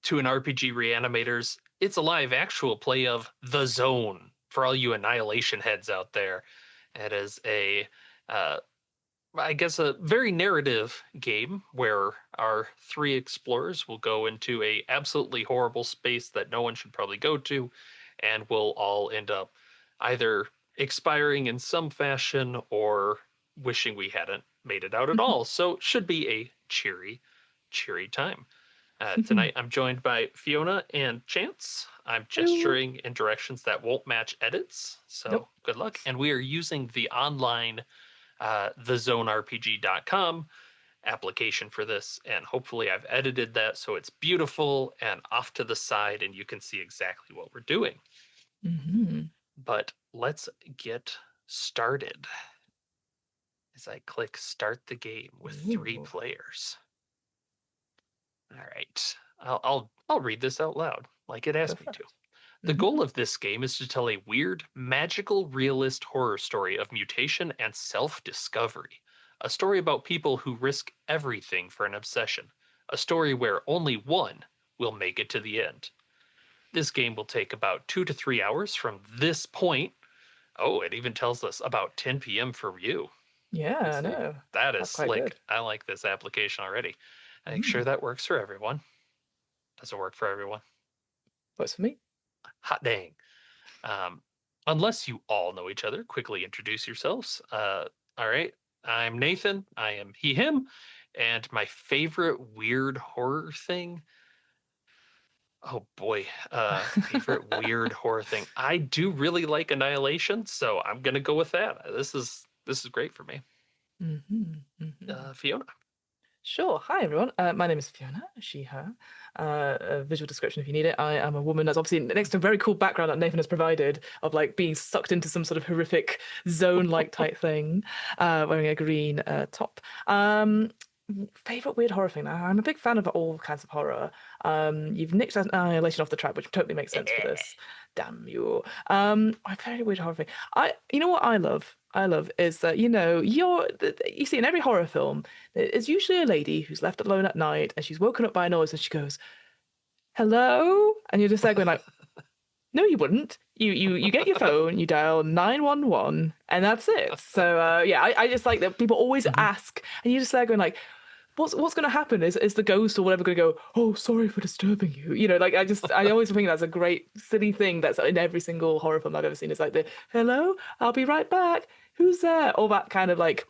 to an RPG Reanimators. It's a live actual play of The Zone for all you Annihilation heads out there. It is uh, I guess, a very narrative game where our three explorers will go into a absolutely horrible space that no one should probably go to, and we'll all end up either expiring in some fashion or wishing we hadn't made it out at all. So should be a cheery time. Tonight I'm joined by Fiona and Chance. I'm Hello. gesturing in directions that won't match edits, so Nope. good luck. And we are using the online thezonerpg.com application for this, and hopefully I've edited that so it's beautiful and off to the side and you can see exactly what we're doing. Mm-hmm. But let's get started as I click start the game with three Ooh. players. All right, I'll read this out loud like it Go asked me for to. it. The Mm-hmm. goal of this game is to tell a weird, magical, realist horror story of mutation and self discovery. A story about people who risk everything for an obsession. A story where only one will make it to the end. This game will take about 2 to 3 hours from this point. Oh, it even tells us about 10 p.m. for you. Yeah, I I see. know. That is That's quite slick. good. I like this application already. I make sure Mm. that works for everyone. Does it work for everyone? Works for me. Hot dang. Um, unless you all know each other, quickly introduce yourselves. All right. I'm Nathan. I am he, him. And my favorite weird horror thing. Oh boy. Favorite weird horror thing. I do really like Annihilation, so I'm gonna go with that. This is great for me. Mm-hmm. Mm-hmm. Fiona. Sure. Hi, everyone. My name is Fiona, she, her. A visual description if you need it. I am a woman that's obviously next to a very cool background that Nathan has provided of like being sucked into some sort of horrific zone-like type thing, wearing a green top. Favorite weird horror thing. Now, I'm a big fan of all kinds of horror. You've nicked Annihilation off the track, which totally makes sense for this. Damn you. My favorite weird horror thing. You know what I love? I love is that you see in every horror film there's usually a lady who's left alone at night and she's woken up by a noise and she goes, "Hello?" And you're just there going like, "No, you wouldn't. You get your phone, you dial 911, and that's it." So yeah, I just like that people always Mhm. ask, and you're just there going like, what's going to happen? Is the ghost or whatever going to go, "Oh, sorry for disturbing you"? You know, like I always think that's a great silly thing that's in every single horror film I've ever seen. It's like the "Hello, I'll be right back. Who's there?" All that kind of like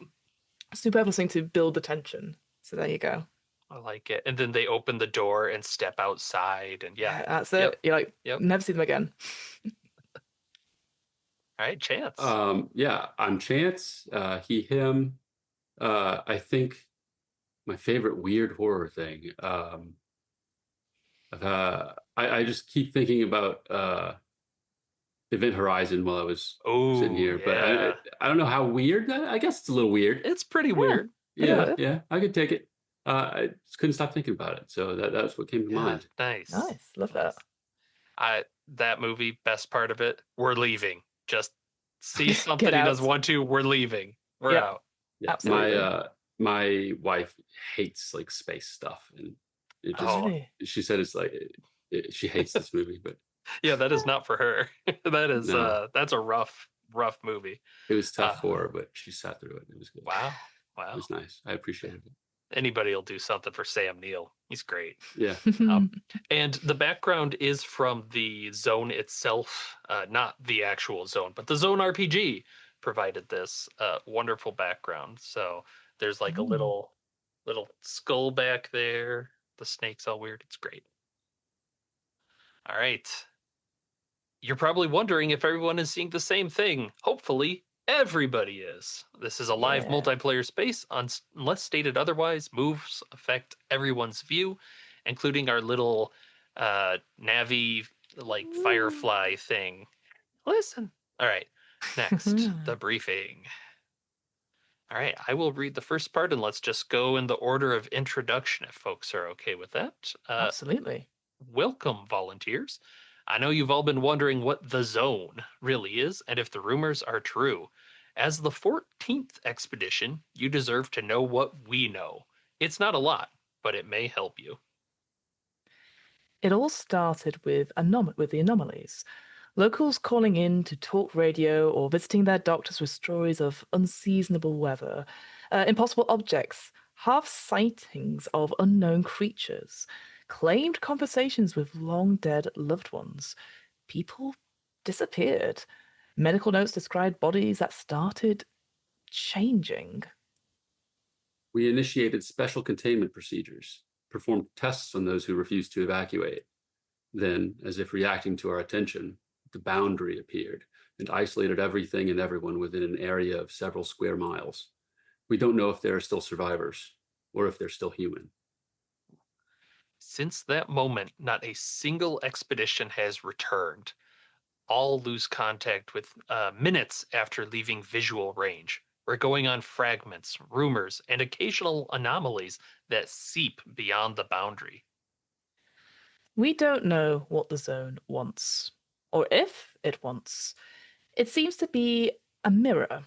superfluous thing to build the tension. So there you go. I like it. And then they open the door and step outside, and yeah. Yeah, that's Yep. it. You're like, Yep. never see them again. All right, Chance. Yeah, I'm Chance, he, him. I think my favorite weird horror thing. I just keep thinking about Event Horizon while I was sitting Oh here, but I yeah. I don't know how weird that. I guess it's a little weird. It's pretty Yeah, weird. pretty Yeah. good. Yeah, I could take it. I just couldn't stop thinking about it, so that's what came to Yeah. mind. Nice. Nice. Love that. Nice. That movie, best part of it, we're leaving. Just see Get something he doesn't out. want to, we're leaving. We're Yep, out. Yeah, absolutely. my wife hates like space stuff, and it Oh, just Oh, really? she said it's like she hates this movie, but yeah, that is not for her. no, That's a rough movie. it was tough Uh for her, but she sat through it. It was good. wow. It Wow. was nice. I Yeah. appreciated it. Anybody will do something for Sam Neill. He's great. Yeah. Um, and the background is from the zone itself, not the actual zone, but the zone RPG provided this wonderful background. So there's like a Mm. little skull back there. The snake's all weird. It's great. All right. You're probably wondering if everyone is seeing the same thing. Hopefully, everybody is. This is a live Yeah. multiplayer space. Unless stated otherwise, moves affect everyone's view, including our little Navi like Woo. firefly thing. Listen. All right. Next, the briefing. All right, I will read the first part and let's just go in the order of introduction if folks are okay with that. Absolutely. Welcome, volunteers. I know you've all been wondering what the zone really is and if the rumors are true. As the 14th expedition, you deserve to know what we know. It's not a lot, but it may help you. It all started with the anomalies. Locals calling in to talk radio or visiting their doctors with stories of unseasonable weather, impossible objects, half sightings of unknown creatures, claimed conversations with long dead loved ones. People disappeared. Medical notes described bodies that started changing. We initiated special containment procedures, performed tests on those who refused to evacuate. Then, as if reacting to our attention, the boundary appeared and isolated everything and everyone within an area of several square miles. We don't know if there are still survivors or if they're still human. Since that moment, not a single expedition has returned. All lose contact with minutes after leaving visual range. We're going on fragments, rumors, and occasional anomalies that seep beyond the boundary. We don't know what the zone wants, or if it wants. It seems to be a mirror.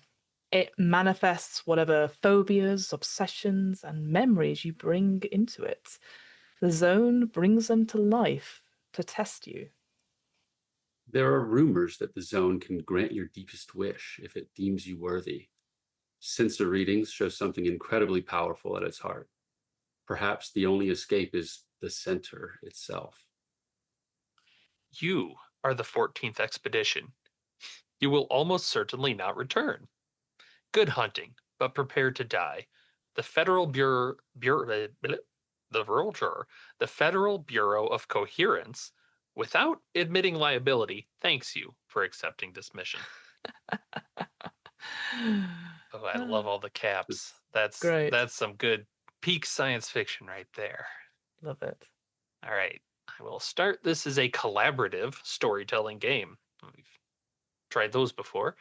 It manifests whatever phobias, obsessions, and memories you bring into it. The zone brings them to life to test you. There are rumors that the zone can grant your deepest wish if it deems you worthy. Sensor readings show something incredibly powerful at its heart. Perhaps the only escape is the center itself. You are the 14th expedition. You will almost certainly not return. Good hunting, but prepare to die. The Federal the Federal Bureau of Coherence, without admitting liability, thanks you for accepting this mission. Oh, I love all the caps. It's Great. That's some good peak science fiction right there. Love it. All right, I will start. This is a collaborative storytelling game. We've tried those before.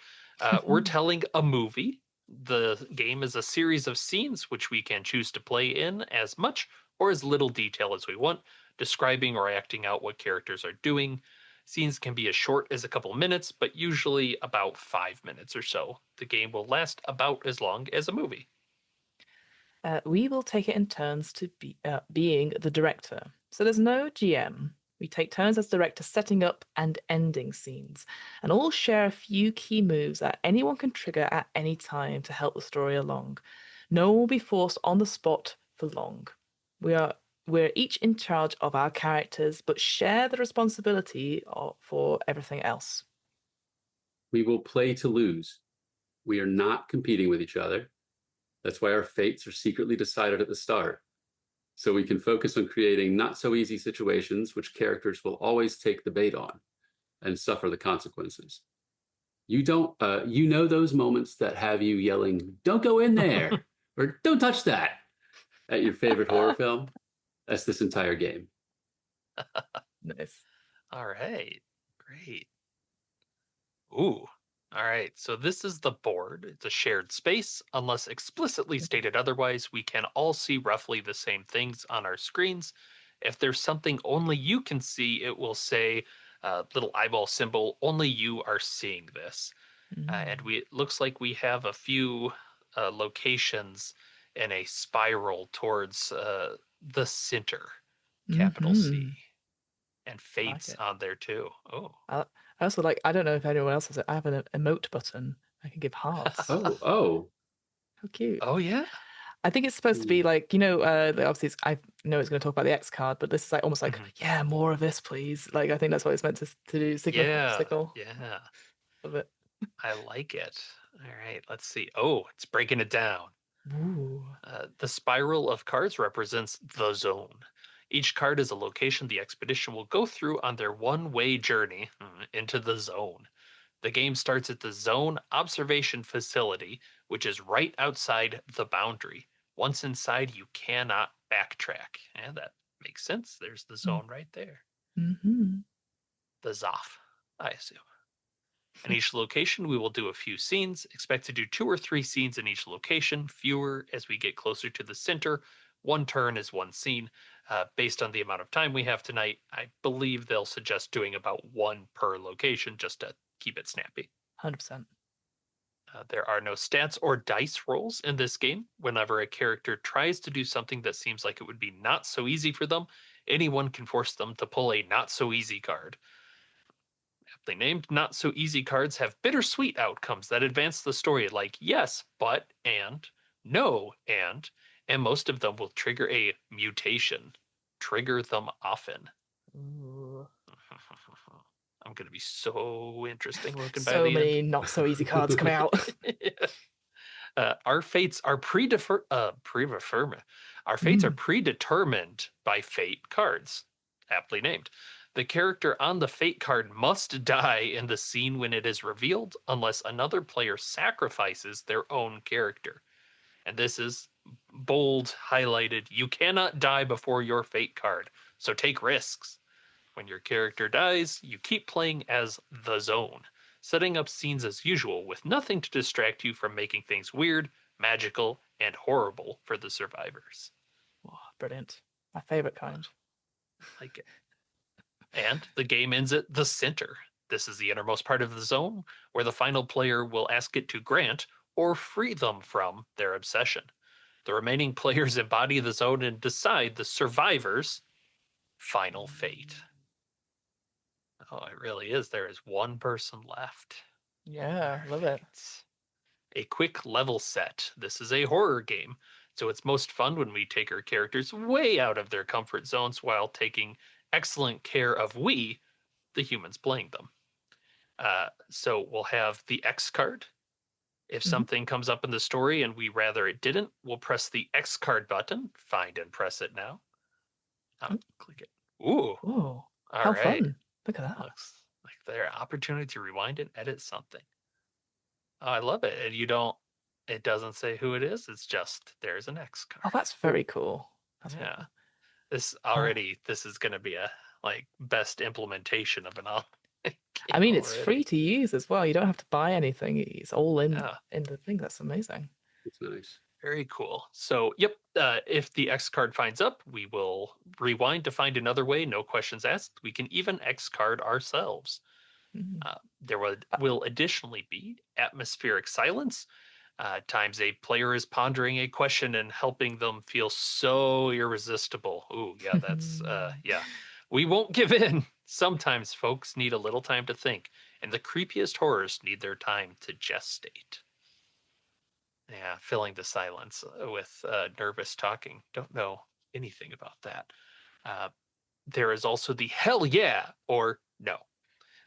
We're telling a movie. The game is a series of scenes which we can choose to play in as much or as little detail as we want, describing or acting out what characters are doing. Scenes can be as short as a couple minutes, but usually about 5 minutes or so. The game will last about as long as a movie. We will take it in turns to being the director. So there's no GM. We take turns as director setting up and ending scenes, and all share a few key moves that anyone can trigger at any time to help the story along. No one will be forced on the spot for long. We are we're each in charge of our characters, but share the responsibility for everything else. We will play to lose. We are not competing with each other. That's why our fates are secretly decided at the start. So we can focus on creating not so easy situations which characters will always take the bait on and suffer the consequences. You know those moments that have you yelling, "Don't go in there," or "Don't touch that" at your favorite horror film? That's this entire game. Nice. All right, great. Ooh. All right. So this is the board. It's a shared space. Unless explicitly stated otherwise, we can all see roughly the same things on our screens. If there's something only you can see, it will say little eyeball symbol, only you are seeing this. And Mm. it looks like we have a few locations in a spiral towards the center, capital C. Mm-hmm. And I like fates it. on there too. Oh. I also like, I don't know if anyone else has it. I have an emote button. I can give hearts. Oh. How cute. Oh yeah. I think it's supposed to be Hmm. like, like, obviously I know it's going to talk about the X card, but this is like almost like, Mhm. yeah, more of this, please. Like, I think that's what it's meant to do. Yeah, Signal yeah. of it. I like it. All right, let's see. Oh, it's breaking it down. Ooh. The spiral of cards represents the zone. Each card is a location the expedition will go through on their one-way journey into the zone. The game starts at the zone observation facility, which is right outside the boundary. Once inside, you cannot backtrack. And that makes sense. There's the zone right there. Mm-hmm. The Zoff, I assume. In each location, we will do a few scenes. Expect to do 2 or 3 scenes in each location, fewer as we get closer to the center. One turn is one scene. Based on the amount of time we have tonight, I believe they'll suggest doing about one per location just to keep it snappy. 100%. There are no stats or dice rolls in this game. Whenever a character tries to do something that seems like it would be not so easy for them, anyone can force them to pull a not so easy card. Aptly named, not so easy cards have bittersweet outcomes that advance the story, like yes, but, and, no, and most of them will trigger a mutation. Trigger them often. Ooh. I'm going to be so interesting looking by So the end. many not so easy cards coming out. Our fates are Our fates are predetermined by fate cards, aptly named. The character on the fate card must die in the scene when it is revealed, unless another player sacrifices their own character. And this is bold, highlighted. You cannot die before your fate card, so take risks. When your character dies, you keep playing as the Zone, setting up scenes as usual with nothing to distract you from making things weird, magical, and horrible for the survivors. Oh, brilliant. My favorite kind. Like it. And the game ends at the center. This is the innermost part of the zone, where the final player will ask it to grant or free them from their obsession. The remaining players embody the zone and decide the survivor's final fate. Oh, it really is. There is one person left. Yeah, love it. A quick level set. This is a horror game, so it's most fun when we take our characters way out of their comfort zones while taking excellent care of we, the humans playing them. So we'll have the X card. If something comes up in the story and we rather it didn't, we'll press the X card button, find and press it now. Click it. Ooh, Oh, all how right. fun. Look at that. Looks like their opportunity to rewind and edit something. Oh, I love it. And it doesn't say who it is. It's just there's an X card. Oh, that's very cool. That's very Yeah. cool. This is going to be a like best implementation of an I game mean, it's already. free to use as well. You don't have to buy anything. It's all in Yeah. in the thing. That's amazing. It's nice. Very cool. So, yep, if the X card finds up, we will rewind to find another way, no questions asked. We can even X card ourselves. Mm. There will additionally be atmospheric silence. Times a player is pondering a question and helping them feel so irresistible. Ooh, yeah, that's, yeah. We won't give in. Sometimes folks need a little time to think, and the creepiest horrors need their time to gestate. Yeah, filling the silence with nervous talking. Don't know anything about that. Uh, there is also the hell yeah or no.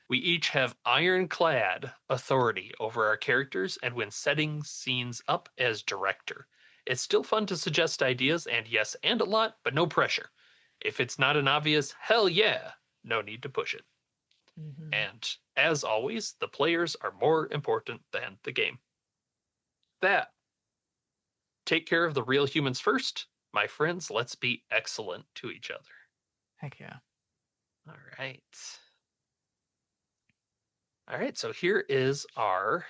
We each have ironclad authority over our characters and when setting scenes up as director. It's still fun to suggest ideas and yes and a lot, but no pressure. If it's not an obvious hell yeah, no need to push it. And as always, the players are more important than the game. That take care of the real humans first. My friends, let's be excellent to each other. Heck yeah. All right. All right, so here is our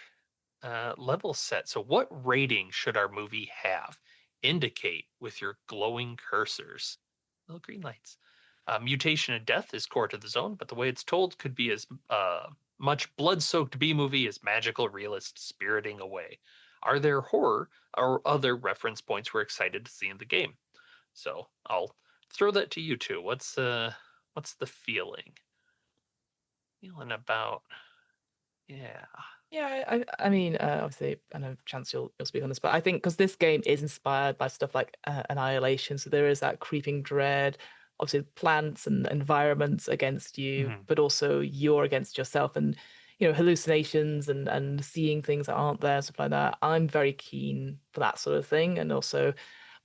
level set. So, what rating should our movie have? Indicate with your glowing cursors. Little green lights. Mutation and death is core to the zone, but the way it's told could be as much blood soaked B movie as magical realist spiriting away. Are there horror or other reference points we're excited to see in the game? So I'll throw that to you two. What's the feeling? Feeling about yeah. Yeah, I mean, obviously, I know Chance you'll speak on this, but I think because this game is inspired by stuff like Annihilation, so there is that creeping dread, obviously plants and environments against you, but also you're against yourself, and hallucinations and seeing things that aren't there, stuff like that. I'm very keen for that sort of thing, and also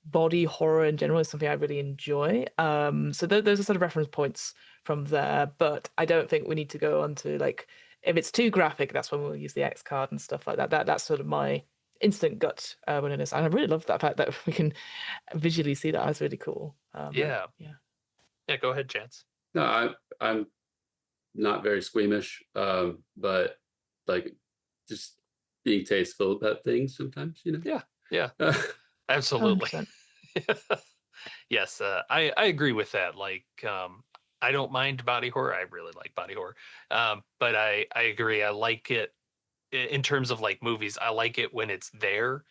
body horror in general is something I really enjoy. So those are sort of reference points from there, but I don't think we need to go on to like if it's too graphic, that's when we'll use the X card and stuff like that. That's sort of my instant gut when it is. And I really love that fact that we can visually see that. That's really cool. Yeah. Yeah. Yeah, go ahead, Chance. No, I'm not very squeamish, but like just being tasteful about things sometimes, Yeah, absolutely. 100%. Yes, I agree with that. Like, I don't mind body horror. I really like body horror. But I agree. I like it in terms of like movies. I like it when it's there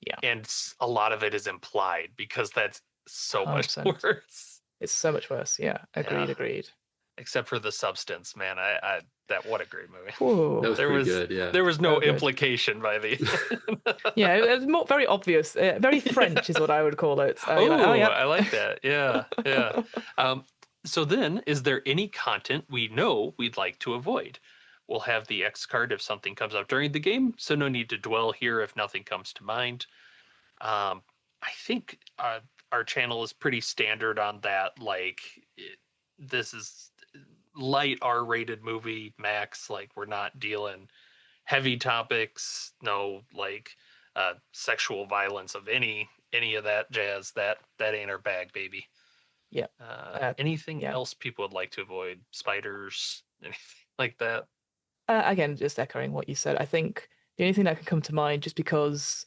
Yeah. and a lot of it is implied because that's so much 100%. worse. It's so much worse. Yeah, Yeah. agreed. Except for the substance, man. That what a great movie. That Ooh, was pretty good. Yeah. There was no so good. implication by the Yeah, it was more very obvious. Very French is what I would call it. You're like, oh, Oh, yep. I like that. Yeah, yeah. Um, so then, is there any content we know we'd like to avoid? We'll have the X card if something comes up during the game, so no need to dwell here if nothing comes to mind. I think our channel is pretty standard on that. Like, this is light R-rated movie max. Like, we're not dealing heavy topics, no like sexual violence of any of that jazz. That ain't our bag, baby. Yeah. Anything Yeah. else people would like to avoid? Spiders, anything like that? Again, just echoing what you said, I think the only thing that can come to mind, just because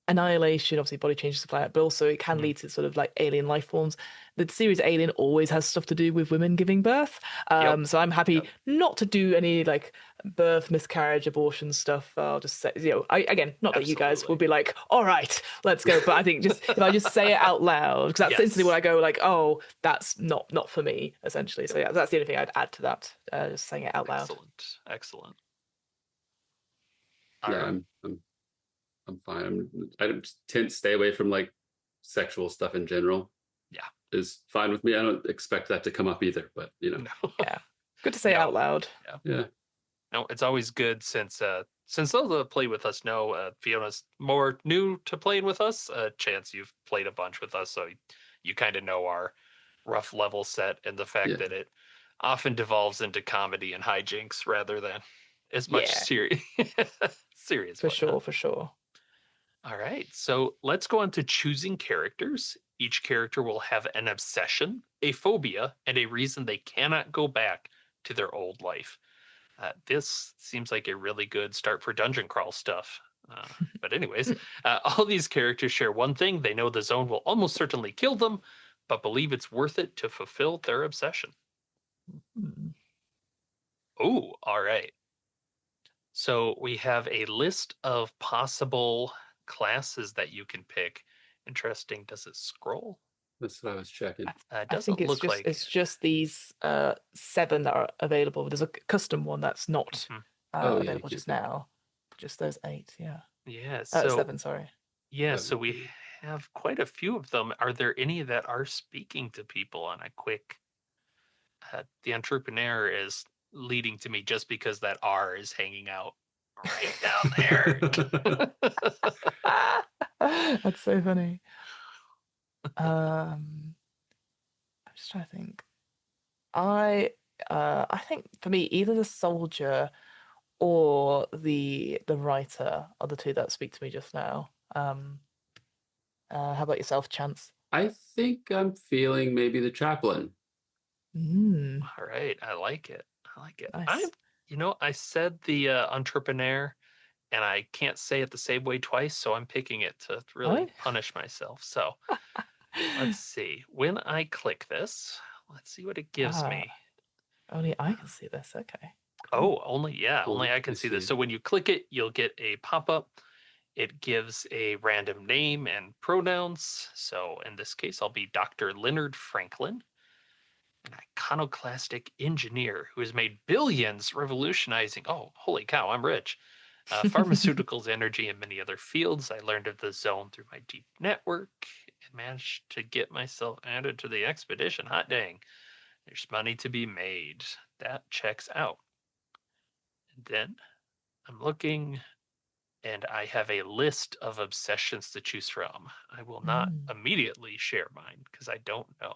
annihilation, obviously body changes the planet, but also it can Mhm. lead to sort of like alien life forms. The series Alien always has stuff to do with women giving birth. Yep. So I'm happy Yep. not to do any like birth, miscarriage, abortion stuff. I'll just say, again, not that you guys Absolutely. would be like, all right, let's go. But I think just if I just say it out loud, because that's instantly Yes. when I go like, oh, that's not for me, essentially. So yeah, that's the only thing I'd add to that. Just saying it out loud. Excellent. Excellent. All Yeah, right. I'm fine. I tend to stay away from like sexual stuff in general. Yeah. Is fine with me. I don't expect that to come up either, but No. Yeah. Good to say No. out loud. Yeah. yeah. No, it's always good since those that play with us know Fiona's more new to playing with us. Chance you've played a bunch with us, so you kind of know our rough level set and the fact Yeah. that it often devolves into comedy and hijinks rather than as much Yeah, serious for whatnot. sure, for sure. All right, so let's go on to choosing characters. Each character will have an obsession, a phobia, and a reason they cannot go back to their old life. This seems like a really good start for dungeon crawl stuff. But anyways, all these characters share one thing: they know the zone will almost certainly kill them, but believe it's worth it to fulfill their obsession. Hmm. Oh, all right. So we have a list of possible classes that you can pick. Interesting. Does it scroll? That's what I was checking. It I think doesn't it's look just like it's it. just these 7 that are available. There's a custom one that's not Mhm. Oh yeah, you available can't just go back. now. Just those 8, yeah. Yeah. So 7, sorry. so Seven. we have quite a few of them. Are there any that are speaking to people on a quick the entrepreneur is leading to me just because that R is hanging out right down there. That's so funny. I'm just trying to think. I I think for me, either the soldier or the writer are the two that speak to me just now. How about yourself, Chance? I think I'm feeling maybe the chaplain. Mm, All right, I like it. I like it. nice. I said the entrepreneur, and I can't say it the same way twice, so I'm picking it to Oh, really punish myself. So let's see. When I click this, let's see what it gives ah, me. only I can see this. Okay, cool. Oh, only Well, I can I see this. see. So when you click it, you'll get a pop-up. It gives a random name and pronouns. So in this case, I'll be Dr. Leonard Franklin, an iconoclastic engineer who has made billions revolutionizing. Oh, holy cow, I'm rich. Pharmaceuticals, energy, and many other fields. I learned of the zone through my deep network and managed to get myself added to the expedition. Hot dang. There's money to be made. That checks out. And then I'm looking and I have a list of obsessions to choose from. I will not Mm, immediately share mine because I don't know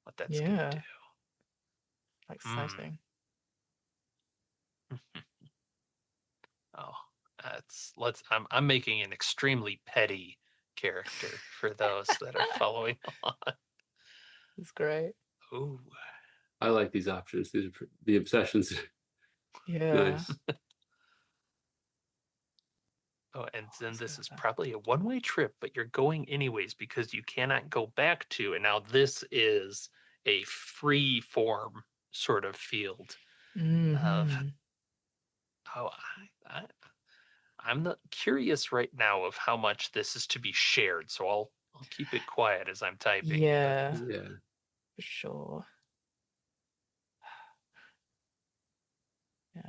what that's going to yeah, do. Hmm. exciting. Oh, I'm making an extremely petty character for those that are following along. It's great. Ooh. I like these options. These are the obsessions. Yeah. Nice. Oh, and then Let's go this with is that. probably a one-way trip, but you're going anyways because you cannot go back to. And now this is a free form sort of field of Hmm. oh, I'm not curious right now of how much this is to be shared. So I'll keep it quiet as I'm typing. Yeah, Yeah. for sure. Yeah.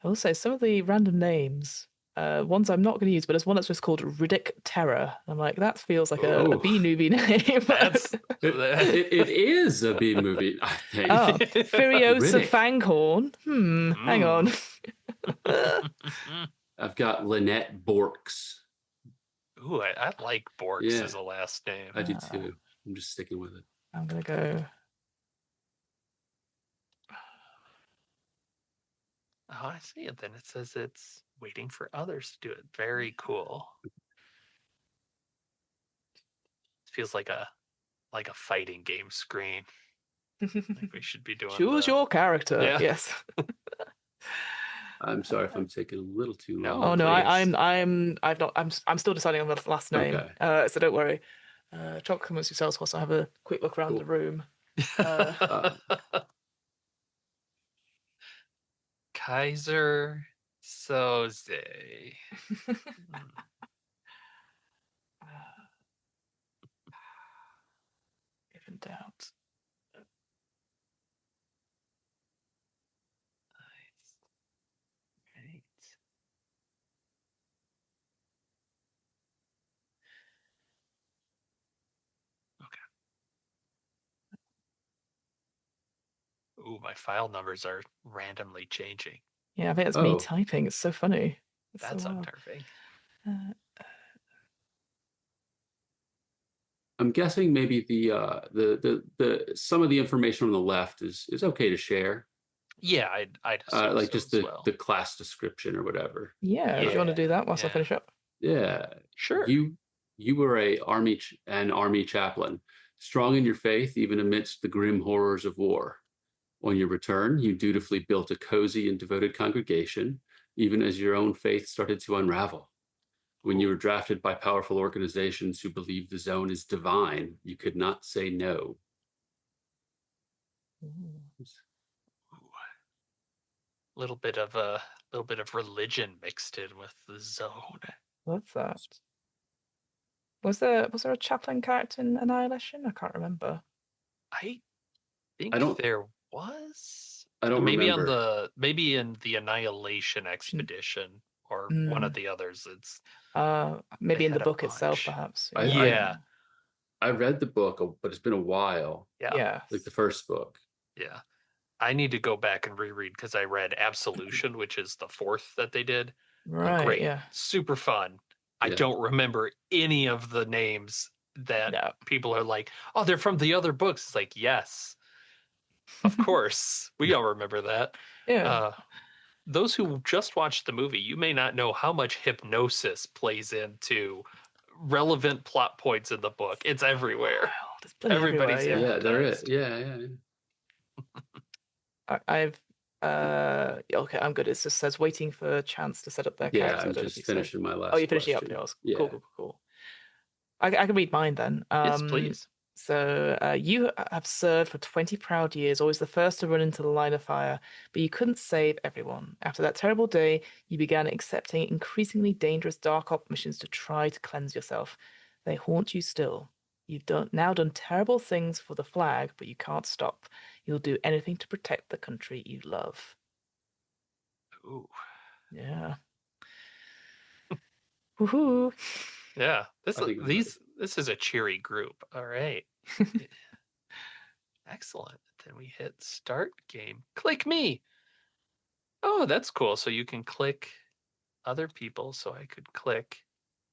I will say some of the random names, ones I'm not going to use, but there's one that's just called Riddick Terror. I'm like, that feels like a Oh. B movie name. That's It is a B movie, I think. Oh, Furiosa Riddick. Fanghorn. Hang on. I've got Lynette Borks. Ooh, I like Borks Yeah. as a last name. I do too. I'm just sticking with it. I'm going to go. Oh, I see it. Then it says it's waiting for others to do it. Very cool. It feels like a fighting game screen. I think we should be doing Choose your character. Yeah. Yes. I'm sorry if I'm taking a little too long. No, Oh no, please. I'm still deciding on the last name. Okay. So don't worry. Chalk comments yourselves whilst I have a quick look around Cool. the room. Kaiser Soze. If in doubt. Right. Okay. Ooh, my file numbers are randomly changing. Yeah, I think it's me typing. It's so funny. It's That's so wild. unnerving. I'm guessing maybe the some of the information on the left is okay to share. Yeah, I'd assume Like so just as well. the class description or whatever. Yeah, if you want to do that whilst I yeah. finish up. Yeah. Sure. You were an army chaplain, strong in your faith even amidst the grim horrors of war. On your return, you dutifully built a cozy and devoted congregation, even as your own faith started to unravel. When you were drafted by powerful organizations who believe the zone is divine, you could not say no. Ooh. Little bit of religion mixed in with the zone. What's that? Was there a chaplain character in Annihilation? I can't remember. I think I don't there was. I don't Maybe remember. maybe in the Annihilation expedition or one of the others. It's maybe they in the had a book itself, bunch. perhaps. Yeah. I read the book, but it's been a while. Yeah. Yeah. Like the first book. Yeah. I need to go back and reread because I read Absolution, which is the fourth that they did. Right. Great. Yeah. Super fun. I Yeah. don't remember any of the names that No. people are like, oh, they're from the other books. It's like, yes, of course. We all remember that. Yeah. Those who just watched the movie, you may not know how much hypnosis plays into relevant plot points in the book. It's everywhere. Wild. It's bloody Everybody's everywhere, Yeah, there is. hypnotized. Yeah. I've okay, I'm good. It just says waiting for a chance to set up their Yeah, character. I I'm don't know if just you said. finishing my last Oh, you're finishing up question. yours. Yeah. Cool. I can read mine then. Yes, please. So you have served for 20 proud years, always the first to run into the line of fire, but you couldn't save everyone. After that terrible day, you began accepting increasingly dangerous dark op missions to try to cleanse yourself. They haunt you still. You've now done terrible things for the flag, but you can't stop. You'll do anything to protect the country you love. Ooh. Yeah. Woohoo. Yeah. This I think I'm ready. this is a cheery group. All right. Excellent. Then we hit start game. Click me. Oh, that's cool. So you can click other people. So I could click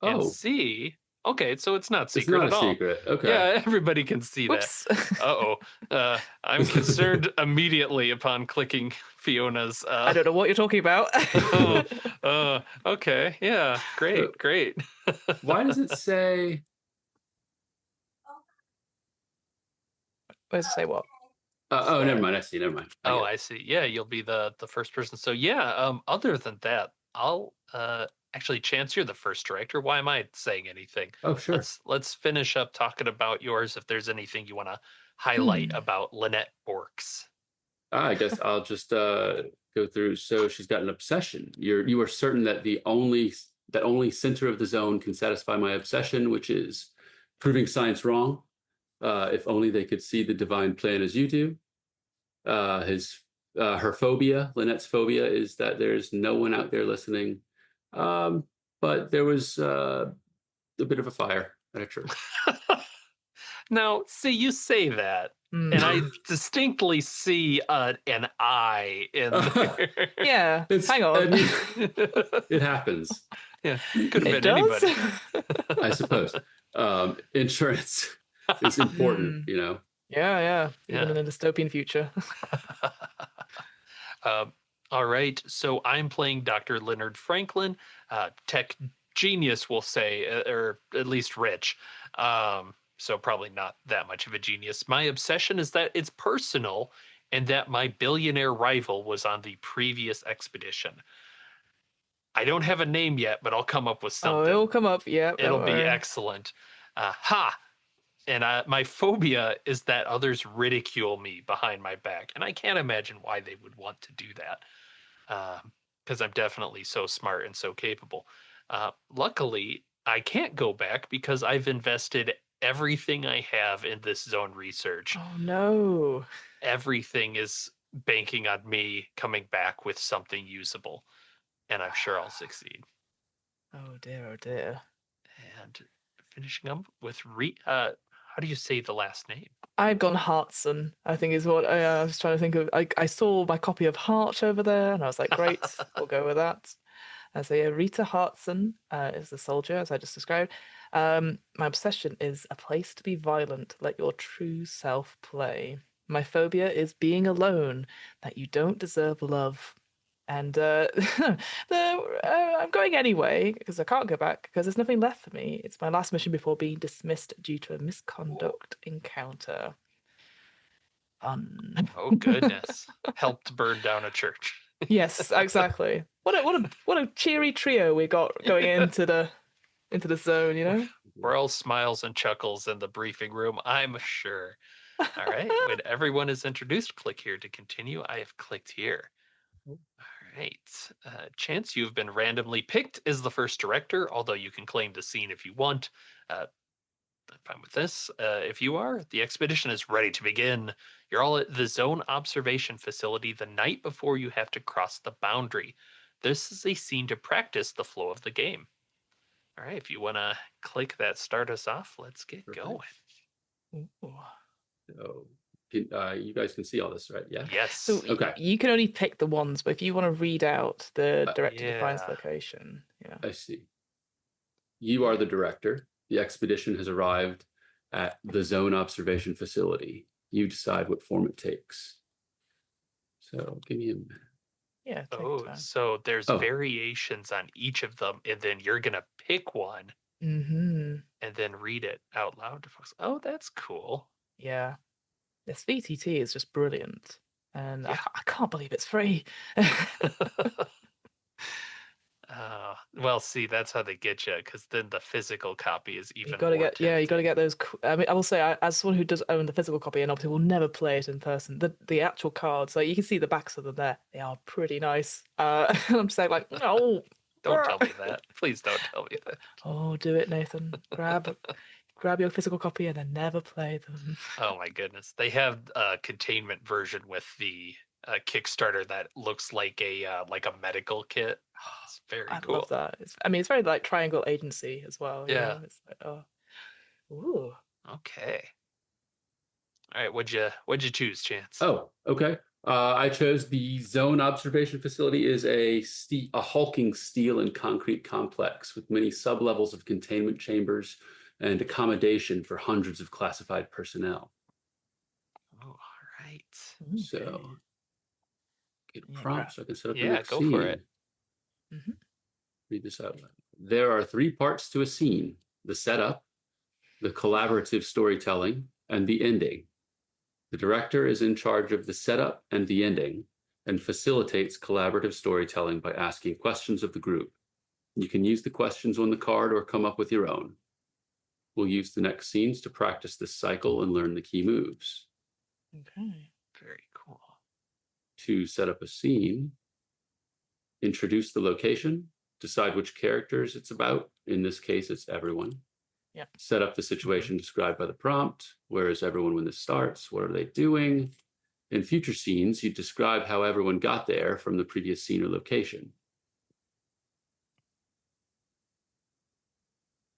and Oh, see. Okay, so it's not it's secret not a at all. secret. Okay. Yeah, everybody can see Whoops. that. I'm concerned immediately upon clicking Fiona's. I don't know what you're talking about. Okay, yeah, great. Why does it say? Where does it say what? Never mind. I see. Never mind. I see. Yeah, you'll be the first person. So yeah, other than that, I'll actually, Chance, you're the first director. Why am I saying anything? Oh, sure. Let's finish up talking about yours if there's anything you want to highlight about Lynette Borks. I guess I'll just go through. So she's got an obsession. You are certain that the only that only center of the zone can satisfy my obsession, which is proving science wrong. If only they could see the divine plan as you do. Her phobia, Lynette's phobia, is that there's no one out there listening. But there was a bit of a fire at a church. Now, see, you say that, Mm. and I distinctly see an eye in there. Yeah, hang I on. mean, it happens, Yeah, could have It been does? anybody. I suppose. Insurance is important, Hmm. you know. Yeah, even Yeah. in a dystopian future. Um, all right, so I'm playing Dr. Leonard Franklin, tech genius, we'll say, or at least rich. So probably not that much of a genius. My obsession is that it's personal and that my billionaire rival was on the previous expedition. I don't have a name yet, but I'll come up with Oh, it'll something. come up. Yeah, It'll don't be worry. excellent. Ha! And my phobia is that others ridicule me behind my back, and I can't imagine why they would want to do that, because I'm definitely so smart and so capable. Luckily, I can't go back because I've invested everything I have in this zone research. Oh no. Everything is banking on me coming back with something usable, and I'm sure I'll succeed. Oh dear, oh dear. And finishing up with how do you say the last name? I've gone Heartson, I think is what I was trying to think of. I saw my copy of Heart over there, and I was like, great, we'll go with that. So yeah, Rita Hartson is the soldier, as I just described. My obsession is a place to be violent. Let your true self play. My phobia is being alone, that you don't deserve love. And I'm going anyway because I can't go back because there's nothing left for me. It's my last mission before being dismissed due to a misconduct encounter. Fun. Oh goodness. Helped burn down a church. Yes, exactly. What a cheery trio we got going into the zone, you know? We're all smiles and chuckles in the briefing room, I'm sure. All right. When everyone is introduced, click here to continue. I have clicked here. All right. Chance, you've been randomly picked as the first director, although you can claim the scene if you want. I'm fine with this. If you are, the expedition is ready to begin. You're all at the zone observation facility the night before you have to cross the boundary. This is a scene to practice the flow of the game. All right, if you want to click that start us off, let's get Perfect. going. Ooh. So, you guys can see all this, right? Yeah. Yes. So Okay. you can only pick the ones, but if you want to read out the director defines yeah. location, yeah. I see. You are the director. The expedition has arrived at the zone observation facility. You decide what form it takes. So give me a minute. Yeah, take Oh, time. so there's Oh. variations on each of them, and then you're gonna pick one Mm-hmm. and then read it out loud to folks. Oh, that's cool. Yeah. This VTT is just brilliant. And Yeah. I can't believe it's free. Well, see, that's how they get you, because then the physical copy is You even gotta more get, yeah, you gotta tempting. get those. I mean, I will say, as someone who does own the physical copy and obviously will never play it in person, the actual cards, like you can see the backs of them there, they are pretty nice. And I'm just like, oh, Don't tell me that. Please don't tell me that. oh, do it, Nathan. Grab your physical copy and then never play them. Oh my goodness. They have a containment version with the Kickstarter that looks like a medical kit. It's very I love cool. that. I mean, it's very like Triangle Agency as well. You Yeah. know? It's like, oh, ooh. Okay. All right, what'd you choose, Chance? Oh, okay. I chose the zone observation facility is a hulking steel and concrete complex with many sublevels of containment chambers and accommodation for hundreds of classified personnel. Oh, all right. So, get a Yeah, prompt so I can set up the Yeah, next go scene. for it. Mhm. Read this out loud. There are three parts to a scene: the setup, the collaborative storytelling, and the ending. The director is in charge of the setup and the ending and facilitates collaborative storytelling by asking questions of the group. You can use the questions on the card or come up with your own. We'll use the next scenes to practice this cycle and learn the key moves. Okay. Very cool. To set up a scene, introduce the location, decide which characters it's about. In this case, it's everyone. Yeah. Set up the situation described by the prompt. Where is everyone when this starts? What are they doing? In future scenes, you describe how everyone got there from the previous scene or location.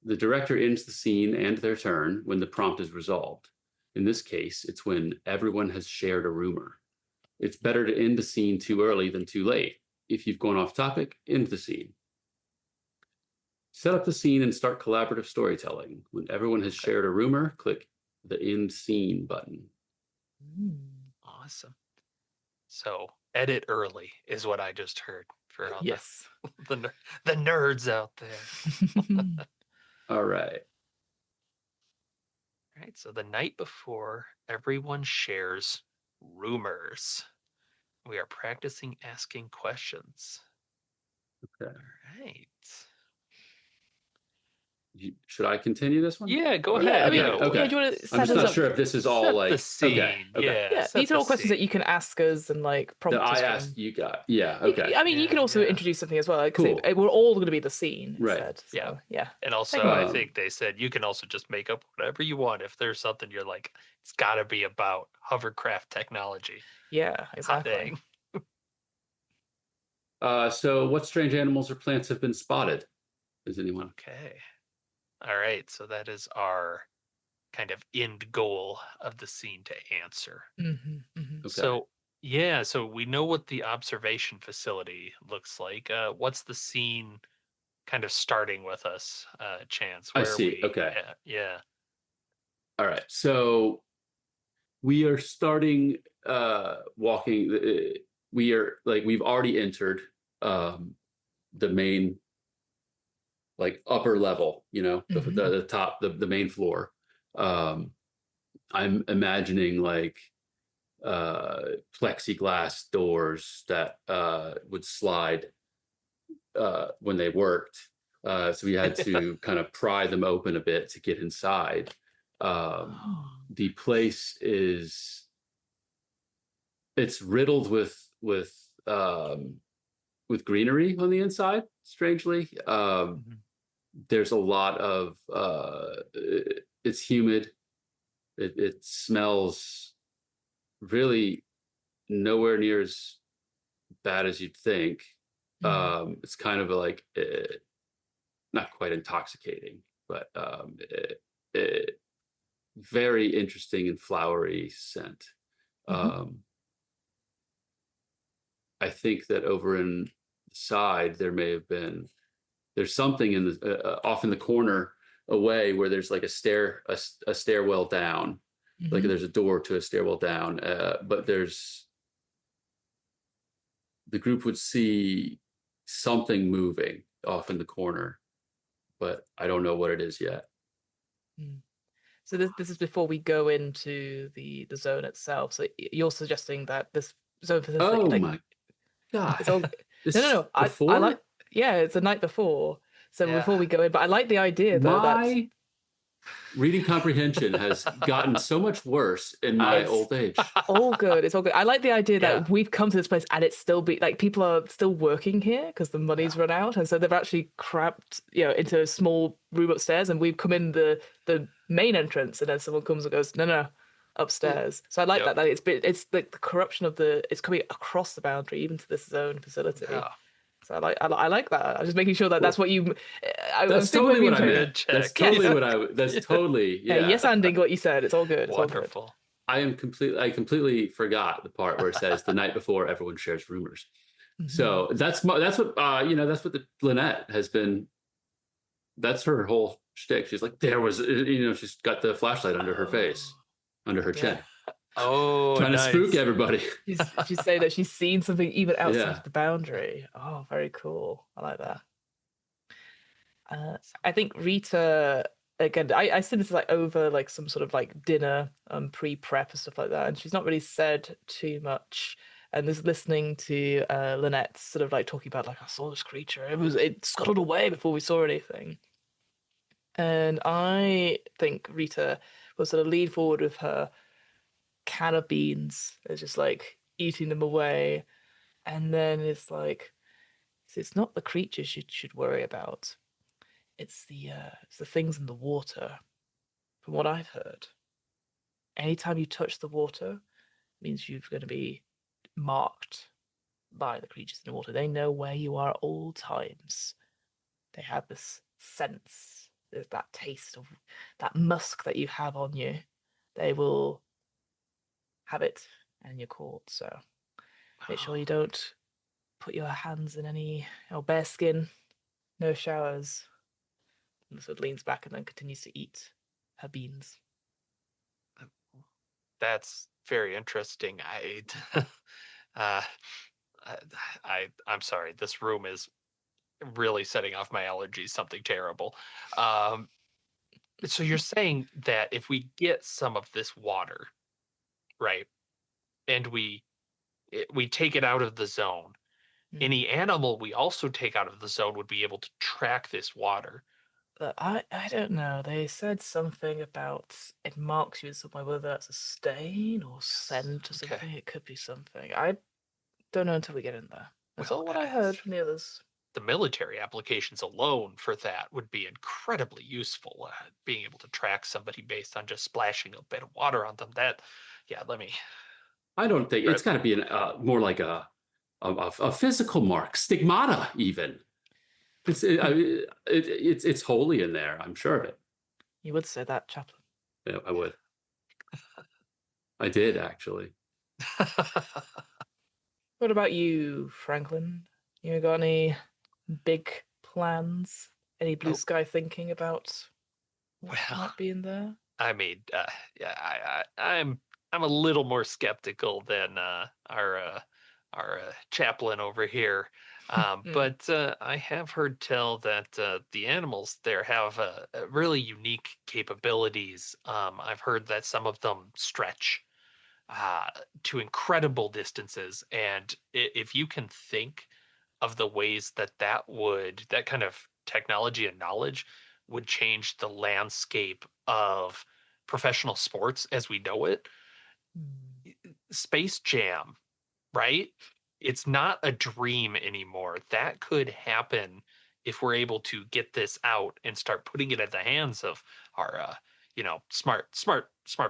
The director ends the scene and their turn when the prompt is resolved. In this case, it's when everyone has shared a rumor. It's better to end the scene too early than too late. If you've gone off topic, end the scene. Set up the scene and start collaborative storytelling. When everyone has shared a rumor, click the end scene button. Awesome. So edit early is what I just heard for all Yes. the nerds out there. All right. Right. So the night before, everyone shares rumors. We are practicing asking questions. Okay. All right. Should I continue this one? Yeah, go Yeah, ahead. I mean, Okay. yeah, do you want to I'm set just us not up? sure if this is all Set like the scene. Okay. Yeah, set these are the all questions that scene. you can ask us and like prompt That I us asked from. you got. Yeah. Okay. I mean, you can also Yeah. introduce something as well. Like, Cool. we're all going to be the scene Right. instead. So, Yeah. yeah. And also, Take it I away. think they said you can also just make up whatever you want. If there's something you're like, it's got to be about hovercraft technology. Yeah, Hot exactly. dang. So what strange animals or plants have been spotted? Does anyone? Okay. All right. So that is our kind of end goal of the scene to answer. Okay. So, yeah, so we know what the observation facility looks like. What's the scene kind of starting with us, Chance? I Where are see. we? Okay. Yeah. All right. So we are starting walking. We are like we've already entered the main like upper level. The top, the main floor. I'm imagining like plexiglass doors that would slide when they worked. So we had to kind of pry them open a bit to get inside. The place it's riddled with greenery on the inside. Strangely, there's a lot of it's humid. It smells really nowhere near as bad as you'd think. It's kind of like not quite intoxicating, but very interesting and flowery scent. I think that over in the side there's something in the off in the corner away where there's like a stairwell down, like there's a door to a stairwell down, but the group would see something moving off in the corner, but I don't know what it is yet. So this is before we go into the zone itself. So you're suggesting that this zone facility. Oh like, my god! It's all This no. I like. Yeah, it's the night before. So before we go in, but I like the idea though that reading comprehension has gotten so much worse in my old age. All good. It's all good. I like the idea that we've come to this place and it's still like people are still working here because the money's run out, and so they've actually cramped, into a small room upstairs, and we've come in the main entrance, and then someone comes and goes, no, upstairs. So I like that it's like the corruption of it's coming across the boundary even to this zone facility. Yeah. So I like that. I'm just making sure that that's what you. That's totally what I meant. That's totally what I. That's totally yes, Anding, what you said. It's all good. It's wonderful. All good. I completely forgot the part where it says the night before everyone shares rumors. So that's what that's what the Lynette has been. That's her whole shtick. She's like, there was she's got the flashlight under her face, under her chin. Oh, trying to spook everybody. She's saying that she's seen something even outside the boundary. Oh, very cool. I like that. I think Rita, again, I see this like over like some sort of like dinner, pre-prep and stuff like that, and she's not really said too much. And is listening to Lynette sort of like talking about like, I saw this creature. It scuttled away before we saw anything. And I think Rita will sort of lead forward with her can of beans. It's just like eating them away, and then it's like, So it's not the creatures you should worry about. It's the things in the water. From what I've heard, anytime you touch the water, means you're going to be marked by the creatures in the water. They know where you are at all times. They have this sense, there's that taste of that musk that you have on you. They will have it and you're caught. So make sure you don't put your hands in any bare skin, no showers. And sort of leans back and then continues to eat her beans. That's very interesting. Uh, I'm sorry. This room is really setting off my allergies. Something terrible. Um, so you're saying that if we get some of this water, right, and we take it out of the zone, any animal we also take out of the zone would be able to track this water. I don't know. They said something about it marks you in some way, whether that's a stain or scent or Okay. something. It could be something. I don't know until we get in there. That's Well, all what I heard from the others. the military applications alone for that would be incredibly useful. Being able to track somebody based on just splashing a bit of water on them. That, yeah, let me. I don't think it's got to be more like a physical mark, stigmata even. It's holy in there. I'm sure of it. You would say that, chaplain. Yeah, I would. I did actually. What about you, Franklin? You got any big plans? Any blue Oh. sky thinking about what Well, might be in there? I mean, yeah, I'm a little more skeptical than our chaplain over here. But I have heard tell that the animals there have really unique capabilities. I've heard that some of them stretch uh, to incredible distances, and if you can think of the ways that that kind of technology and knowledge would change the landscape of professional sports as we know it. Space Jam, right? It's not a dream anymore. That could happen if we're able to get this out and start putting it at the hands of our smart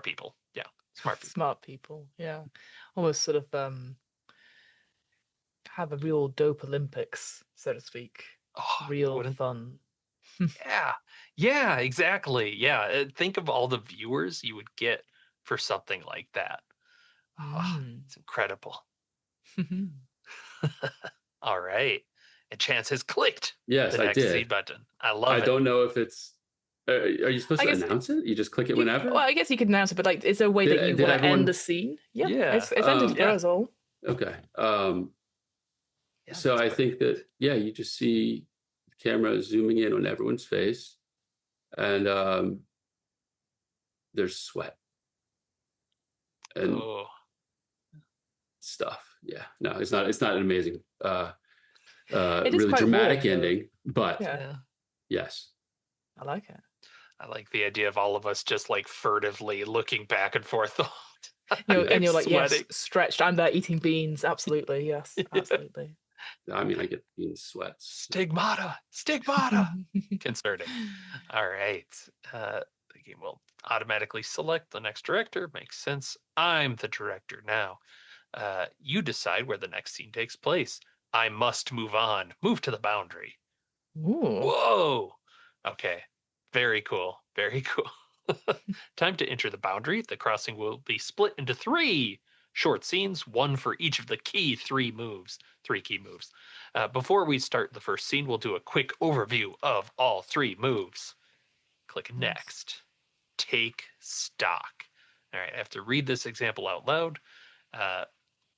people. Yeah, smart people. Smart people, yeah. Almost sort of have a real dope Olympics, so to speak. Oh, Real wouldn't fun. yeah. Yeah, exactly. Yeah, think of all the viewers you would get for something like that. Oh, it's incredible. All right. And Chance has clicked Yes, the I next Z did. button. I love I it. don't know if it's. Are you supposed I to guess announce it? You just click it well, whenever. I guess you could announce it, but like, is there a way that you Did want to end everyone? the scene? Yeah, Yeah. it's ended for Yeah. us all. Okay. Yeah, So that's I great. think that you just see the camera zooming in on everyone's face, and there's sweat and Oh. stuff. Yeah. No, it's not. It's not an amazing, It is really quite warm, dramatic though. ending, but Yeah, Yeah. yes. I like it. I like the idea of all of us just like furtively looking back and forth the whole time. And I'm you're like, yes, sweating. stretched. I'm there eating beans. Absolutely, yes, absolutely. I mean, I get being sweats. Stigmata. Stigmata. Concerning. All right. The game will automatically select the next director. Makes sense. I'm the director now. You decide where the next scene takes place. I must move on. Move to the boundary. Ooh. Whoa. Okay. Very cool. Very cool. Time to enter the boundary. The crossing will be split into 3 short scenes, one for each of the three key moves. Before we start the first scene, we'll do a quick overview of all 3 moves. Click Nice. next. Take stock. All right, I have to read this example out loud.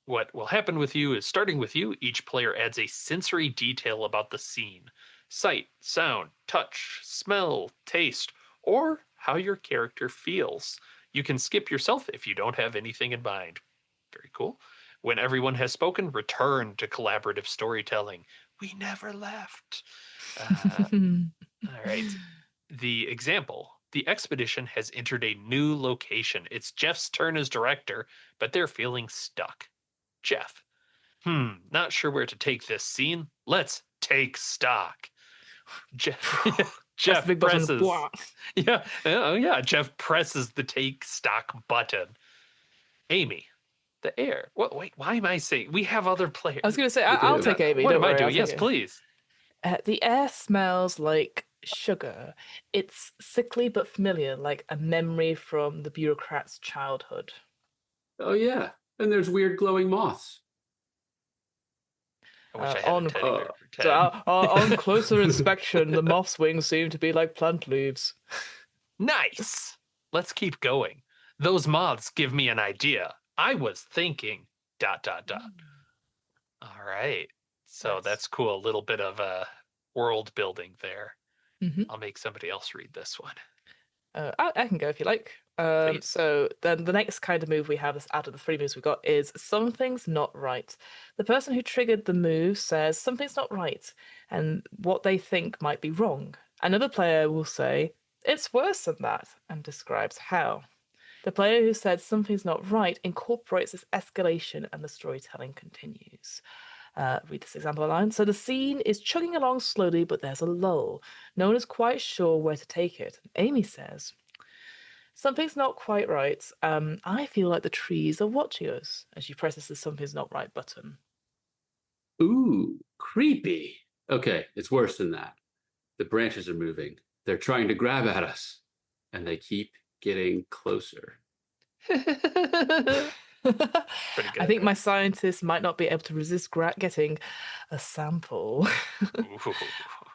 What will happen with you is starting with you, each player adds a sensory detail about the scene: sight, sound, touch, smell, taste, or how your character feels. You can skip yourself if you don't have anything in mind. Very cool. When everyone has spoken, return to collaborative storytelling. We never left. All right. The example: the expedition has entered a new location. It's Jeff's turn as director, but they're feeling stuck. Jeff: not sure where to take this scene. Let's take stock. Jeff, That's Jeff the big button. presses. Blah. Yeah, oh yeah. Jeff presses the take stock button. Amy, the air. What? Wait, why am I saying we have other players? I was going to say, We I'll do. take Amy. What Don't am I worry, I'll doing? take Yes, it. please. The air smells like sugar. It's sickly but familiar, like a memory from the bureaucrat's childhood. Oh yeah, and there's weird glowing moths. I wish I had a On teddy bear for so, Ted. on closer inspection, the moth's wings seem to be like plant leaves. Nice. Let's keep going. Those moths give me an idea. I was thinking. ... All right. So Nice. that's cool. A little bit of world building there. Mm-hmm. I'll make somebody else read this one. I can go if you like. Please. So then the next kind of move we have out of the 3 moves we got is something's not right. The person who triggered the move says something's not right and what they think might be wrong. Another player will say it's worse than that and describes how. The player who said something's not right incorporates this escalation and the storytelling continues. Read this example line. So the scene is chugging along slowly, but there's a lull. No one is quite sure where to take it. Amy says, something's not quite right. I feel like the trees are watching us. And she presses the something's not right button. Ooh, creepy. Okay, it's worse than that. The branches are moving. They're trying to grab at us, and they keep getting closer. Pretty good. I think my scientists might not be able to resist getting a sample. Ooh.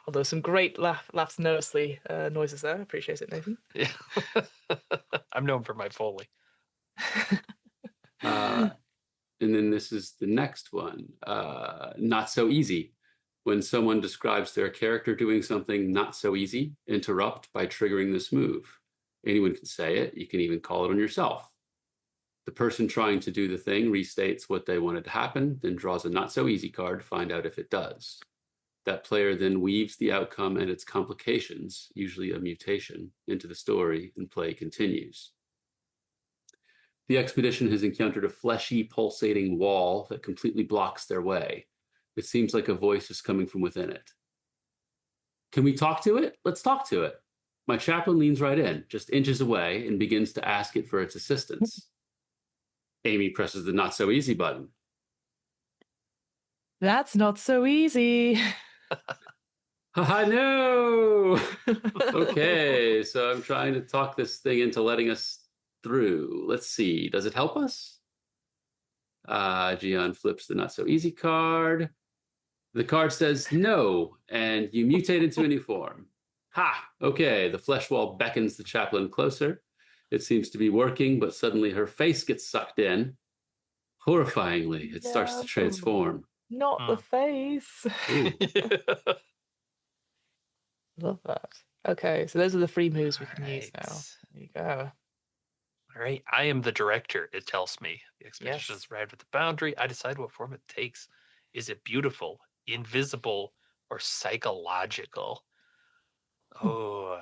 Although some great laughs nervously noises there. Appreciate it, Nathan. Yeah. I'm known for my Foley. And then this is the next one. Not so easy. When someone describes their character doing something not so easy, interrupt by triggering this move. Anyone can say it. You can even call it on yourself. The person trying to do the thing restates what they wanted to happen, then draws a not so easy card to find out if it does. That player then weaves the outcome and its complications, usually a mutation, into the story, and play continues. The expedition has encountered a fleshy, pulsating wall that completely blocks their way. It seems like a voice is coming from within it. Can we talk to it? Let's talk to it. My chaplain leans right in, just inches away, and begins to ask it for its assistance. Amy presses the not so easy button. That's not so easy. Haha, no! Okay, so I'm trying to talk this thing into letting us through. Let's see, does it help us? Gian flips the not so easy card. The card says no, and you mutate into a new form. Ha! Okay, the flesh wall beckons the chaplain closer. It seems to be working, but suddenly her face gets sucked in. Horrifyingly, it starts to transform. Not the face. Ooh. Love that. Okay, so those are the 3 moves we can use Right. now. There you go. All right. I am the director, it tells me. The expedition has Yes. arrived at the boundary. I decide what form it takes. Is it beautiful, invisible, or psychological? Oh,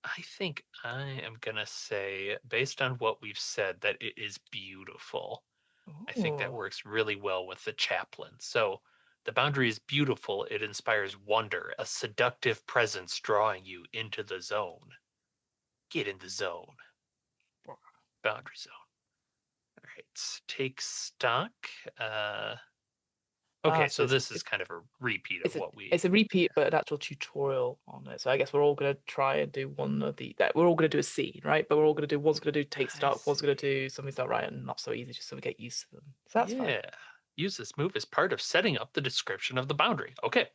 I think I am going to say, based on what we've said, that it is beautiful. I think that Ooh. works really well with the chaplain. So the boundary is beautiful. It inspires wonder, a seductive presence drawing you into the zone. Get in the zone. Boundary zone. All right. Take stock. Okay, so this is kind of a repeat of what we. It's a repeat, but an actual tutorial on it. So I guess we're all going to try and do one of that. We're all going to do a scene, right? But we're all going to do one's going to do take stock, one's going to do something's not right and not so easy, just so we get used to them. So that's fine. Yeah. Use this move as part of setting up the description of the boundary. Okay.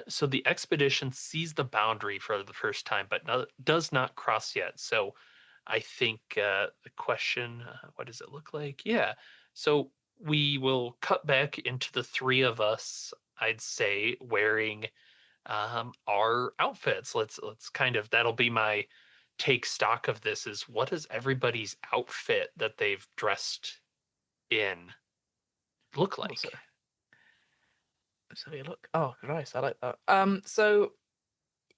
So the expedition sees the boundary for the first time, but does not cross yet. So I think the question, what does it look like? Yeah. So we will cut back into the 3 of us, I'd say, wearing our outfits. Let's kind of, that'll be my take stock of this, is what is everybody's outfit that they've dressed in look like? Also, let's have a look. Oh, nice. I like that. So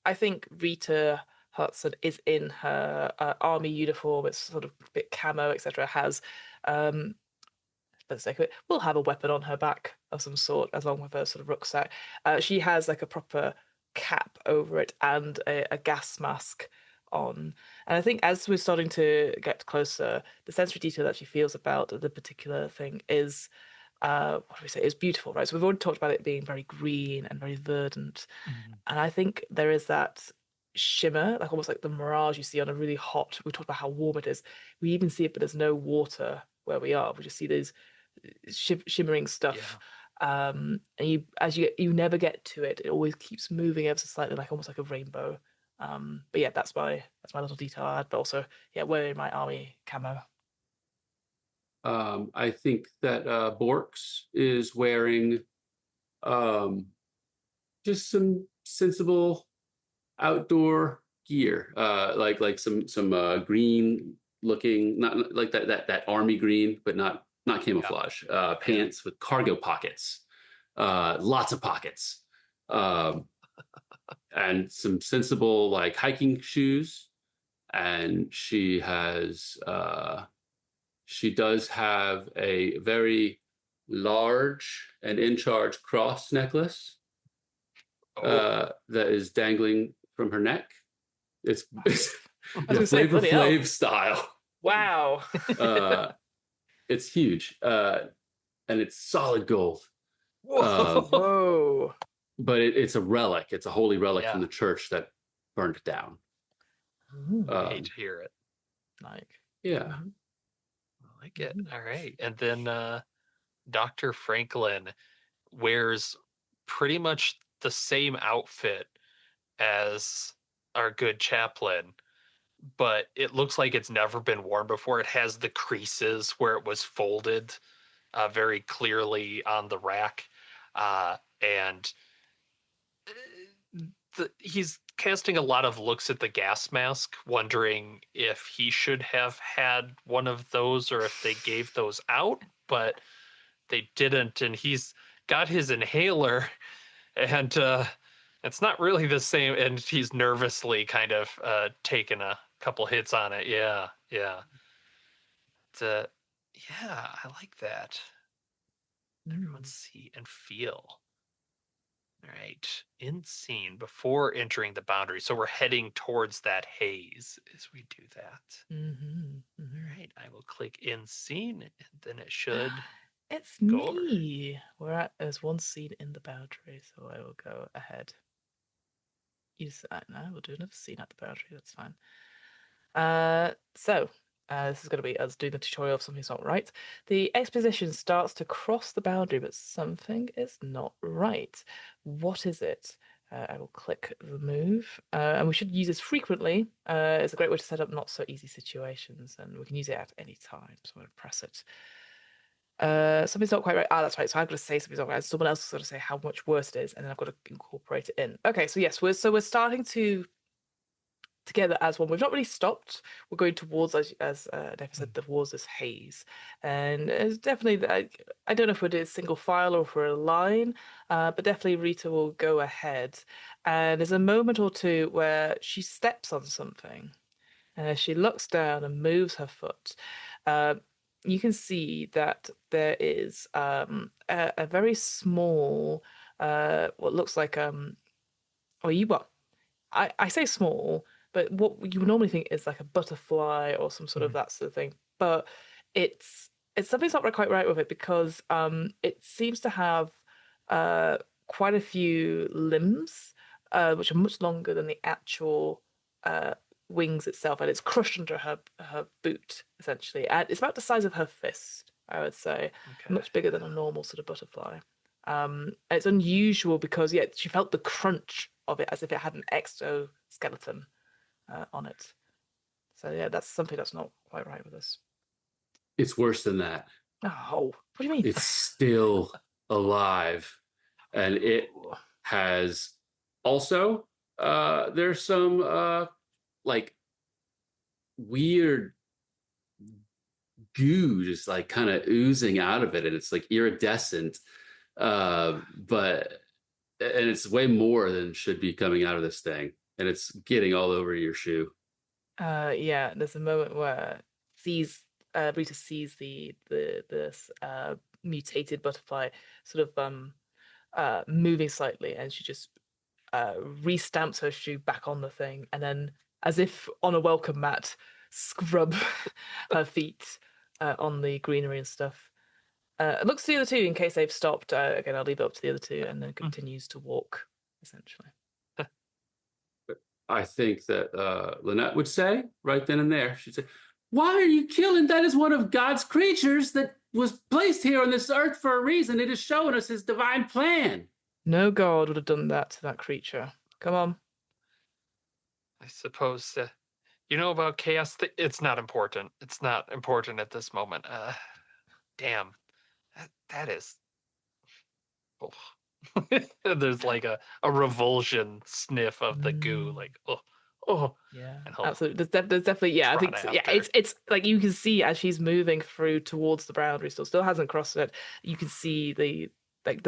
I think Rita Hudson is in her army uniform. It's sort of a bit camo, etc. Has for the sake of it, will have a weapon on her back of some sort, along with her sort of rucksack. She has like a proper cap over it and a gas mask on. And I think as we're starting to get closer, the sensory detail that she feels about the particular thing is, what do we say, is beautiful, right? So we've already talked about it being very green and very verdant. Mhm. And I think there is that shimmer, like almost like the mirage you see on a really hot. We talked about how warm it is. We even see it, but there's no water where we are. We just see these shimmering stuff. Yeah. And as you never get to it, it always keeps moving ever so slightly, like almost like a rainbow. But yeah, that's my little detail I had. But also, yeah, wearing my army camo. I think that Borks is wearing just some sensible outdoor gear, like some green looking, not like that army green, but not Yeah. camouflage. Pants with cargo pockets, lots of pockets, um, and some sensible like hiking shoes. And she does have a very large and in charge cross necklace Oh. that is dangling from her neck. It's I was yeah, gonna say, Flavor bloody hell! Flav style. Wow. Uh, it's huge, and it's solid gold. Um, Whoa. Whoa. but it's a relic. It's a holy relic from Yeah. the church that burned it down. Ooh, I hate Um, to hear it. like. yeah. Mhm, I like it. mhm. All right. And then Dr. Franklin wears pretty much the same outfit as our good chaplain, but it looks like it's never been worn before. It has the creases where it was folded very clearly on the rack. And he's casting a lot of looks at the gas mask, wondering if he should have had one of those or if they gave those out, but they didn't. And he's got his inhaler, and it's not really the same. And he's nervously kind of taking a couple hits on it. Yeah, yeah. Uh, yeah, I like that. Everyone Mm. see and feel. All right, in scene before entering the boundary. So we're heading towards that haze as we do that. Mhm, mhm. All right, I will click in scene, and then it should It's go over. me. There's one scene in the boundary, so I will go ahead. No, we'll do another scene at the boundary. That's fine. This is going to be us doing the tutorial of something's not right. The exposition starts to cross the boundary, but something is not right. What is it? I will click remove, and we should use this frequently. It's a great way to set up not so easy situations, and we can use it at any time. So I'm going to press it. Something's not quite right. Ah, that's right. So I've got to say something's not right. Someone else has got to say how much worse it is, and then I've got to incorporate it in. Okay, so yes, we're starting to together as one. We've not really stopped. We're going towards, as Nefa said, towards this haze, and it's definitely. I don't know if we're doing single file or if we're a line, but definitely Rita will go ahead. And there's a moment or two where she steps on something, and as she looks down and moves her foot, uh, you can see that there is a very small, what looks like well, I say small, but what you would normally think is like a butterfly or some sort of Mhm. that sort of thing. But it's something's not quite right with it because it seems to have uh quite a few limbs, which are much longer than the actual uh wings itself, and it's crushed under her boot essentially, and it's about the size of her fist, I would say, Okay. much bigger than a normal sort of butterfly. It's unusual because yeah, she felt the crunch of it as if it had an exoskeleton on it. So yeah, that's something that's not quite right with us. It's worse than that. Oh, what do you mean? It's still alive, and it Oh. has also there's some like weird goo just like kind of oozing out of it, and it's like iridescent, but and it's way more than should be coming out of this thing, and it's getting all over your shoe. Yeah, there's a moment where these Rita sees the mutated butterfly sort of moving slightly, and she just restamps her shoe back on the thing, and then, as if on a welcome mat, scrub her feet on the greenery and stuff. Looks to the other two in case they've stopped. Again, I'll leave it up to the other two, and then continues to walk, essentially. I think that Lynette would say right then and there, she'd say, "Why are you killing? That is one of God's creatures that was placed here on this earth for a reason. It is showing us his divine plan." No god would have done that to that creature. Come on. I suppose you know about chaos. It's not important. It's not important at this moment. Damn, that is. Oh. There's like a revulsion sniff of the goo, like oh. Yeah, And he'll absolutely. There's definitely, yeah. I think trot yeah. after. It's like you can see as she's moving through towards the boundary, still hasn't crossed it. You can see the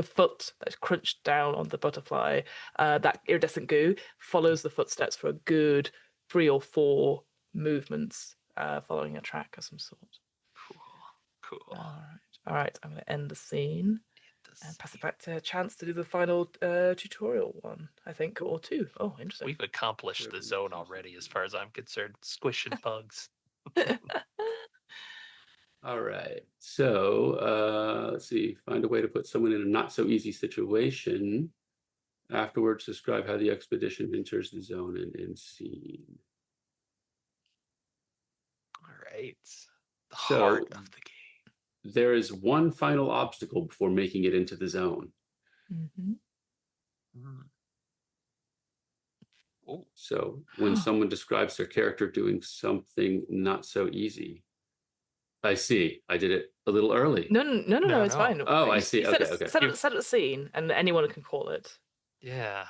foot that's crunched down on the butterfly. That iridescent goo follows the footsteps for a good 3 or 4 movements, following a track of some sort. Cool. All right. I'm going to end the scene and pass it back to Chance to do the final tutorial one, I think, or 2. Oh, interesting. We've accomplished the zone already, as far as I'm concerned. Squishing bugs. All right. So let's see. Find a way to put someone in a not so easy situation. Afterwards, describe how the expedition enters the zone and end scene. All right. The heart of the game. There is one final obstacle before making it into the zone. Mm-hmm. So when someone describes their character doing something not so easy, I see. I did it a little early. No, it's fine. Oh, I see. Okay. Set the scene, and anyone can call it. Yeah.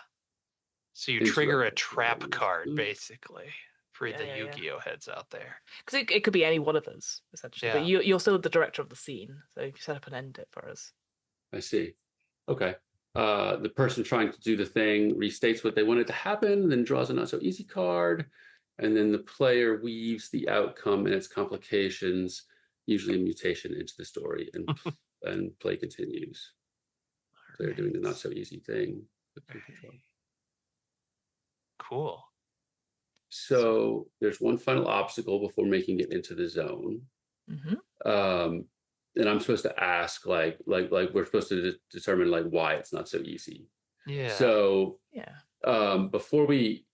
So you trigger a trap card, basically, for the Yu-Gi-Oh heads out there. Because it could be any one of us, essentially. Yeah. But you're still the director of the scene, so you set up and end it for us. I see. Okay. The person trying to do the thing restates what they wanted to happen, then draws a not so easy card, and then the player weaves the outcome and its complications, usually a mutation, into the story, and play continues. They're doing the not so easy thing. Cool. So there's one final obstacle before making it into the zone. Mm-hmm. And I'm supposed to ask, like we're supposed to determine like why it's not so easy. Yeah. So before we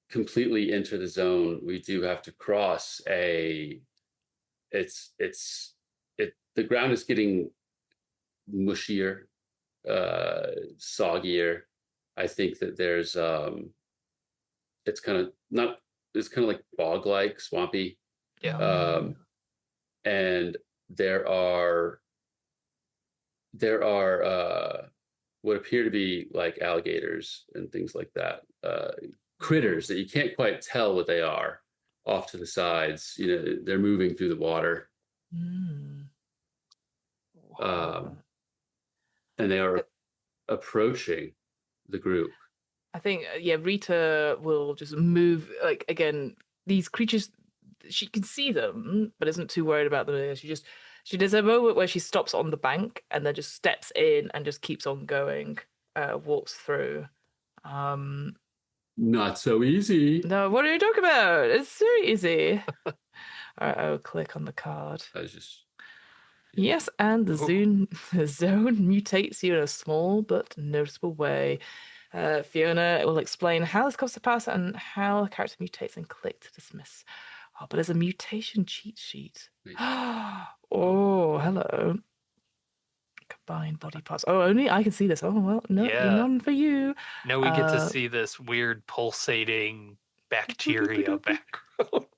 completely enter the zone, we do have to cross the ground is getting mushier, soggier. I think that there's it's kind of like bog-like, swampy. Yeah. And there are what appear to be like alligators and things like that, critters that you can't quite tell what they are off to the sides. They're moving through the water. And they are approaching the group. I think, Rita will just move, like, again, these creatures, she can see them, but isn't too worried about them. She does a moment where she stops on the bank and then just steps in and just keeps on going, walks through. Not so easy. No, what are you talking about? It's very easy. All right, I'll click on the card. I was just... Yes, and the zone mutates you in a small but noticeable way. Fiona will explain how this comes to pass and how the character mutates, and click to dismiss. Oh, but there's a mutation cheat sheet. Oh, hello. Combine body parts. Oh, only I can see this. Oh, well, no, none for you. Now we get to see this weird pulsating bacteria background.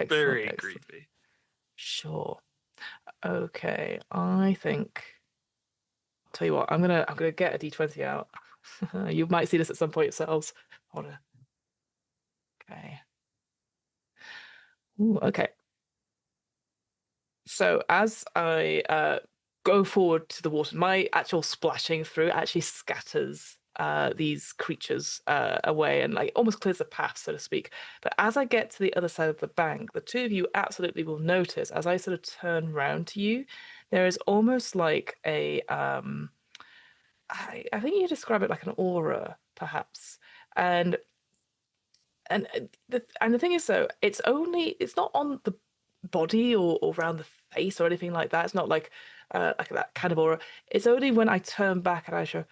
Very creepy. Sure. Okay, I think. Tell you what, I'm gonna get a D20 out. You might see this at some point yourselves. Hold on. Okay. Ooh, okay. So as I go forward to the water, my actual splashing through actually scatters these creatures away and like almost clears the path, so to speak. But as I get to the other side of the bank, the two of you absolutely will notice as I sort of turn round to you, there is almost like a I think you describe it like an aura, perhaps. And and the thing is though, it's not on the body or around the face or anything like that. It's not like that kind of aura. It's only when I turn back and I show,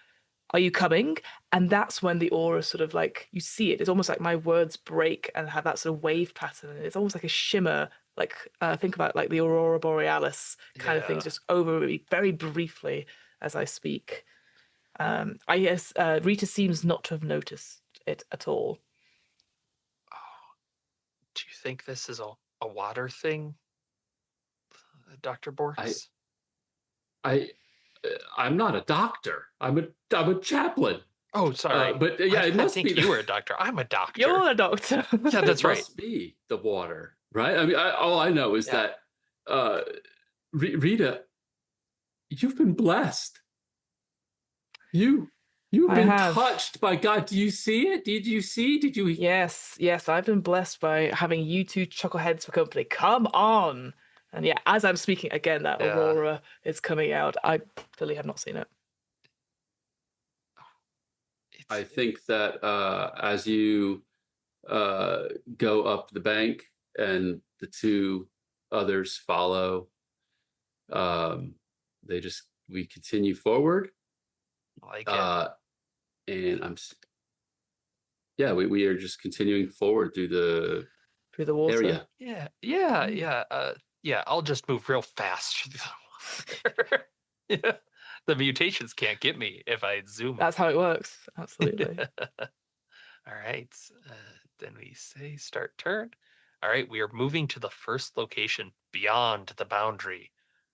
"Are you coming?" And that's when the aura sort of like you see it. It's almost like my words break and have that sort of wave pattern. It's almost like a shimmer. Like think about like the aurora borealis kind of things, Yeah. just over me very briefly as I speak. I guess Rita seems not to have noticed it at all. Oh, do you think this is a water thing, Dr. I Borks? I I'm not a doctor. I'm a chaplain. Oh, sorry. But Why yeah, did it I must be think you were a doctor? I'm a doctor. You're a doctor. Yeah, it that's right. must be the water, right? I mean, all I know is Yeah. that uh, Rita, you've been blessed. You you've I been have. touched by God. Do you see it? Did you see? Did you? Yes, yes, I've been blessed by having you two chuckleheads for company. Come on! And yeah, as I'm speaking again, that Yeah. aurora is coming out. I clearly have not seen it. I It's think that as you uh, go up the bank and the two others follow, um, we continue forward, like it. uh, and yeah, we are just continuing forward through the Through the water. area. Yeah, yeah, Mm. yeah. Yeah, I'll just move real fast through the water. Yeah. The mutations can't get me if I zoom. That's how it works. Absolutely. All right. Then we say start turn. All right, we are moving to the first location beyond the boundary.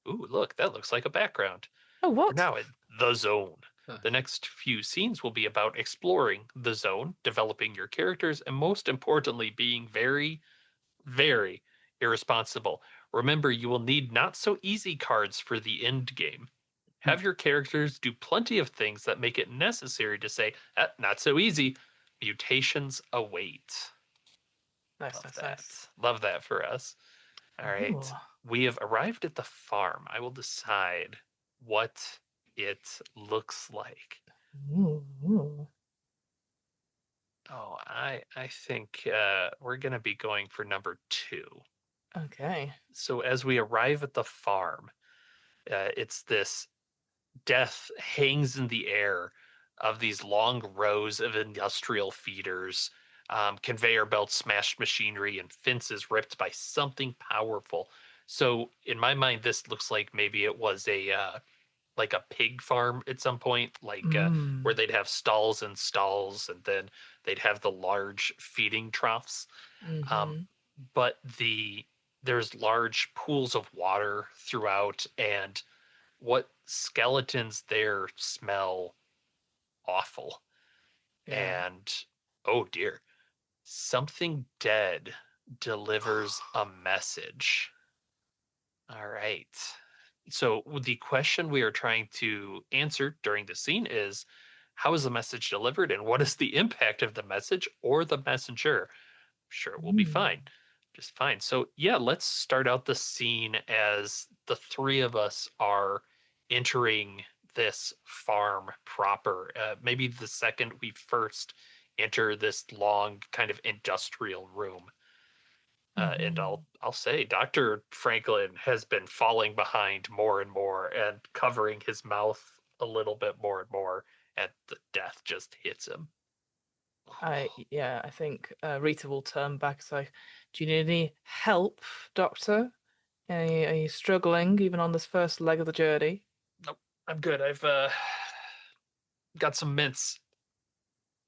Ooh, look, that looks like a background. Oh, We're what? now in the zone. Uh, The next few scenes will be about exploring the zone, developing your characters, and most importantly, being very, very irresponsible. Remember, you will need not so easy cards for the end game. Have your characters do plenty of things that make it necessary to say, not so easy. Mutations await. Nice, Love nice, nice. that. Love that for us. All Ooh. right. We have arrived at the farm. I will decide what it looks like. Ooh, ooh. Oh, I think we're gonna be going for number two. Okay. So as we arrive at the farm, it's this death hangs in the air of these long rows of industrial feeders, conveyor belts, smashed machinery, and fences ripped by something powerful. So in my mind, this looks like maybe it was a like a pig farm at some point, like where Mm. they'd have stalls and stalls, and then they'd have the large feeding troughs. Um, Mm-hmm. but there's large pools of water throughout, and what skeletons there smell awful. Yeah. And oh dear, something dead delivers a message. All right. So the question we are trying to answer during the scene is how is the message delivered and what is the impact of the message or the messenger? Sure, it will be Mm. fine. Just fine. So, yeah, let's start out the scene as the three of us are entering this farm proper. Maybe the second we first enter this long kind of industrial room. And Mm-hmm. I'll say Dr. Franklin has been falling behind more and more and covering his mouth a little bit more and more, and the death just hits him. I think Rita will turn back. So, do you need any help, Doctor? Are you struggling even on this first leg of the journey? Nope, I'm good. I've got some mints.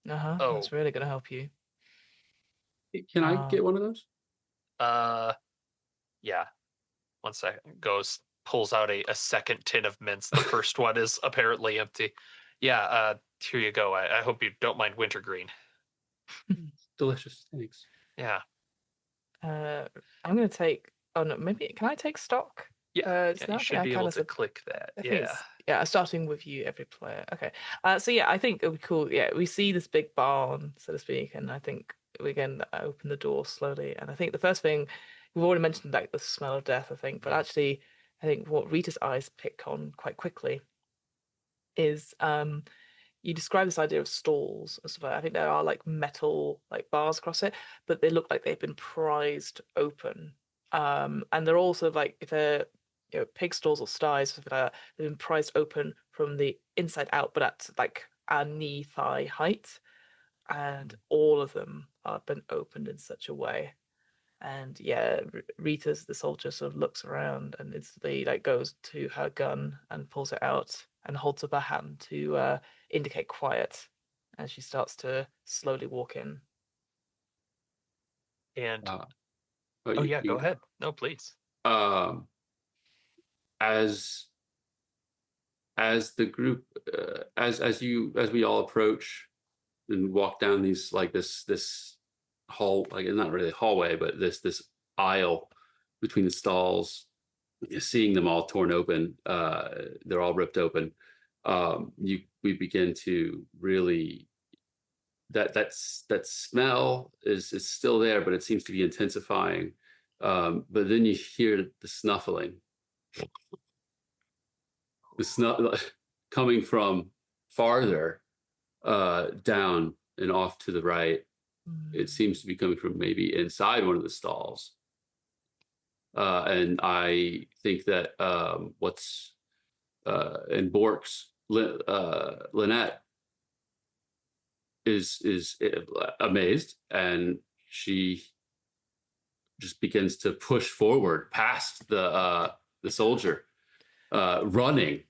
Uh-huh. Oh, That's really gonna help you. can I Uh, get one of those? uh, yeah. One second. Goes pulls out a second tin of mints. The first one is apparently empty. Yeah. Here you go. I hope you don't mind wintergreen. Delicious. Thanks. Yeah. I'm gonna take. Oh no, maybe can I take stock? Yeah. It's Yeah. You not. should I be kind able of. to click that. I think Yeah. it's. Yeah, starting with you, every player. Okay. So yeah, I think it'll be cool. Yeah, we see this big barn, so to speak, and I think we can open the door slowly. And I think the first thing we've already mentioned, like the smell of death, I think, but actually, I think what Rita's eyes pick on quite quickly is you describe this idea of stalls and stuff like that. I think there are like metal like bars across it, but they look like they've been prized open. And they're all sort of like if they're pig stalls or sties or something like that, they've been prized open from the inside out, but at like a knee thigh height. And all of them have been opened in such a way. And yeah, Rita's the soldier sort of looks around and instantly like goes to her gun and pulls it out and holds up her hand to indicate quiet as she starts to slowly walk in. And Oh, oh yeah, you go can ahead. No, please. go. As the group, as we all approach and walk down these like this hall, like not really a hallway, but this aisle between the stalls, seeing them all torn open, they're all ripped open. We begin to really that smell is still there, but it seems to be intensifying. But then you hear the snuffling, the snuff coming from farther down and off to the right. It seems to be coming from maybe inside one of the stalls. And I think that what's in Bork's Lynette is amazed, and she just begins to push forward past the soldier, running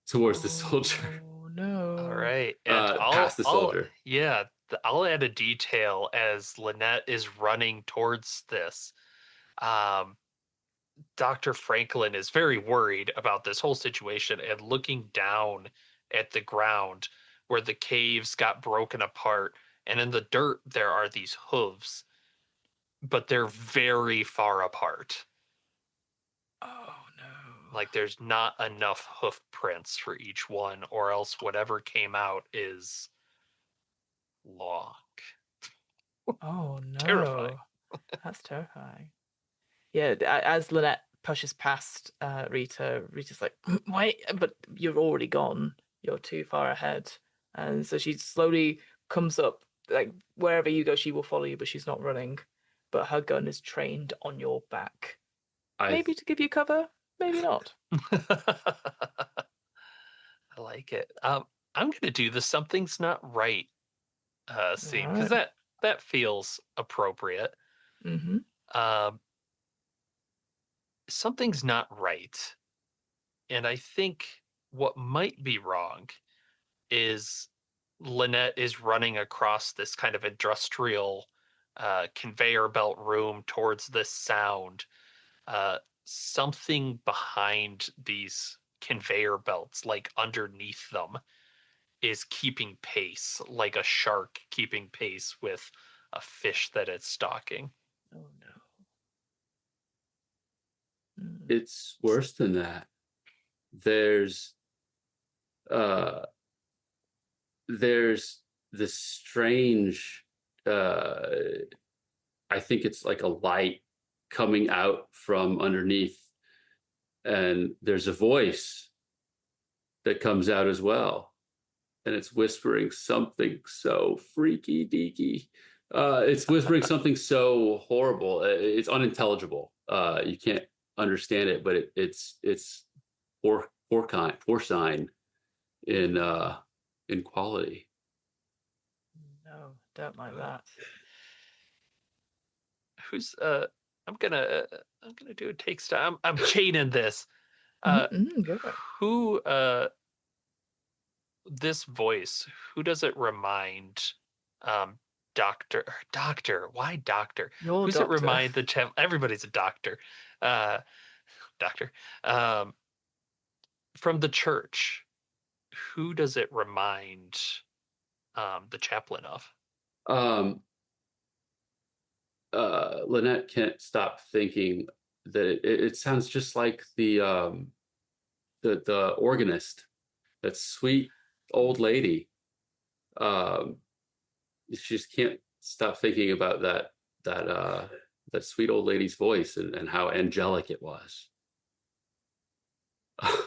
towards the soldier, Oh no. All right, and past the soldier. yeah, I'll add a detail as Lynette is running towards this. Um, Dr. Franklin is very worried about this whole situation and looking down at the ground where the caves got broken apart, and in the dirt there are these hooves, but they're very far apart. Oh no. Like there's not enough hoof prints for each one, or else whatever came out is long. Oh Terrifying. no. That's terrifying. Yeah, as Lynette pushes past Rita, Rita's like, wait, but you're already gone. You're too far ahead. And so she slowly comes up, like wherever you go, she will follow you, but she's not running. But her gun is trained on your back. I Maybe to give you cover, maybe not. I like it. I'm gonna do the something's not right All scene because right. that feels appropriate. Mm-hmm. Um, Something's not right, and I think what might be wrong is Lynette is running across this kind of industrial conveyor belt room towards this sound. Uh, Something behind these conveyor belts, like underneath them, is keeping pace, like a shark keeping pace with a fish that it's stalking. Oh no. Mm. It's worse than that. There's uh there's this strange uh I think it's like a light coming out from underneath, and there's a voice that comes out as well, and it's whispering something so freaky deaky. It's whispering something so horrible. It's unintelligible. You can't understand it, but it's porcine in quality. No, don't like that. Who's I'm gonna do a take style. I'm chaining this. Uh, Mm-hmm, go for it. who this voice? Who does it remind? Um, Doctor. Why doctor? Your Who's it doctor. remind the everybody's a doctor. Uh, Doctor. Um, from the church. Who does it remind? The chaplain of? Um, Lynette can't stop thinking that it sounds just like the organist that sweet old lady. She just can't stop thinking about that sweet old lady's voice and how angelic it was. I'm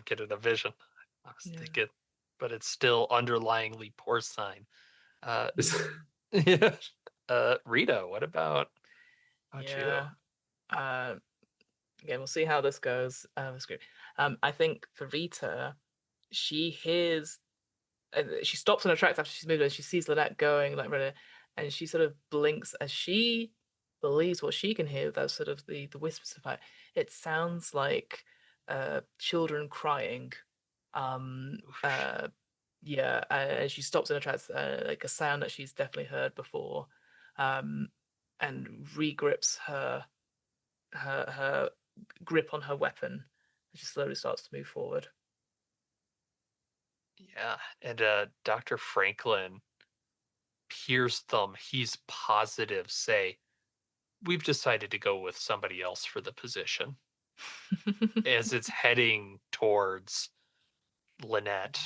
getting a vision. I was Yeah. thinking, but it's still underlyingly porcine. Mm. Yeah. Rita, what about you? Yeah. Again, we'll see how this goes. I think for Rita, she hears, she stops on her tracks after she's moved, and she sees Lynette going like really, and she sort of blinks as she believes what she can hear. Those sort of the whispers of it sounds like children crying. Yeah, and she stops in her tracks, like a sound that she's definitely heard before, and regrips her grip on her weapon. She slowly starts to move forward. Yeah, and Dr. Franklin hears them. He's positive. Say, we've decided to go with somebody else for the position as it's heading towards Lynette.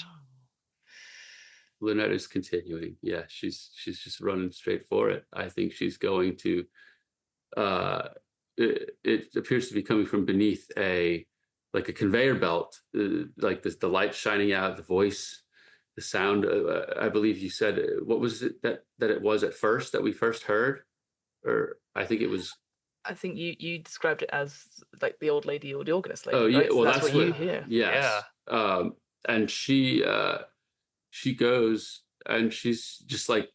Lynette is continuing. Yeah, she's just running straight for it. I think she's going to. It appears to be coming from beneath a conveyor belt, like this, the light shining out, the voice, the sound. I believe you said, what was it that it was at first that we first heard, or I think it was. I think you described it as like the old lady or the organist lady. Oh yeah, right? So well that's what you hear. Yes, Yeah. And she goes and she's just like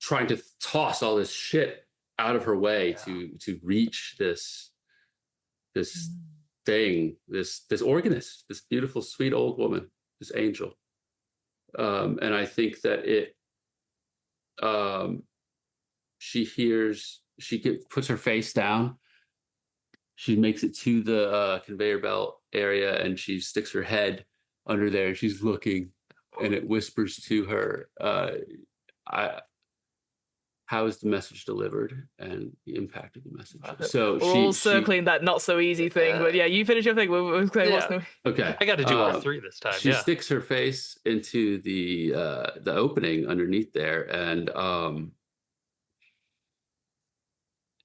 trying to toss all this shit out of her way to reach this thing, this organist, this beautiful, sweet old woman, this angel. And I think that puts her face down. She makes it to the conveyor belt area, and she sticks her head under there. And she's looking, and it whispers to her, how is the message delivered and the impact of the message. So we're all circling that not so easy thing, but yeah, you finish your thing. What's going? Okay, I got to do R3 this time. She sticks her face into the opening underneath there, and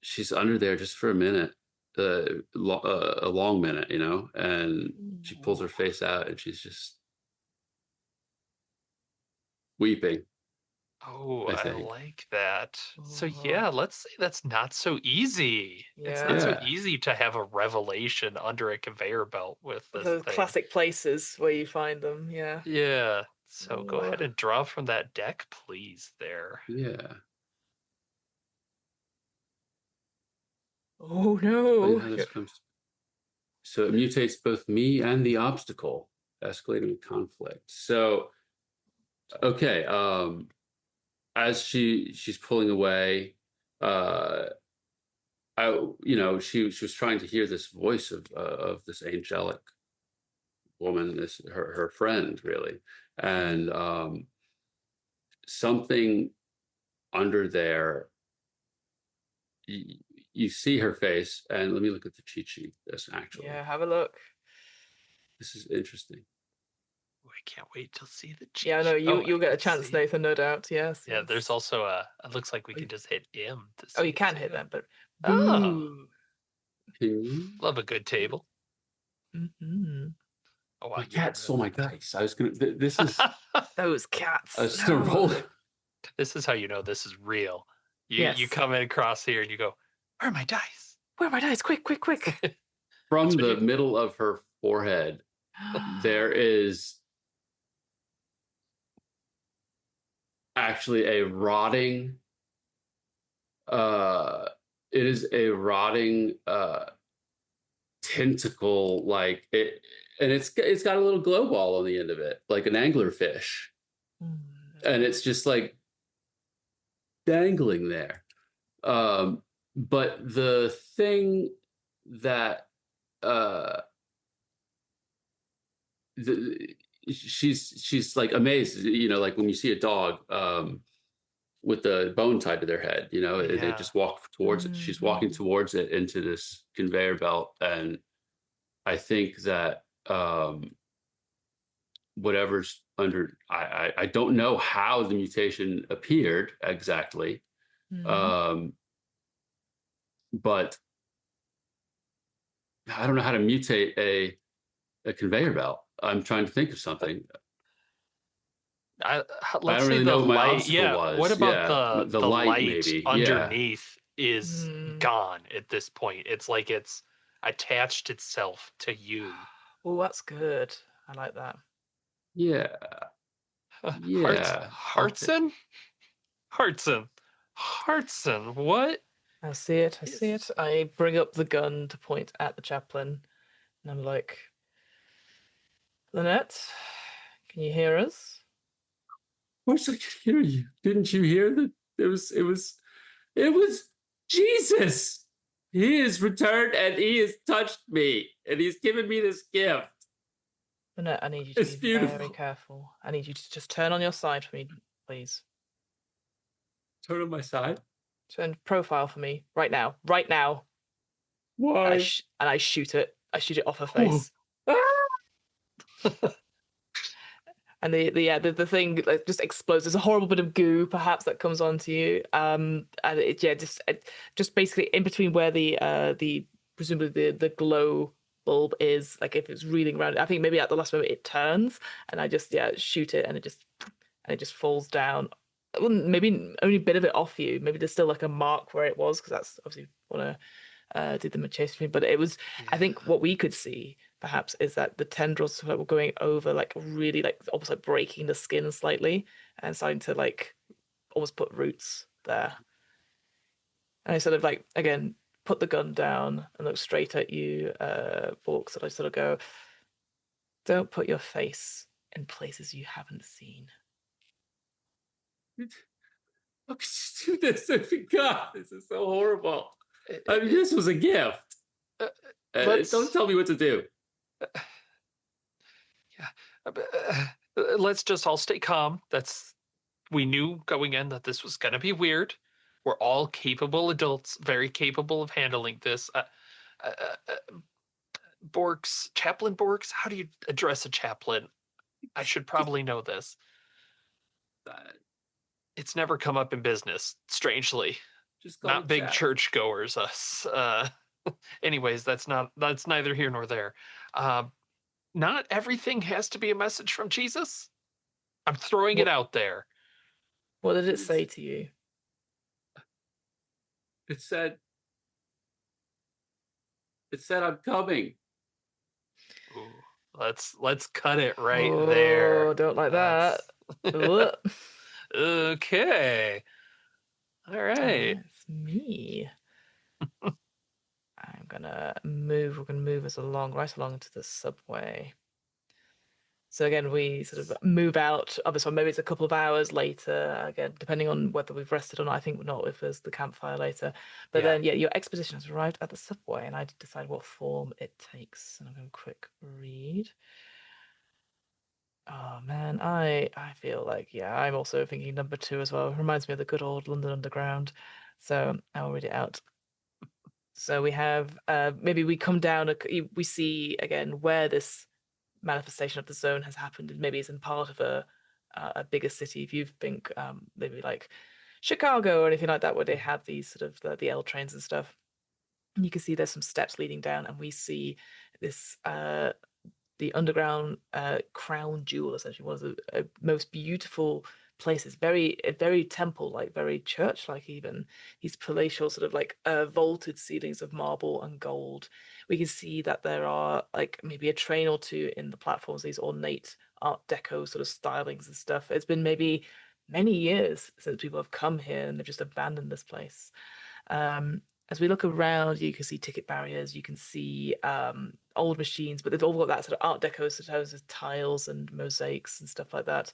she's under there just for a minute, a long minute, and she pulls her face out, and she's just weeping. Oh, I like that. So yeah, let's say that's not so easy. It's not so easy to have a revelation under a conveyor belt with this those thing. classic places where you find them. Yeah. Yeah. So go ahead and draw from that deck, please. There. Yeah. Oh no. So it mutates both me and the obstacle, escalating with conflict. So, okay. As she's pulling away, she was trying to hear this voice of this angelic woman, this her friend, really, and something under there. You see her face, and let me look at the cheat sheet. This actually, yeah, have a look. This is interesting. I can't wait to see the cheat. Yeah, no, you'll get a chance, Nathan, no doubt. Yes. Yeah, there's also it looks like we can just hit M to see. Oh, you can hit them, but love a good table. Mm-hmm. Oh, my cat stole my dice. I was gonna. This is those cats. I was still rolling. This is how you know this is real. You come in across here and you go, "Where are my dice? Where are my dice? Quick, quick, quick!" From the middle of her forehead, there is actually a rotting. It is a rotting tentacle, like it, and it's got a little glow ball on the end of it, like an anglerfish, and it's just like dangling there. But the thing that she's like amazed, like when you see a dog with the bone tied to their head, they just walk towards it. She's walking towards it into this conveyor belt, and I think that whatever's under. I don't know how the mutation appeared exactly, Mhm. but I don't know how to mutate a conveyor belt. I'm trying to think of something. I Let's don't say really the know what my light. obstacle Yeah. What was. about Yeah, the the light light maybe. Yeah, underneath is Mm. gone at this point. It's like it's attached itself to you. Oh, that's good. I like that. yeah, Hearts, yeah. I'll take. Hartson, Hartson, Hartson. What I see it. I see is? it. I bring up the gun to point at the chaplain, and I'm like, Lynette, can you hear us? Of course I could hear you. Didn't you hear that? It was Jesus. He is returned and he has touched me and he's given me this gift. Lynette, I need you to It's be very beautiful. careful. I need you to just turn on your side for me, please. Turn on my side. Turn profile for me right now. Right now. Why? And I shoot it. I shoot it off her Oh. face. And the thing like, just explodes. There's a horrible bit of goo, perhaps, that comes onto you. And just basically in between where the presumably the glow bulb is, like if it's reeling around. I think maybe at the last moment it turns, and I just shoot it, and it just falls down. Well, maybe only a bit of it off you. Maybe there's still like a mark where it was, because that's obviously what did them a chase for me. But it was, I Yeah. think, what we could see perhaps is that the tendrils were going over, like really, like almost like breaking the skin slightly and starting to like almost put roots there. And I sort of like again put the gun down and look straight at you, Bork. So I sort of go, "Don't put your face in places you haven't seen." How could you do this? God, this is so horrible. It- I mean, it- this was a gift. uh, Don't let's tell me what to do. yeah. Let's just all stay calm. That's we knew going in that this was going to be weird. We're all capable adults, very capable of handling this. Uh, uh, uh, Borks, Chaplain Borks, how do you address a chaplain? I should Just, probably know this. uh, It's never come up in business, strangely. just call me Not big Chap. churchgoers, us. Anyways, that's neither here nor there. Uh, not everything has to be a message from Jesus. I'm throwing it What out there. what did it It's, say to you? it said, it said, I'm coming. Ooh, let's cut it right Oh, there. don't like that. That's Ugh. okay. All right. It's me. I'm gonna move. We're gonna move us along, right along into the subway. So again, we sort of move out of this one. Maybe it's a couple of hours later. Again, depending on whether we've rested or not. I think not if there's the campfire later. But Yeah. then, yeah, your exposition has arrived at the subway, and I decide what form it takes. And I'm going to quick read. Oh man, I feel like I'm also thinking number two as well. It reminds me of the good old London Underground. So I'll read it out. So we have maybe we come down, we see again where this manifestation of the zone has happened, and maybe it's in part of a bigger city. If you think maybe like Chicago or anything like that, where they have these sort of the L trains and stuff, and you can see there's some steps leading down, and we see this the underground crown jewel, essentially one of the most beautiful places, very temple like, very church like. Even these palatial sort of like vaulted ceilings of marble and gold. We can see that there are like maybe a train or two in the platforms, these ornate art deco sort of stylings and stuff. It's been maybe many years since people have come here, and they've just abandoned this place. As we look around, you can see ticket barriers, you can see old machines, but they've all got that sort of Art Deco sort of tiles and mosaics and stuff like that.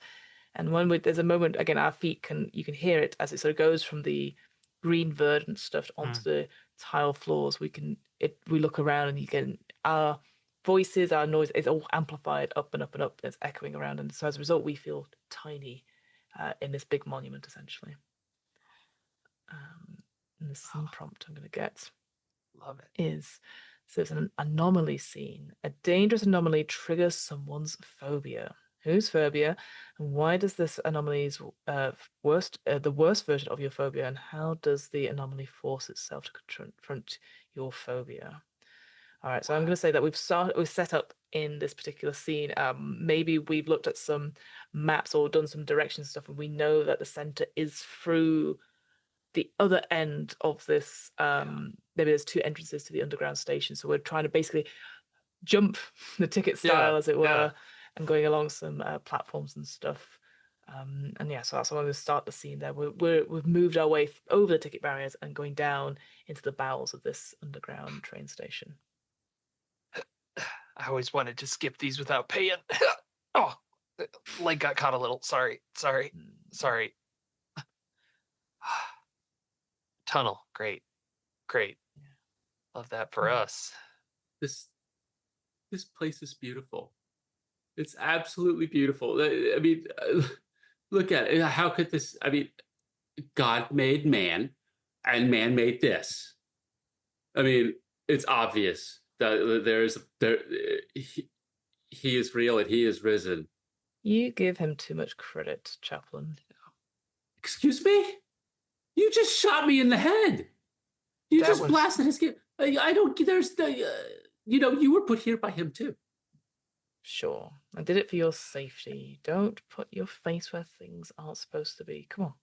And there's a moment again, our feet you can hear it as it sort of goes from the green verdant stuff onto Mm. the tile floors. We look around, and you can our voices, our noise is all amplified up and up and up. It's echoing around, and so as a result, we feel tiny in this big monument essentially. Um, and the scene prompt I'm going to get Love it. is, so it's an anomaly scene. A dangerous anomaly triggers someone's phobia. whose phobia, and why does this anomaly's the worst version of your phobia, and how does the anomaly force itself to confront your phobia? All right, so I'm going to say that we've set up in this particular scene. Maybe we've looked at some maps or done some direction stuff, and we know that the center is through the other end of this. Maybe there's two entrances to the underground station, so we're trying to basically jump the ticket Yeah, style, as it yeah. were, and going along some platforms and stuff. And yeah, so that's how I'm going to start the scene there. We've moved our way over the ticket barriers and going down into the bowels of this underground train station. I always wanted to skip these without paying. Oh, leg got caught a little. Sorry. Tunnel, great. Love that for us. This this place is beautiful. It's absolutely beautiful. I mean, look at it. How could this? I mean, God made man, and man made this. I mean, it's obvious that he is real and he is risen. You give him too much credit, Chaplain. Excuse me? You just shot me in the head. You That just was blasted his kid. I don't. There's the. You were put here by him too. Sure, I did it for your safety. Don't put your face where things aren't supposed to be. Come on.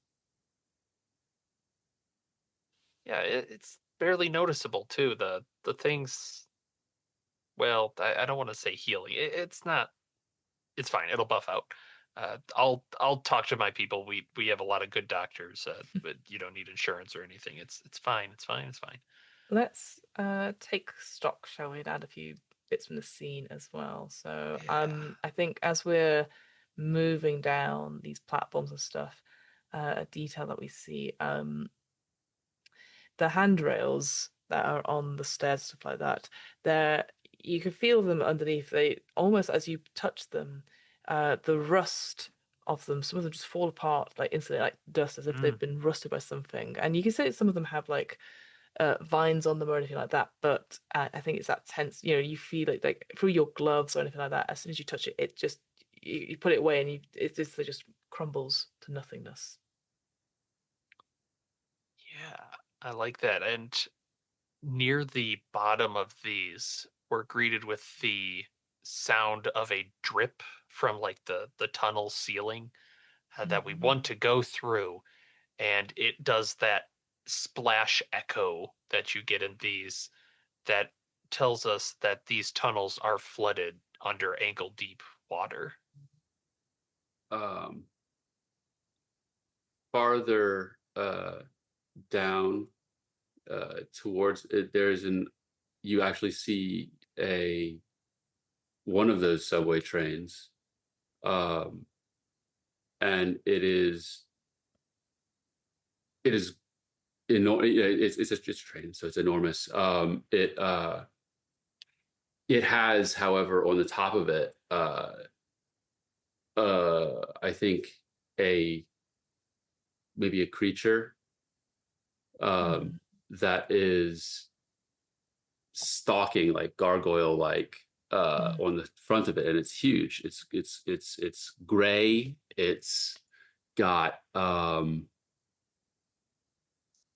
yeah, it's barely noticeable too. The things. Well, I don't want to say healing. It's not. It's fine. It'll buff out. I'll talk to my people. We have a lot of good doctors. But you don't need insurance or anything. It's fine. It's fine. It's fine. Let's take stock, shall we, and add a few bits from the scene as well. So Yeah. I think as we're moving down these platforms and stuff, a detail that we see, the handrails that are on the stairs, stuff like that, they're you can feel them underneath. They almost as you touch them, the rust of them, some of them just fall apart like instantly, like dust, as if they've Mm. been rusted by something. And you can say some of them have like vines on them or anything like that. But I think it's that tense. You feel it like through your gloves or anything like that. As soon as you touch it, it just you put it away and it just crumbles to nothingness. Yeah, I like that. And near the bottom of these, we're greeted with the sound of a drip from like the tunnel ceiling that we want Mhm. to go through, and it does that splash echo that you get in these that tells us that these tunnels are flooded under ankle deep water. Um, Farther down towards it, there's an. You actually see a one of those subway trains, um, and it is it's a train, so it's enormous. It has, however, on the top of it, I think a maybe a creature um, Mhm. that is stalking like gargoyle like Mhm. on the front of it, and it's huge. It's gray. It's got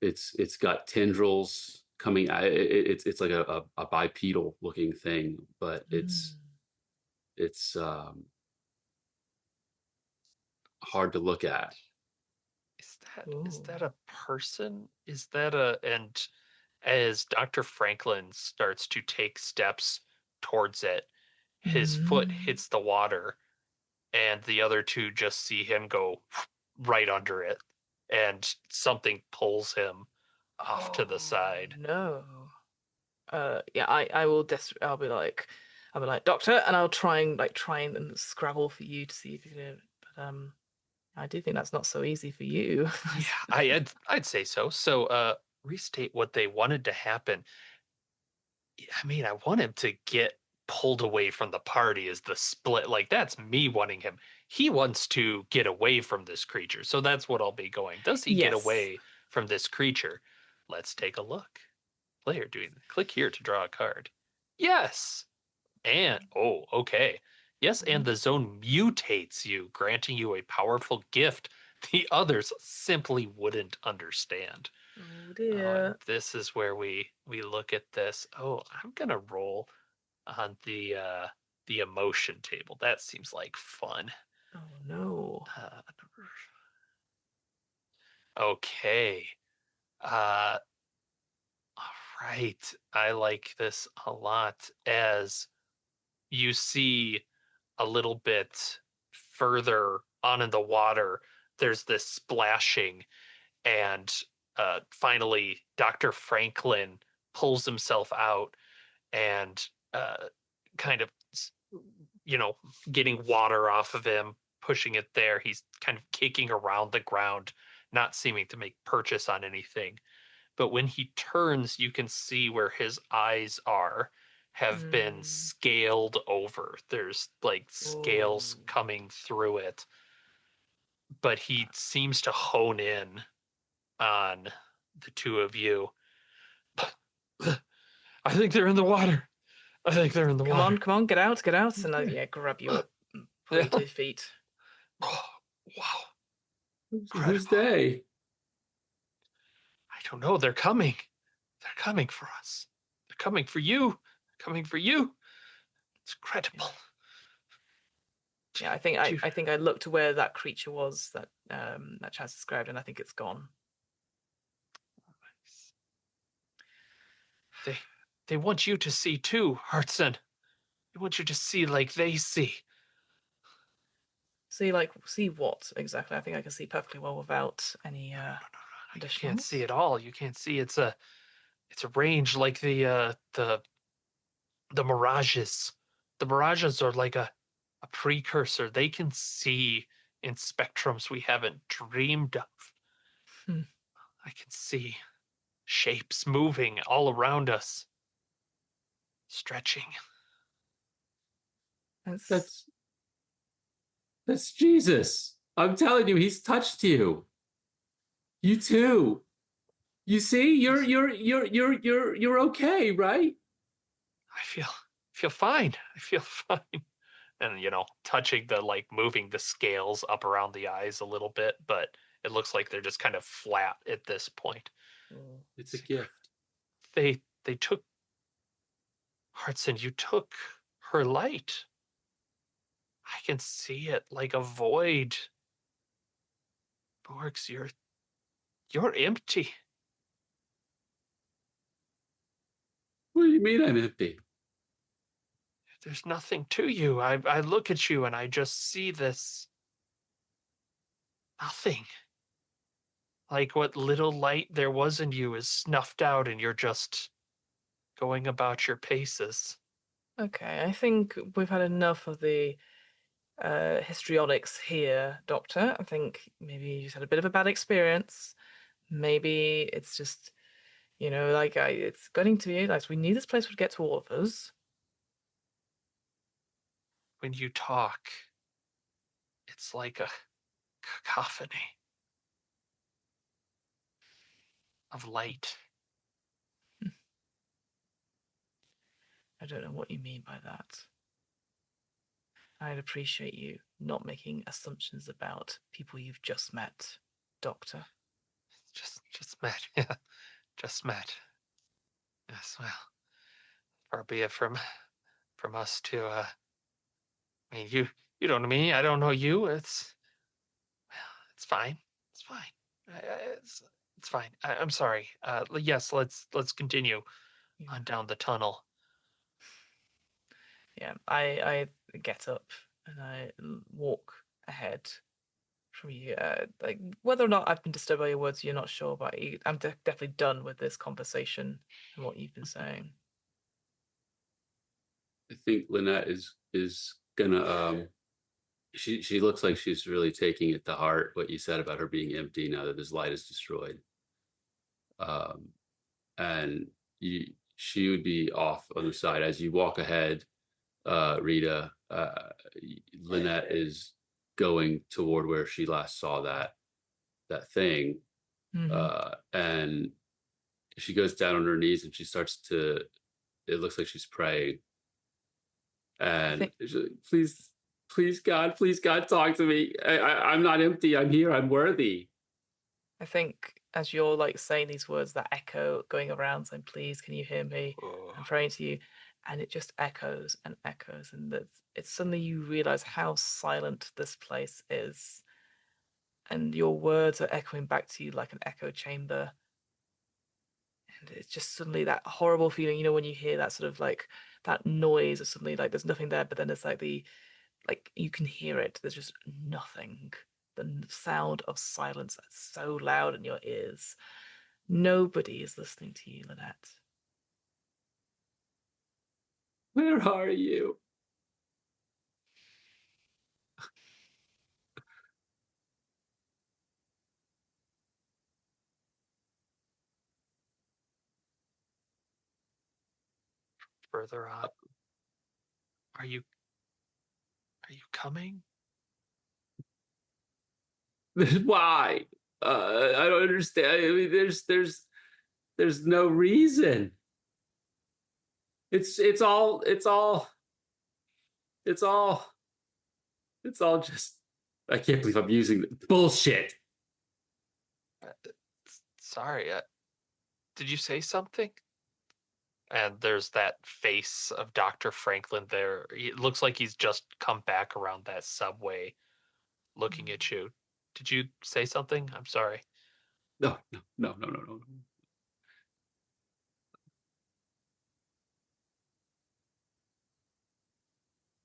it's got tendrils coming out. It's like a bipedal looking thing, but Mm. it's hard to look at. Is that Ooh. a person? Is that a and as Dr. Franklin starts to take steps towards it, his foot Mm. hits the water, and the other two just see him go right under it, and something pulls him off to the Oh side. no. Yeah, I will I'll be like, Doctor, and I'll try and scrabble for you to see if you can. But I do think that's not so easy for you. Yeah, I'd say so. So, restate what they wanted to happen. I mean, I want him to get pulled away from the party as the split. Like, that's me wanting him. He wants to get away from this creature. So that's what I'll be going. Does he get Yes. away from this creature? Let's take a look. Player doing click here to draw a card. Yes. And oh, okay. Yes, and the zone mutates you, granting you a powerful gift the others simply wouldn't understand. Oh And dear. this is where we look at this. Oh, I'm gonna roll on the emotion table. That seems like fun. Oh no. Uh, okay. Uh, all right. I like this a lot as you see a little bit further on in the water. There's this splashing, and finally, Dr. Franklin pulls himself out and uh, kind of, you know, getting water off of him, pushing it there. He's kind of kicking around the ground, not seeming to make purchase on anything. But when he turns, you can see where his eyes are have been Mm. scaled over. There's like scales Oh. coming through it, but he seems to hone in on the two of you. I think they're in the water. I think they're in the water. Come on, get out, and I grab you up, and pull you to your feet. Oh, wow. Who's Incredible. they? I don't know. They're coming. They're coming for us. They're coming for you. They're coming for you. It's incredible. Yeah, You, I think I looked to where that creature was that that Chaz described, and I think it's gone. they they want you to see too, Hartson. They want you to see like they see. See what exactly? I think I can see perfectly well without any You can't see additionals. it all. You can't see it's a range like the mirages. The mirages are like a precursor. They can see in spectrums we haven't dreamed of. Hmm. I can see shapes moving all around us, stretching. That's That's that's Jesus. I'm telling you, he's touched you. You too. You see, you're okay, right? I feel fine. I feel fine. And touching the like moving the scales up around the eyes a little bit, but it looks like they're just kind of flat at this point. oh, It's a gift. They took Hartson, you took her light. I can see it like a void. Borgs, you're empty. What do you mean I'm empty? There's nothing to you. I look at you and I just see this nothing. Like what little light there was in you is snuffed out and you're just going about your paces. okay. I think we've had enough of the histrionics here, Doctor. I think maybe you just had a bit of a bad experience. Maybe it's just, it's getting to you. Like we need this place to get to all of us. When you talk, it's like a cacophony of light. I don't know what you mean by that. I'd appreciate you not making assumptions about people you've just met, Doctor. Just met. Yeah, just met. Yes, well, far be it from us to I mean you don't know me, I don't know you. It's fine. It's fine. It's fine. I'm sorry. Yes, let's continue Yeah, on down the tunnel. yeah. I get up and I walk ahead from you. Like whether or not I've been disturbed by your words, you're not sure, but I'm definitely done with this conversation and what you've been saying. I think Lynette is gonna she looks like she's really taking it to heart what you said about her being empty now that his light is destroyed. Um, and she would be off on the side as you walk ahead. Rita, Lynette is going toward where she last saw that thing, Mm-hmm. and she goes down on her knees and she starts to. It looks like she's praying, And please, God, talk to me. I'm not empty. I'm here. I'm worthy. I think as you're like saying these words, that echo going around saying, "Please, can you hear me? I'm praying to you," and it just echoes and echoes, and it's suddenly you realize how silent this place is, and your words are echoing back to you like an echo chamber. And it's just suddenly that horrible feeling, when you hear that sort of like that noise, or suddenly like there's nothing there, but then it's like you can hear it. There's just nothing. The sound of silence that's so loud in your ears. Nobody is listening to you, Lynette. Where are you? Further up. Are you coming? Why? I don't understand. I mean, there's no reason. It's all just. I can't believe I'm using bullshit. Sorry. Did you say something? And there's that face of Dr. Franklin there. It looks like he's just come back around that subway looking at you. Did you say something? I'm sorry. No.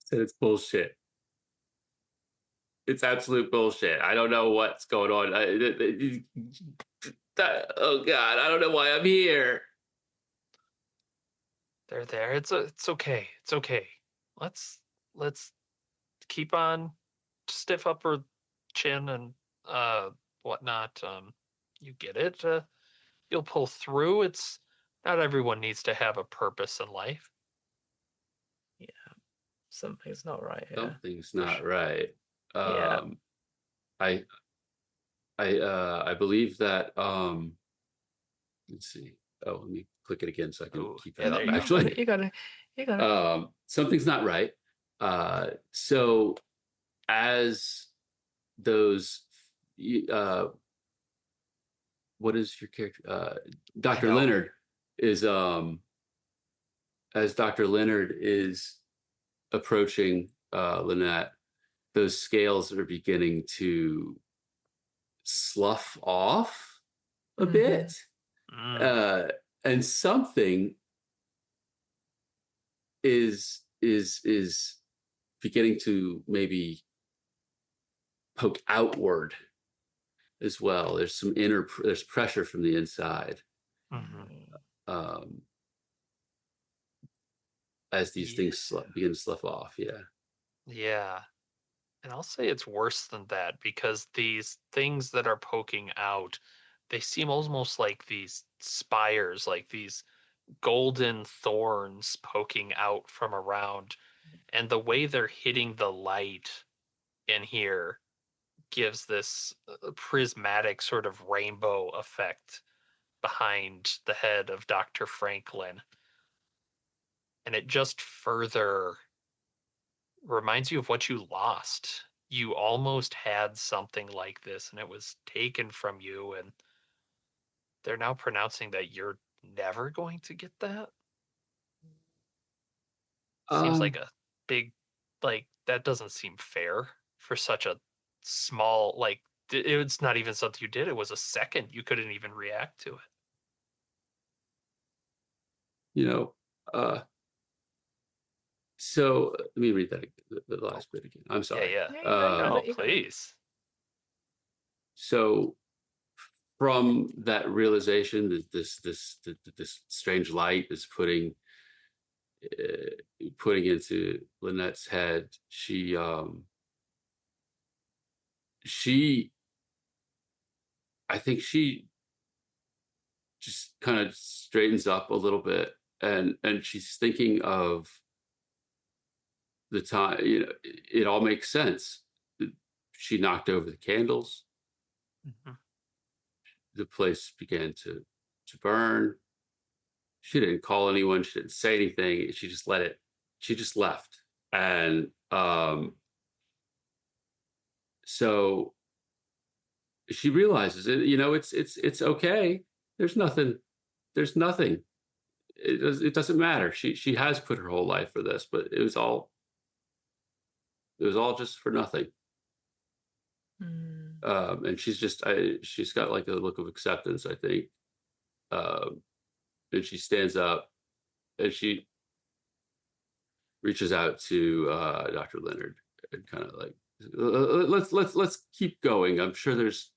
Said it's bullshit. It's absolute bullshit. I don't know what's going on. Oh God, I don't know why I'm here. They're there. It's okay. It's okay. Let's keep on, stiff upper chin and whatnot. You get it. You'll pull through. It's not everyone needs to have a purpose in life. Yeah, something's not right here. Something's not right. Yeah. I believe that let's see. Oh, let me click it again so I can keep that up. Actually, you got it. Something's not right. So as those what is your character? Dr. Leonard is as Dr. Leonard is approaching Lynette, those scales are beginning to slough off a bit. And something is beginning to maybe poke outward as well. There's some there's pressure from the inside. As these things begin to slough off. Yeah. And I'll say it's worse than that, because these things that are poking out, they seem almost like these spires, like these golden thorns poking out from around. And the way they're hitting the light in here gives this prismatic sort of rainbow effect behind the head of Dr. Franklin. And it just further reminds you of what you lost. You almost had something like this and it was taken from you, and they're now pronouncing that you're never going to get that. Seems like a big, like, that doesn't seem fair for such a small, like, it's not even something you did. It was a second. You couldn't even react to it. So let me read that the last bit again. I'm sorry. Please. So from that realization that this strange light is putting into Lynette's head, she I think she just kind of straightens up a little bit, and she's thinking of the time. It all makes sense. She knocked over the candles. The place began to burn. She didn't call anyone. She didn't say anything. She just left. And so she realizes it. It's okay. There's nothing. There's nothing. It doesn't matter. She has put her whole life for this, but it was all just for nothing. Mm. And she's got like a look of acceptance, I think. And she stands up and she reaches out to Dr. Leonard and kind of like, let's keep going. I'm sure there's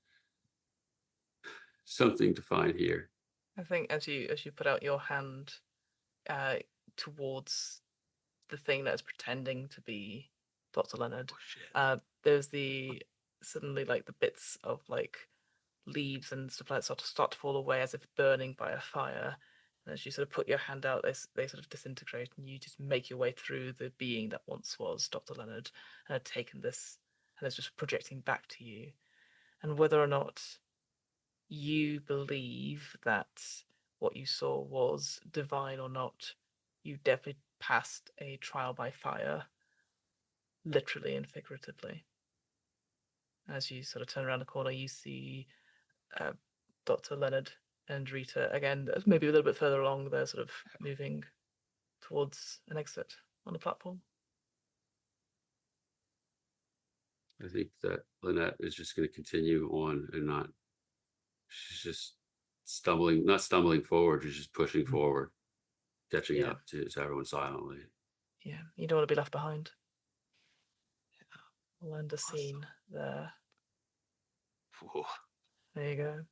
something to find here. I think as you put out your hand uh, towards the thing that's pretending to be Dr. Leonard, Oh, shit. there's suddenly like the bits of like leaves and stuff like that start to fall away as if burning by a fire. And as you sort of put your hand out, they sort of disintegrate, and you just make your way through the being that once was Dr. Leonard and had taken this, and it's just projecting back to you. And whether or not you believe that what you saw was divine or not, you definitely passed a trial by fire, literally and figuratively. As you sort of turn around the corner, you see uh, Dr. Leonard and Rita again, maybe a little bit further along. They're sort of moving towards an exit on the platform. I think that Lynette is just going to continue on and not. She's just not stumbling forward. She's just pushing forward, catching Yeah. up to everyone silently. Yeah, you don't want to be left behind. We'll end the Awesome. scene there. Whew. There you go.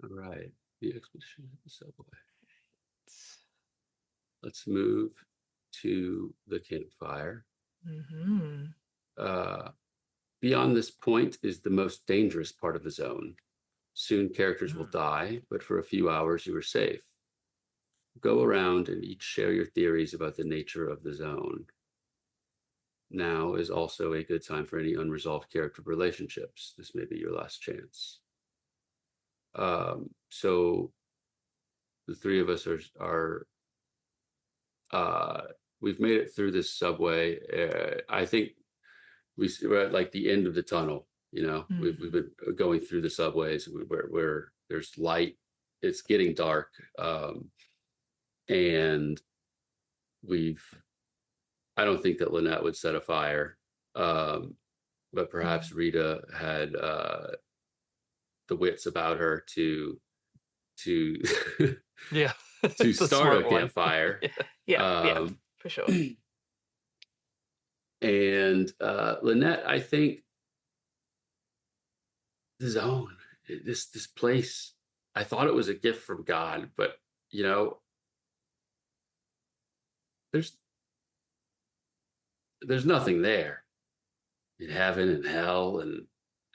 All right, the expedition at the subway. Let's move to the campfire. Mm-hmm. Beyond this point is the most dangerous part of the zone. Soon characters will Mm. die, but for a few hours you are safe. Go around and each share your theories about the nature of the zone. Now is also a good time for any unresolved character relationships. This may be your last chance. So the three of us are we've made it through this subway. I think we're at like the end of the tunnel. We've been going through the subways where there's light. It's getting dark, and I don't think that Lynette would set a fire, but perhaps Rita had the wits about her to Yeah. to The start a smart one. campfire. Yeah, for sure. And Lynette, I think the zone, this place, I thought it was a gift from God, but there's nothing there in heaven and hell, and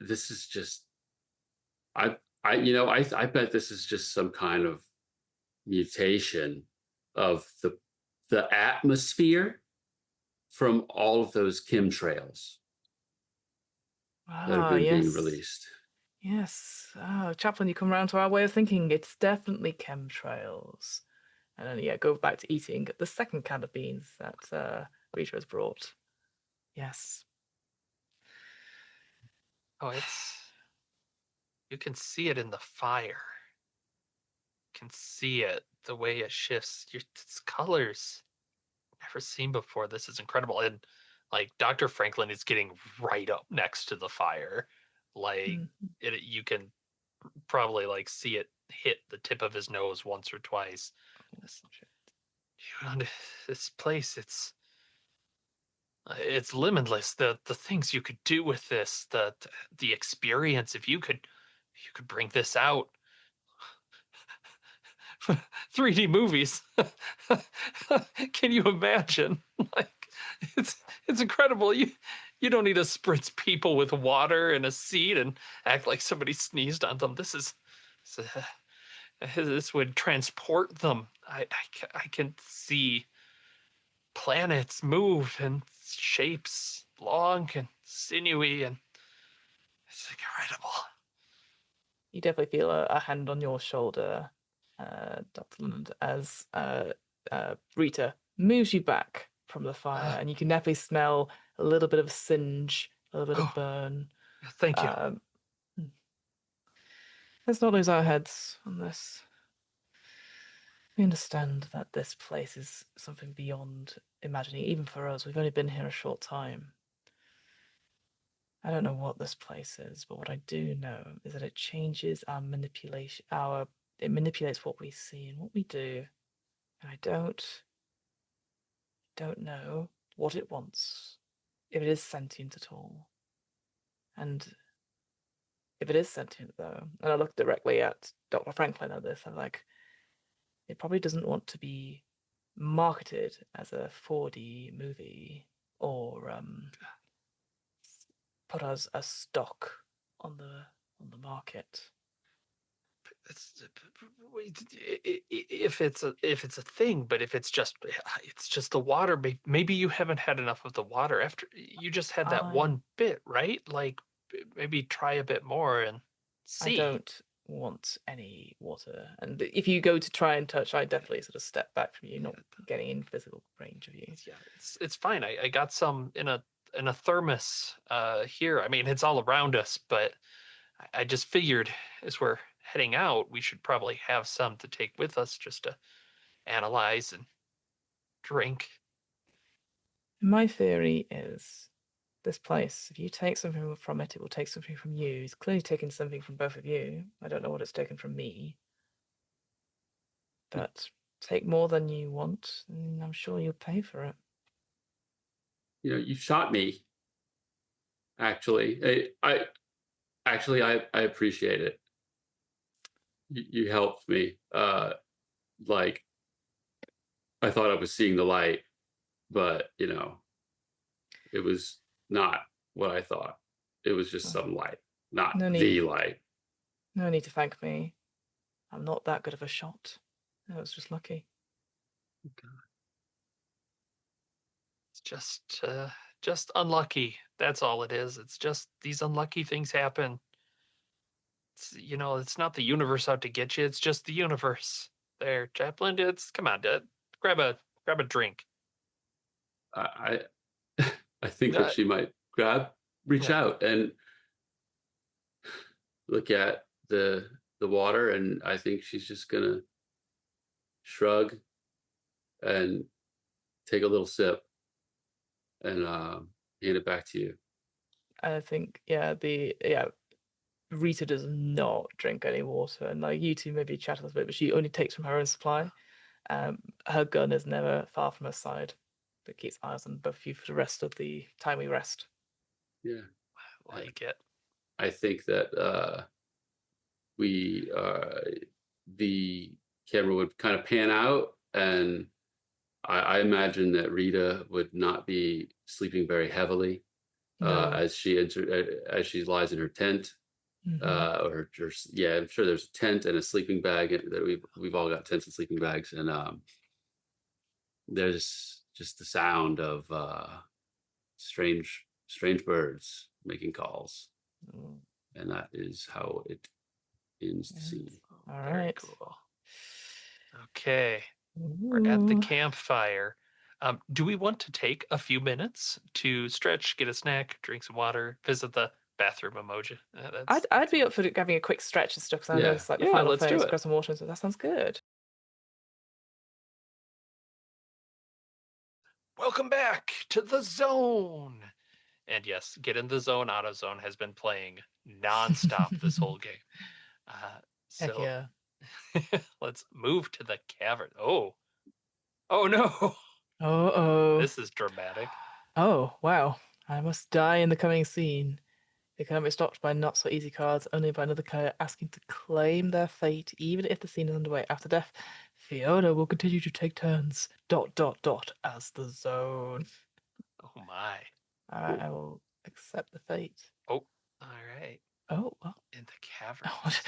this is just I bet this is just some kind of mutation of the atmosphere from all of those chemtrails that have been being released. Yes. Oh, Chaplain, you come around to our way of thinking. It's definitely chemtrails. And then, go back to eating the second can of beans that Rita has brought. Yes. Oh, you can see it in the fire. You can see it, the way it shifts. It's colors never seen before. This is incredible. And like Dr. Franklin is getting right up next to the fire. Like you can probably like see it hit the tip of his nose once or twice. This place, it's limitless. The things you could do with this, the experience. If you could bring this out. 3D movies. Can you imagine? Like it's incredible. You don't need to spritz people with water in a seat and act like somebody sneezed on them. This would transport them. I can see planets move in shapes long and sinewy, and it's incredible. You definitely feel a hand on your shoulder, Dr. Leonard, as Rita moves you back from the fire, and you can definitely smell a little bit of singe, a little bit Oh, of burn. thank you. Um, let's not lose our heads on this. We understand that this place is something beyond imagining, even for us. We've only been here a short time. I don't know what this place is, but what I do know is that it changes our manipulation, it manipulates what we see and what we do. And I don't know what it wants, if it is sentient at all. And if it is sentient, though, and I look directly at Dr. Franklin at this, I'm like, it probably doesn't want to be marketed as a 4D movie or put as a stock on the market. It's, if it's a thing, but if it's just the water, maybe you haven't had enough of the water after you just had that I one bit, right? Like maybe try a bit more and I see. don't want any water. And if you go to try and touch, I definitely sort of step back from you, not getting in physical range of you. Yeah, it's fine. I got some in a thermos here. I mean, it's all around us, but I just figured as we're heading out, we should probably have some to take with us just to analyze and drink. My theory is this place, if you take something from it, it will take something from you. It's clearly taken something from both of you. I don't know what it's taken from me. But take more than you want, and I'm sure you'll pay for it. You shot me. Actually, I appreciate it. You helped me. Like I thought I was seeing the light, but it was not what I thought. It was just some light, not No the need. light. No need to thank me. I'm not that good of a shot. I was just lucky. It's just unlucky. That's all it is. It's just these unlucky things happen. It's not the universe out to get you. It's just the universe. There, Chaplain. It's come on, grab a drink. I I think that Uh, she might reach yeah. out and look at the water, and I think she's just gonna shrug and take a little sip and hand it back to you. I think, Rita does not drink any water, and like you two maybe chat a little bit, but she only takes from her own supply. Her gun is never far from her side, but keeps eyes on both of you for the rest of the time we rest. Yeah, Like it. I think that we the camera would kind of pan out, and I imagine that Rita would not be sleeping very heavily No. as as she lies in her tent. Mhm. Yeah, I'm sure there's a tent and a sleeping bag that we've all got tents and sleeping bags, and there's just the sound of strange birds making calls, Mm. and that is how it ends the Yes. scene. All Very right. cool. Okay, we're at the Ooh. campfire. Do we want to take a few minutes to stretch, get a snack, drink some water, visit the bathroom emoji? I'd be up for having a quick stretch and stuff because I know Yeah, it's like the Yeah, final let's do phase. it. Grab some water and stuff. That sounds good. Welcome back to the zone. And yes, Get in the Zone, AutoZone has been playing nonstop this whole game. Uh, Heck so yeah. let's move to the cavern. Oh no, Oh oh. this is dramatic. Oh wow. I must die in the coming scene. They cannot be stopped by not so easy cards, only by another player asking to claim their fate, even if the scene is underway. After death, Fiona will continue to take turns. Dot dot dot as the zone. Oh my. Alright, I will accept the fate. Oh, all right. Oh well. In the caverns.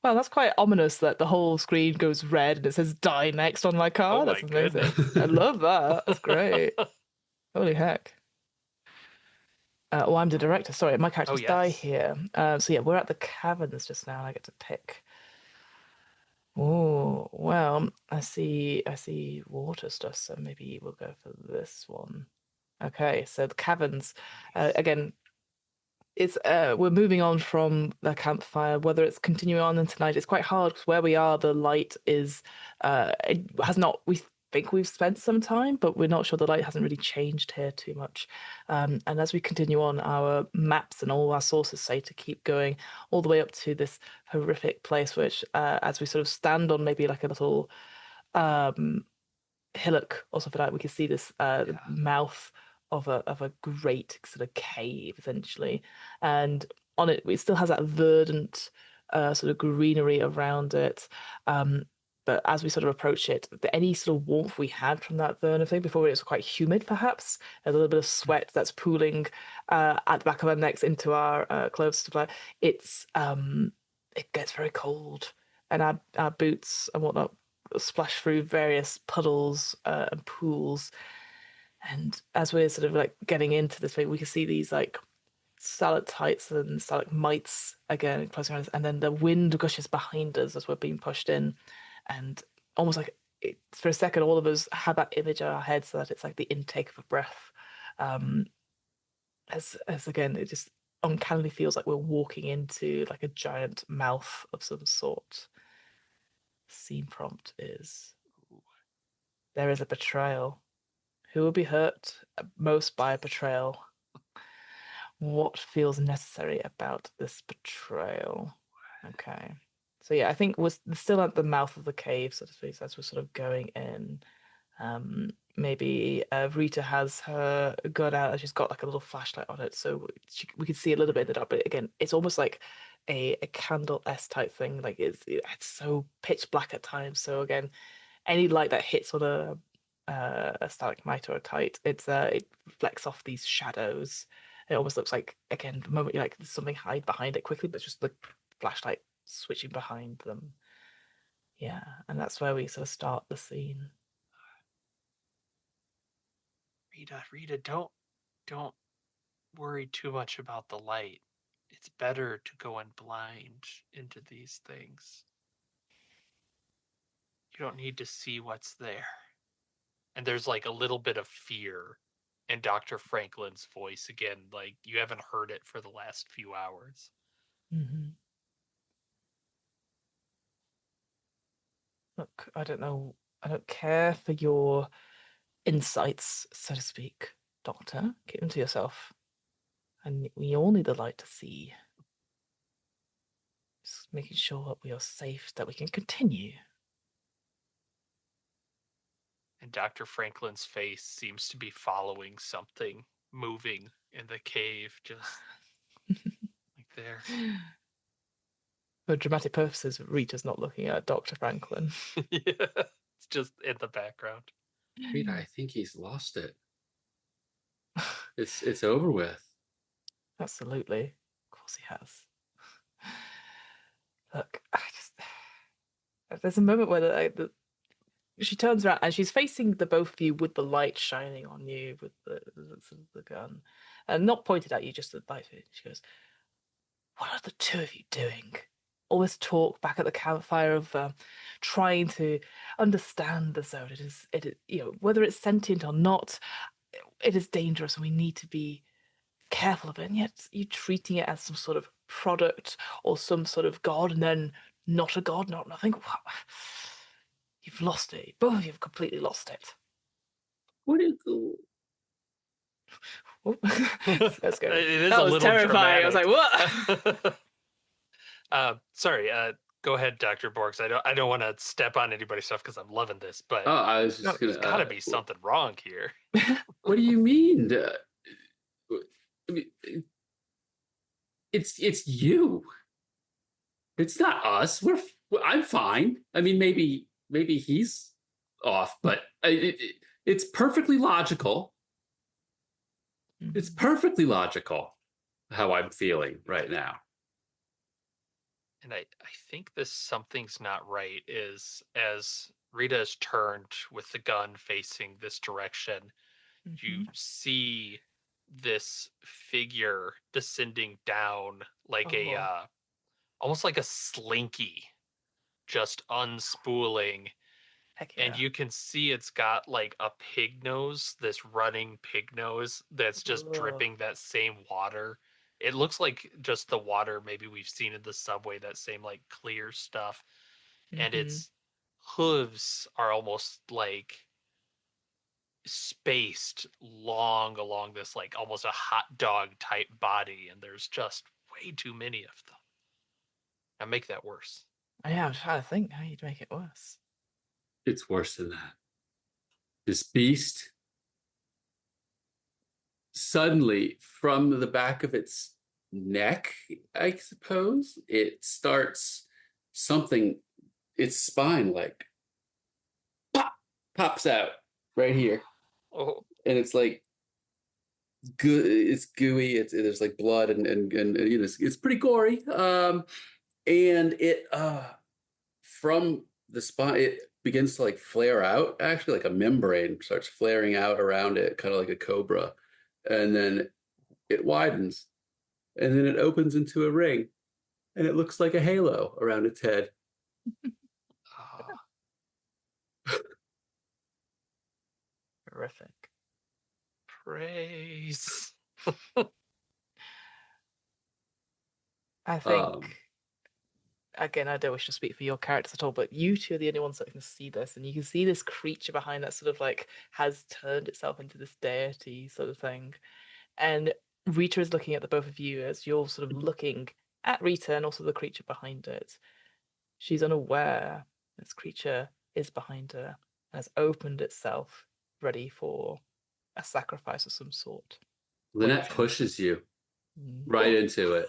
Well, that's quite ominous that the whole screen goes red and it says die next on my Oh card. my That's amazing. goodness. I love that. That's great. Holy heck. I'm the director. Sorry, my characters die Yes. here. So yeah, we're at the caverns just now, and I get to pick. Oh, well, I see water stuff, so maybe we'll go for this one. Okay, so the caverns. Again, it's we're moving on from the campfire, whether it's continuing on into night. It's quite hard because where we are, the light is it has not we think we've spent some time, but we're not sure the light hasn't really changed here too much. And as we continue on, our maps and all our sources say to keep going all the way up to this horrific place, which as we sort of stand on maybe like a little um hillock or something like that, we can see this Yeah. mouth of a great sort of cave essentially, and on it still has that verdant sort of greenery around it. Um, but as we sort of approach it, any sort of warmth we had from that verdant thing before it was quite humid, perhaps a little bit of sweat that's pooling at the back of our necks into our clothes, stuff like that, it gets very cold, and our boots and whatnot splash through various puddles and pools. And as we're sort of like getting into this thing, we can see these like stalactites and stalagmites again close around us, and then the wind gushes behind us as we're being pushed in, and almost like for a second, all of us have that image in our heads so that it's like the intake of a breath. Um, as again, it just uncannily feels like we're walking into like a giant mouth of some sort. Scene prompt is there is a betrayal. Who will be hurt most by a betrayal? What feels necessary about this betrayal? Okay. So yeah, I think we're still at the mouth of the cave, so to speak, as we're sort of going in. Maybe Rita has her gun out and she's got like a little flashlight on it, so we can see a little bit in the dark. But again, it's almost like a candle S type thing. Like it's so pitch black at times. So again, any light that hits on a stalagmite or a tite, it reflects off these shadows. It almost looks like again the moment you like there's something hide behind it quickly, but it's just the flashlight switching behind them. Yeah, and that's where we sort of start the scene. Rita, don't worry too much about the light. It's better to go in blind into these things. You don't need to see what's there. And there's like a little bit of fear in Dr. Franklin's voice again, like you haven't heard it for the last few hours. Mm-hmm. Look, I don't know. I don't care for your insights, so to speak, Doctor. Keep them to yourself. And we all need the light to see. Just making sure that we are safe, that we can continue. And Dr. Franklin's face seems to be following something moving in the cave, just like there. For dramatic purposes, Rita's not looking at Dr. Franklin. Yeah, it's just in the background. Rita, I think he's lost it. It's over with. Absolutely. Of course he has. Look, I just there's a moment where she turns around and she's facing the both of you with the light shining on you with the gun, and not pointed at you, just the light. She goes, "What are the two of you doing? All this talk back at the campfire of trying to understand the zone. Whether it's sentient or not, it is dangerous, and we need to be careful of it. And yet, you treating it as some sort of product or some sort of god, and then not a god, not nothing. You've lost it. Both of you have completely lost it." What is the Oh, that's good. It is That a was little terrifying. I was like, dramatic. "What?" Sorry, go ahead, Dr. Borks. I don't want to step on anybody's stuff because I'm loving this, but Oh, I was No, just there's gonna. got to be something wrong here. What do you mean? I mean, it's you. It's not us. I'm fine. I mean, maybe he's off, but it's perfectly logical. It's perfectly logical how I'm feeling right now. And I think this something's not right is as Rita is turned with the gun facing this direction, you Mhm. see this figure descending down like a Oh. almost like a slinky just unspooling. Heck And yeah. you can see it's got like a pig nose, this running pig nose that's just Ugh. dripping that same water. It looks like just the water maybe we've seen in the subway, that same like clear stuff. And Mm-hmm. its hooves are almost like spaced long along this like almost a hot dog type body, and there's just way too many of them. Now make that worse. Yeah, I'm trying to think how you'd make it worse. It's worse than that. This beast suddenly, from the back of its neck, I suppose, it starts something, its spine like pop, pops out right here. Oh, And it's like it's gooey. There's like blood and you know it's pretty gory. And it from the spine it begins to like flare out. Actually, like a membrane starts flaring out around it, kind of like a cobra, and then it widens, and then it opens into a ring, and it looks like a halo around its head. oh, Horrific. praise. I Um, think again, I don't wish to speak for your characters at all, but you two are the only ones that can see this, and you can see this creature behind that sort of like has turned itself into this deity sort of thing. And Rita is looking at the both of you as you're sort of looking at Rita and also the creature behind it. She's unaware this creature is behind her and has opened itself, ready for a sacrifice of some sort. What do you Lynette think? pushes you Mm, right into it.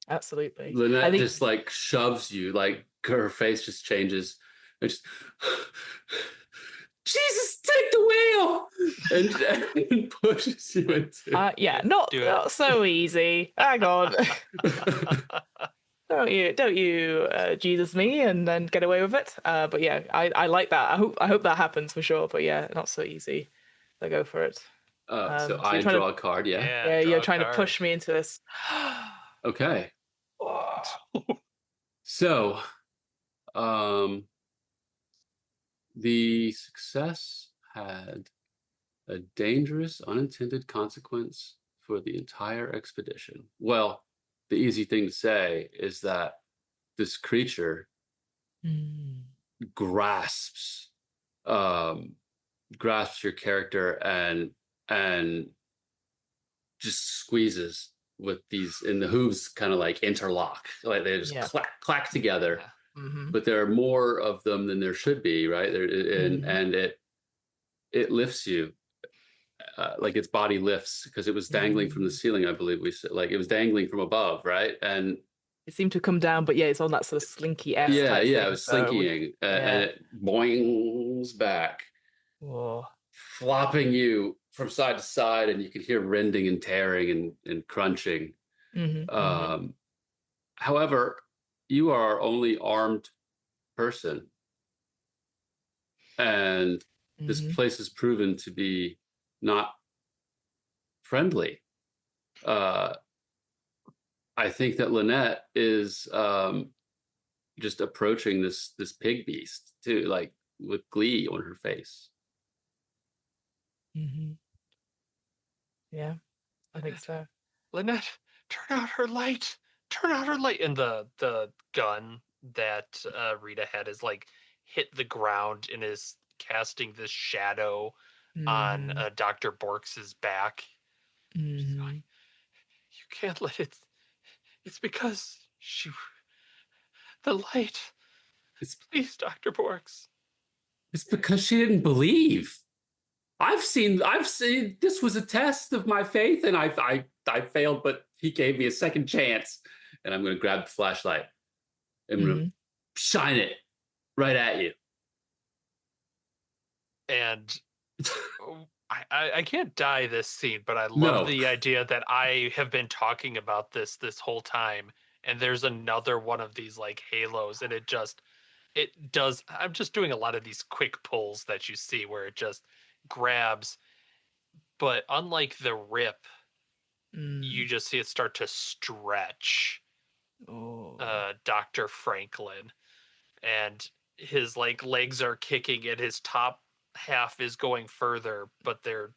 absolutely. I Lynette think just like shoves you, like her face just changes. And just, Jesus, take the wheel, and pushes you into yeah, Yeah, not do it. not so easy. Hang on. it. Don't you Jesus me and then get away with it. But yeah, I like that. I hope that happens for sure. But yeah, not so easy. So go for it. So So you're I trying draw to a card, yeah. Yeah, yeah, you're draw a trying to card. push me into this. Okay. Oh, So the success had a dangerous unintended consequence for the entire expedition. Well, the easy thing to say is that this creature mm, grasps um grasps your character and just squeezes with these, and the hooves kind of like interlock, like they just yeah. clack together, Yeah. Mm-hmm. but there are more of them than there should be, right there, Mm-hmm. and it lifts you, like its body lifts because it was dangling from the Mm. ceiling, I believe we said, like it was dangling from above, right? And It seemed to come down, but yeah, it's on that sort of slinky S yeah, type yeah, it thing. was So we, slinkying, and yeah. it boings back, Whoa. flopping you from side to side, and you could hear rending and tearing and crunching. Mm-hmm. Mm-hmm. Um, However, you are our only armed person, and this Mm-hmm. place has proven to be not friendly. Uh, I think that Lynette is just approaching this pig beast too, like with glee on her face. Mm-hmm. Yeah, I think Lynette, so. Lynette, turn out her light. Turn out her light. And the gun that Rita had is like hit the ground and is casting this shadow on Mm-hmm. Dr. Borks's back. She's going, Mm-hmm. you can't let it. It's because the light. It's Please, Dr. Borks. it's because she didn't believe. I've seen this was a test of my faith, and I failed, but he gave me a second chance. And I'm going to grab the flashlight. I'm going to Mm-hmm. shine it right at you. And I can't die this scene, but I love No, the idea that I have been talking about this whole time, and there's another one of these like halos, and it does. I'm just doing a lot of these quick pulls that you see where it just grabs, but unlike the rip, you Mm. just see it start to stretch, Oh. Dr. Franklin, and his like legs are kicking and his top half is going further, but they're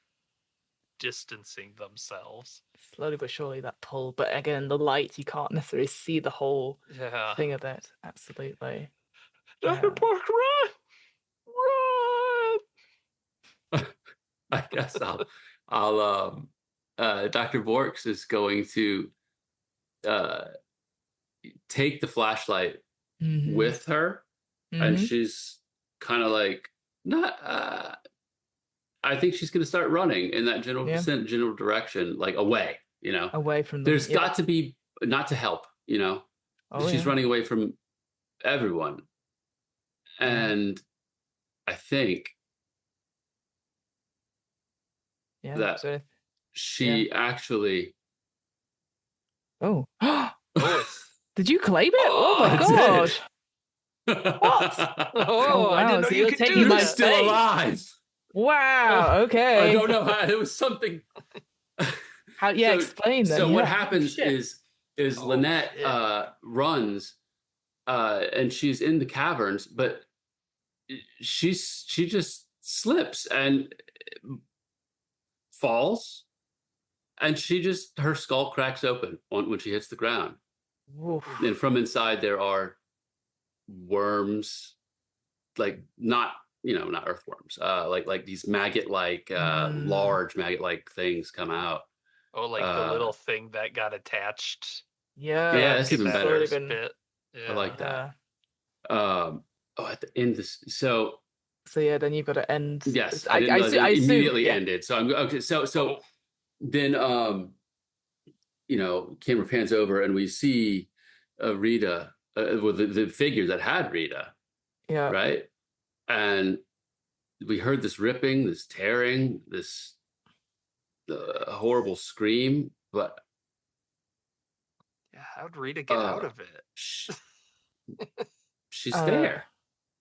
distancing themselves. Slowly but surely that pull, but again, the light, you can't necessarily see the whole Yeah. thing of it. Absolutely. Dr. Yeah. Borg, run! Run! I guess I'll Dr. Borks is going to uh take the flashlight Mm-hmm. with her, and Mm-hmm. she's kind of like not I think she's going to start running in that Yeah. general direction, like away, Away from them. there's Yeah. got to be, not to help, Oh she's yeah. running away from everyone. Yeah. And I think Yeah. that So yeah. she actually Oh. Oh, it's Did you claim it? Oh my I did. gosh. What? Oh oh, I didn't wow. know So you you're could taking do You're my that. still fate. alive. Wow. I Okay. don't know how, it was something. How? Yeah. so Explain then. so what Yeah. Oh, happens shit. is Oh Lynette shit. runs, and she's in the caverns, but she just slips and falls, and her skull cracks open when she hits the ground, Oof. and from inside there are worms, like not earthworms, like these maggot like Mm, large maggot like things come out. Oh, like the uh little thing that got attached yeah, yeah. that's in even that better. Slowly first been. bit. I Yeah. like that. Yeah. Oh, at the end this, so So yeah. Then you've got to end. yes, I didn't realize it I assume. immediately Yeah. ended, so I'm okay. So Oh, then camera pans over and we see Rita, well, the figure that had Rita, Yeah. right? And we heard this ripping, this tearing, this horrible scream, but yeah. How'd Rita get out uh, of it? sh- she's Uh. there,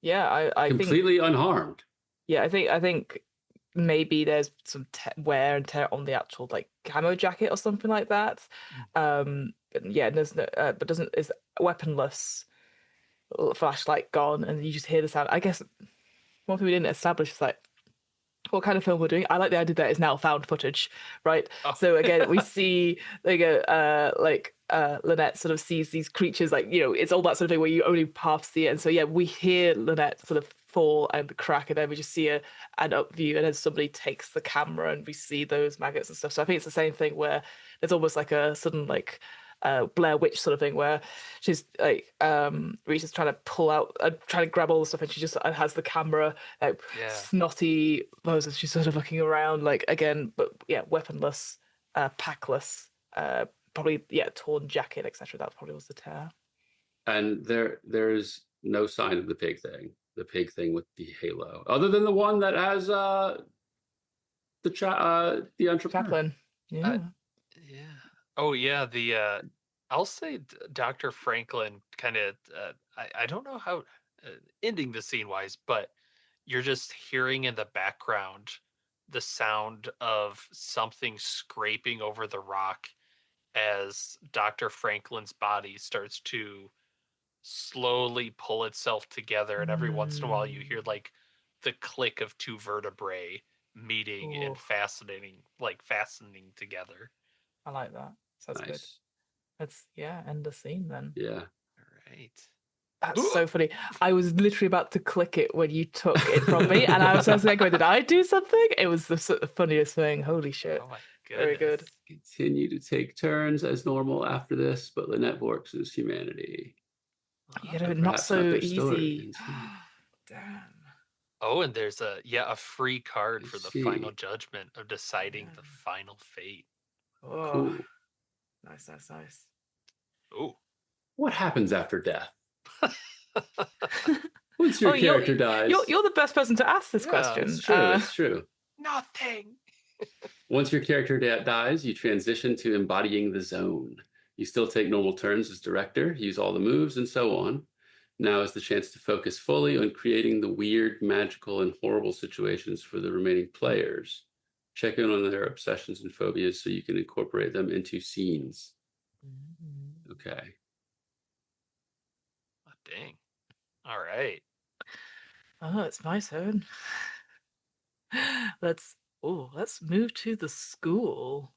Yeah. I think. completely unharmed. Yeah. I think maybe there's some wear and tear on the actual like camo jacket or something like that. But yeah. There's no. But doesn't is weaponless. Flashlight gone, and you just hear the sound. I guess one thing we didn't establish is like what kind of film we're doing. I like the idea that it's now found footage, right? Oh. So again, we see Lynette sort of sees these creatures, like it's all that sort of thing where you only half see it, and so yeah, we hear Lynette sort of fall and crack, and then we just see an up view, and then somebody takes the camera, and we see those maggots and stuff. So I think it's the same thing where there's almost like a sudden like Blair Witch sort of thing where she's like Rita's trying to pull out trying to grab all the stuff, and she just has the camera like Yeah. snotty poses. She's sort of looking around like again, but yeah, weaponless, packless, probably torn jacket, etc. That probably was the tear. And there's no sign of the pig thing with the halo, other than the one that has the entrepreneur. Chaplain. Yeah. Yeah. Oh yeah. The I'll say Dr. Franklin kind of. I don't know how ending the scene wise, but you're just hearing in the background the sound of something scraping over the rock as Dr. Franklin's body starts to slowly pull itself together, and every once in a while you hear like the click of two vertebrae meeting and Ooh, fastening together. I like that. So that's good. Nice. Let's end the scene then. Yeah. All right. That's so funny. I was literally about to click it when you took it from me, and I was just like, "Did I do something?" It was the funniest thing. Holy shit! Oh my Very good. goodness. Continue to take turns as normal after this, but Lynette Borks' humanity. Not Perhaps so not their easy. story. Damn. Oh, and there's a free card I for the see. final judgment of deciding the Yeah. final fate. Oh, Cool. nice. Oh. What happens after death? Once your Oh, character dies. you're the best person to ask this Yeah, question. It's true. It's true. Nothing. Once your character dies, you transition to embodying the zone. You still take normal turns as director, use all the moves, and so on. Now is the chance to focus fully on creating the weird, magical, and horrible situations for the remaining players. Check in on their obsessions and phobias so you can incorporate them into scenes. Okay. dang. All right. Oh, it's my turn. Let's let's move to the school.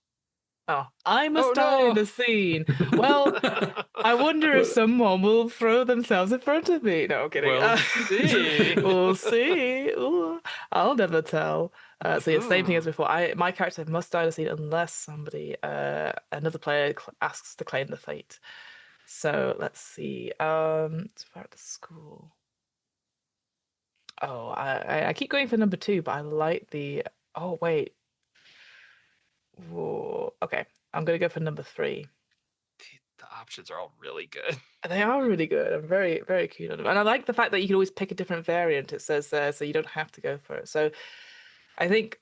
Oh, I'm a Oh star in no. the scene. Well, I wonder if someone will throw themselves in front of me. No, I'm kidding. We'll see. We'll see. Ooh, I'll never tell. So yeah, same thing as before. My character must die in the scene unless somebody, another player asks to claim the fate. So let's see. It's about the school. Oh, I keep going for number two, but I like the. Oh wait. Whoa. Okay, I'm gonna go for number three. The options are all really good. They are really good. I'm very, very keen on them. And I like the fact that you can always pick a different variant, it says there, so you don't have to go for it. So I think,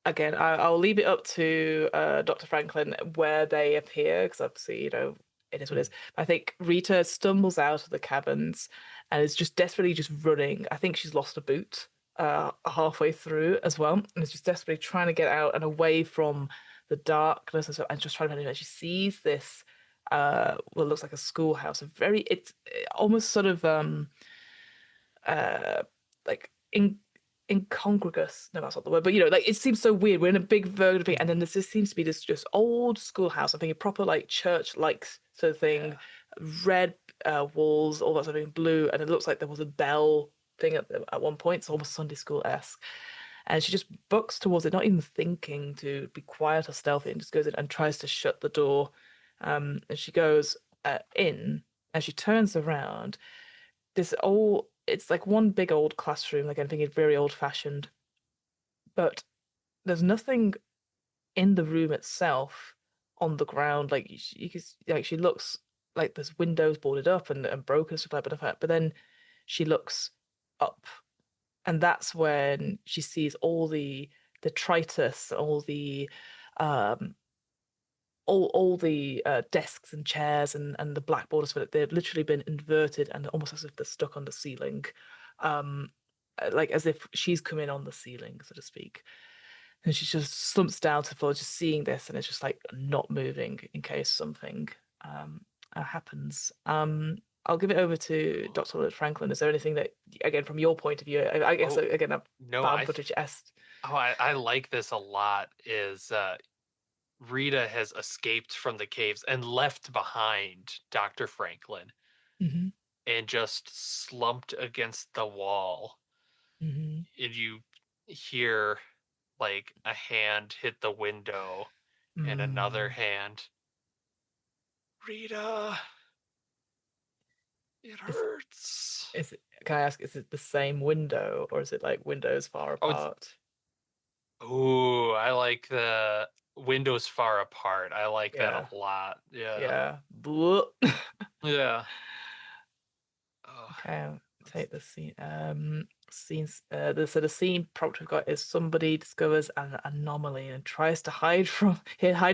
again, I'll leave it up to Dr. Franklin where they appear, because obviously, it is what it is. I think Rita stumbles out of the cabins and is just desperately just running. I think she's lost a boot halfway through as well, and is just desperately trying to get out and away from the darkness and just trying to find it. She sees this what looks like a schoolhouse. It's almost sort of like incongruous. No, that's not the word, but like it seems so weird. We're in a big vertical thing, and then this just seems to be this just old schoolhouse. I'm thinking proper like church like sort of thing, red walls, all that sort of thing, blue, and it looks like there was a bell thing at one point. It's almost Sunday school esque. And she just bucks towards it, not even thinking to be quiet or stealthy, and just goes in and tries to shut the door. And she goes in, and she turns around. It's like one big old classroom, like I'm thinking very old fashioned, but there's nothing in the room itself on the ground. Like she looks like there's windows boarded up and broken and stuff like that. But then she looks up, and that's when she sees all the detritus, um, all the desks and chairs and the blackboards for it. They've literally been inverted and almost as if they're stuck on the ceiling, um, like as if she's come in on the ceiling, so to speak. And she just slumps down to the floor, just seeing this, and it's just like not moving in case something happens. I'll give it over to Dr. Franklin. Is there anything that, again, from your point of view, I guess Oh, again, a no, found footage est. I like this a lot. Is Rita has escaped from the caves and left behind Dr. Franklin Hmm. and just slumped against the wall. Hmm. And you hear like a hand hit the window and another Mm. hand. Rita, it Is hurts. is it? Can I ask? Is it the same window, or is it like windows far Oh, it's apart? ooh, I like the windows far apart. I like that Yeah, a lot. Yeah. yeah. Blah. Yeah. Oh, Okay, I'll that's take the scene. Scenes. The scene prompt we've got is somebody discovers an anomaly and tries to hide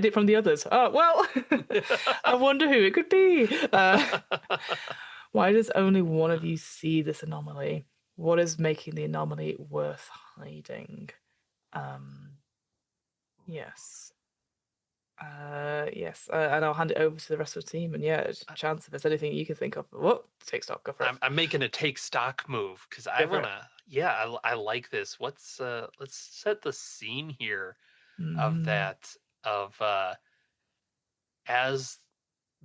it from the others. Oh well, I wonder who it could be. Why does only one of you see this anomaly? What is making the anomaly worth hiding? Um, yes. Yes, and I'll hand it over to the rest of the team. And yeah, chance if there's anything you can think of. What? Take stock. Go for it. I'm making a take stock move because I Go for it. wanna. Yeah, I like this. Let's set the scene here of Mm-hmm. that of as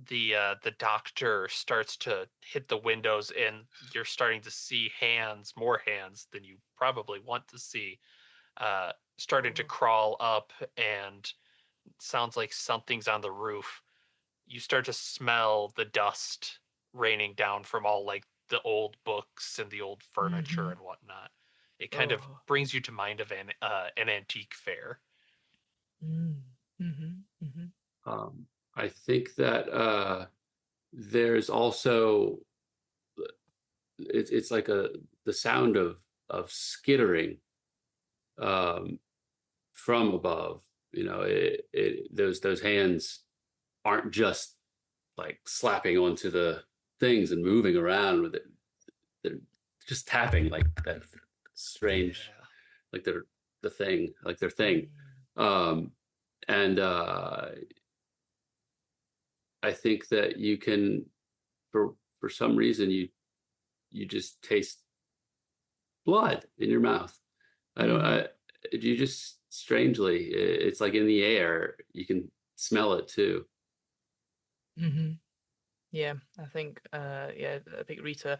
the doctor starts to hit the windows and you're starting to see more hands than you probably want to see, starting to Oh. crawl up and sounds like something's on the roof. You start to smell the dust raining down from all like the old books and the old furniture Mm-hmm. and whatnot. It kind of Oh. brings you to mind of an antique fair. Mm. Mm-hmm. Mm-hmm. I think that there's also it's like the sound of skittering um, from above. Those hands aren't just like slapping onto the things and moving around with it. They're just tapping like that strange, Yeah. like they're the thing, like their thing. Mm. Um, and I think that you can, for some reason you just taste blood in your mouth. You just strangely, it's like in the air. You can smell it too. Mm-hmm. Yeah, I think I think Rita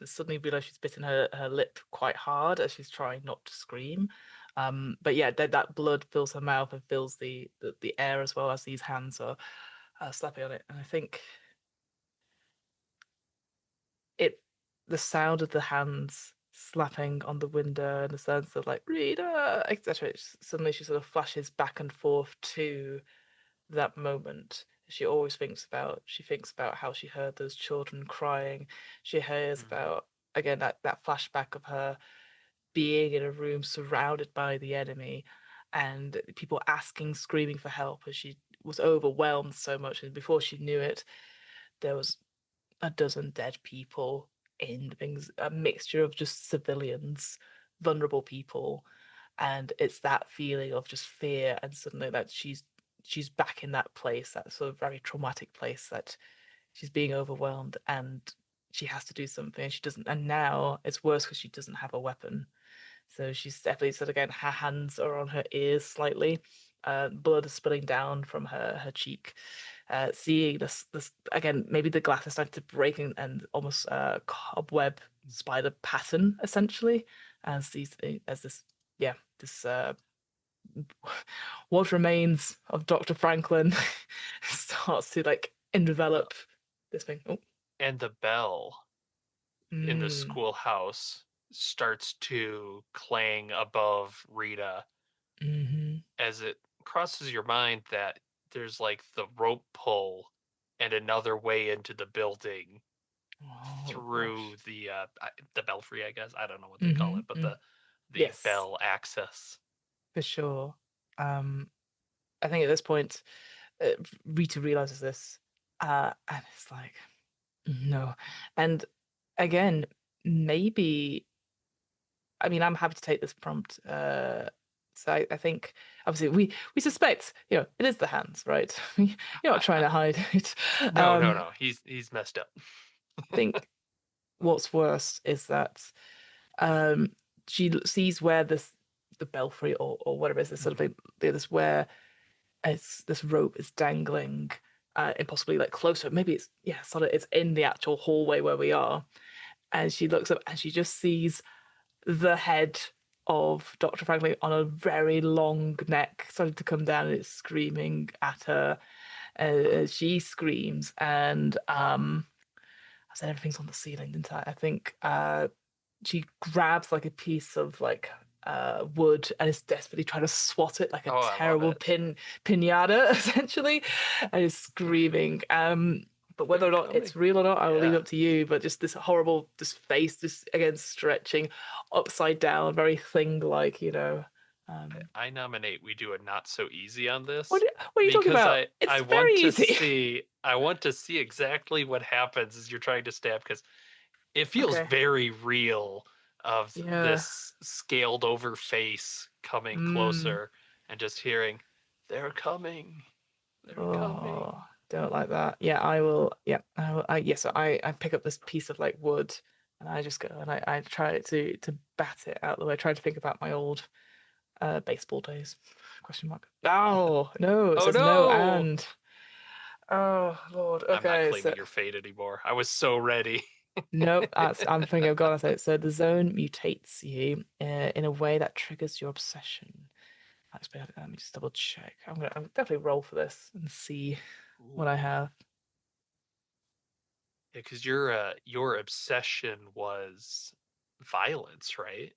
suddenly realized she's bitten her lip quite hard as she's trying not to scream. But yeah, that blood fills her mouth and fills the air as well as these hands are slapping on it. And I think it the sound of the hands slapping on the window and the sense of like Rita, etc. Suddenly she sort of flashes back and forth to that moment. She thinks about how she heard those children crying. She hears Mhm. about again that flashback of her being in a room surrounded by the enemy and people asking, screaming for help as she was overwhelmed so much. And before she knew it, there was a dozen dead people in things, a mixture of just civilians, vulnerable people, and it's that feeling of just fear and suddenly that she's back in that place, that sort of very traumatic place that she's being overwhelmed and she has to do something and she doesn't, and now it's worse because she doesn't have a weapon. So she's definitely sort of again, her hands are on her ears slightly. Blood is spilling down from her cheek. Seeing this again, maybe the glass is starting to break and almost cobweb spider pattern essentially as this yeah this what remains of Dr. Franklin starts to like Well, envelop this thing. Oh, and the bell in the mm, schoolhouse starts to clang above Rita hmm as it crosses your mind that there's like the rope pull and another way into the building oh through gosh. the belfry, I guess. I don't know what they call Hmm. it, but Mm. the Yes, bell access. for sure. Um, I think at this point, Rita realizes this, and it's like, no. And again, maybe, I mean, I'm happy to take this prompt. So I think, obviously, we suspect, it is the hands, right? You're not trying I to hide it. no, no, Um, no. He's messed up. I think what's worse is that um, she sees where the belfry or whatever it is, this sort of Mhm. thing, this where this rope is dangling impossibly like closer. Maybe it's yeah, sort of it's in the actual hallway where we are. And she looks up and she just sees the head of Dr. Franklin on a very long neck starting to come down and it's screaming at her. She screams and I said everything's on the ceiling, didn't I? I think she grabs like a piece of like wood and is desperately trying to swat it like a Oh, I love terrible it. pinata essentially and is screaming. But whether They're or not it's coming. real or not, I will leave it Yeah. up to you. But just this horrible, just face, just again stretching upside down, very thing-like, Um, I nominate we do a not so easy on what, this what are you talking because about? I It's I want very to easy. see I want to see exactly what happens as you're trying to stab because it feels Okay. very real of Yeah. this scaled over face coming Mm. closer and just hearing they're coming. They're Oh, coming. don't like that. Yeah, I will. Yeah, I will. Yes, I pick up this piece of like wood, and I just go and I try to bat it out of the way. I try to think about my old baseball days. Question mark. Oh no, it Oh says no no! and. Oh Lord. I'm not Okay, so claiming your fate anymore. I was so ready. nope. I'm thinking of God. So the zone mutates you in a way that triggers your obsession. Actually, let me just double check. I'm definitely roll for this and see what I Ooh. have. Yeah, because your obsession was violence, right?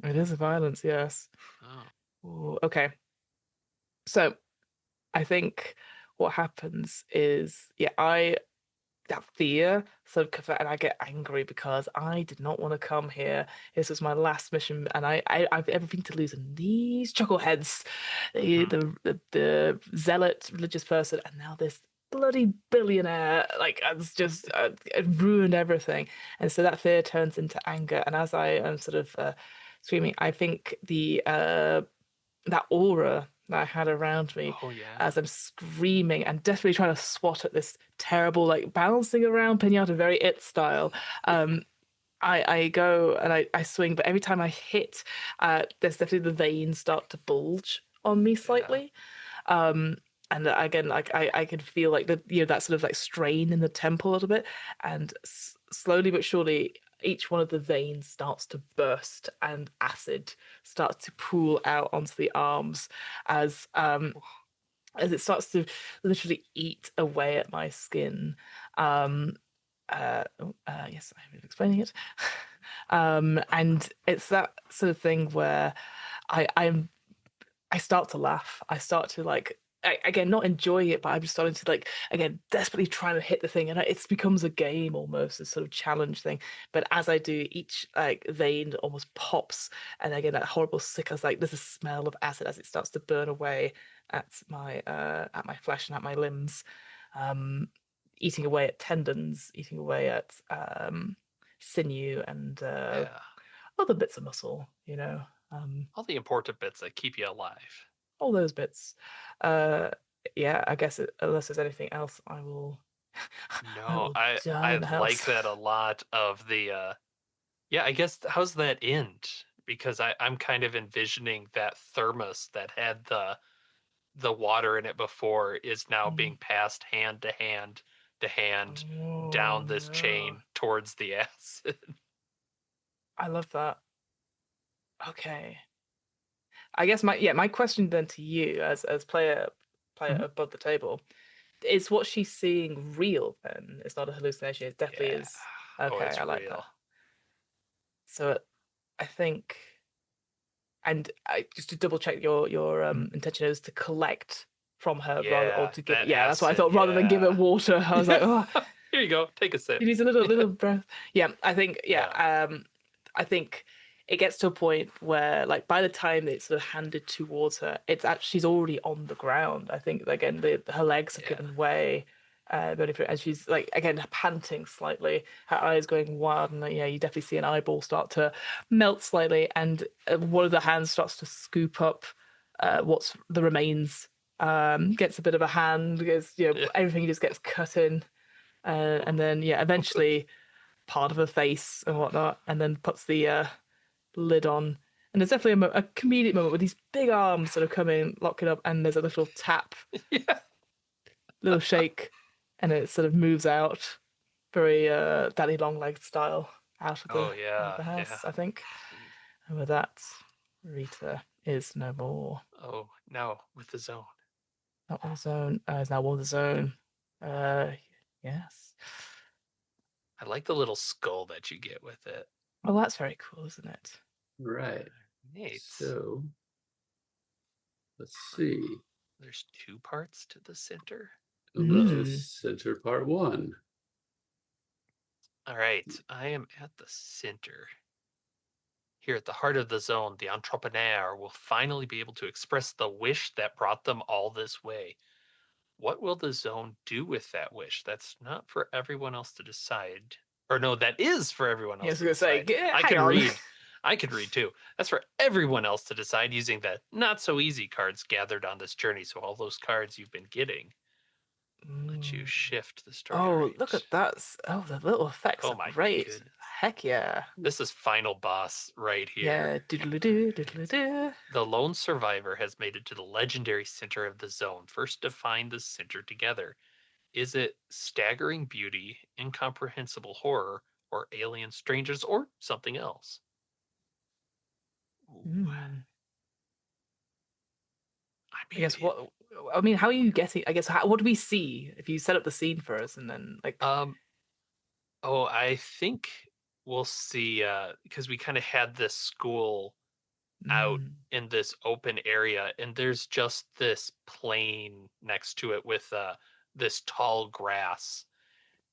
It is a violence, yes. Oh. Ooh, okay. So I think what happens is, yeah, I that fear sort of and I get angry because I did not want to come here. This was my last mission, and I've everything to lose. And these chuckleheads, Hmm. the zealot religious person, and now this bloody billionaire, like it's just it ruined everything. And so that fear turns into anger. And as I am sort of screaming, I think the that aura that I had around me Oh yeah. as I'm screaming and desperately trying to swat at this terrible, like bouncing around pinata, very it style. Um, I go and I swing, but every time I hit, there's definitely the veins start to bulge on me Yeah. slightly. Um, and again, like I could feel like the that sort of like strain in the temple a little bit, and slowly but surely, each one of the veins starts to burst, and acid starts to pool out onto the arms as it starts to literally eat away at my skin. Um, yes, I'm explaining it. And it's that sort of thing where I start to laugh. I start to like again not enjoying it, but I'm just starting to like again desperately trying to hit the thing, and it becomes a game almost, a sort of challenge thing. But as I do, each like vein almost pops, and again that horrible sick. I was like, there's a smell of acid as it starts to burn away at my flesh and at my limbs, um, eating away at tendons, eating away at sinew and Yeah. other bits of muscle. All the important bits that keep you alive. All those bits. Uh, yeah, I guess unless there's anything else, I will, I No, will I die I in the like house. that a lot of the yeah, I guess how's that end? Because I'm kind of envisioning that thermos that had the water in it before is now Mm. being passed hand to hand to hand Oh down this no, chain towards the acid. I love that. Okay, I guess my question then to you as player Mhm. above the table is what she's seeing real? Then it's not a hallucination. It definitely Yeah. is. Oh, Okay, it's I like that. real. So I think. And just to double check, your Mhm. intention is to collect from her rather, or Yeah, to give it. that Yeah, that's what I acid, thought. Rather than give yeah. it water, I was like, Yeah. oh, Here you go. Take a she sip. needs a little breath. Yeah, I think. Yeah, Yeah. I think it gets to a point where, like, by the time it's sort of handed towards her, it's actually she's already on the ground. I think again, her legs have Yeah. given way. And she's like again panting slightly, her eyes going wild, and yeah, you definitely see an eyeball start to melt slightly, and one of the hands starts to scoop up what's the remains. Gets a bit of a hand, gets Yeah. everything just gets cut in, and then yeah, eventually part of her face and whatnot, and then puts the lid on. And there's definitely a comedic moment with these big arms sort of come in, lock it up, and there's a little tap, Yeah. little shake, and it sort of moves out, very Daddy Longlegs style, Oh out of yeah. the Yeah. house, I think. And with that, Rita is no more. Oh, now with the zone. Not on his own. Is now on his own. Uh, yes. I like the little skull that you get with it. Well, that's very cool, isn't it? Right. Neat. So let's see. There's two parts to the center. The Mm. center part one. All right, I am at the center. Here at the heart of the zone, the entrepreneur will finally be able to express the wish that brought them all this way. What will the zone do with that wish? That's not for everyone else to decide. Or no, that is for everyone Yeah, I else was to gonna say, decide. I hang can on. read. I could read too. That's for everyone else to decide using the not so easy cards gathered on this journey. So all those cards you've been getting let you Mm. shift the story. All Oh, look right. at that. Oh, the little effects Oh are my great. goodness. Heck yeah. This is final boss right here. Yeah, doodly All doo, doodly right. doo. The lone survivor has made it to the legendary center of the zone. First, define the center together. Is it staggering beauty, incomprehensible horror, or alien strangers, or something else? Ooh, Hmm. I I mean, guess what I mean, how are you getting? I guess what do we see if you set up the scene for us and then like, oh, I think we'll see, because we kind of had this school out mm, in this open area, and there's just this plain next to it with this tall grass,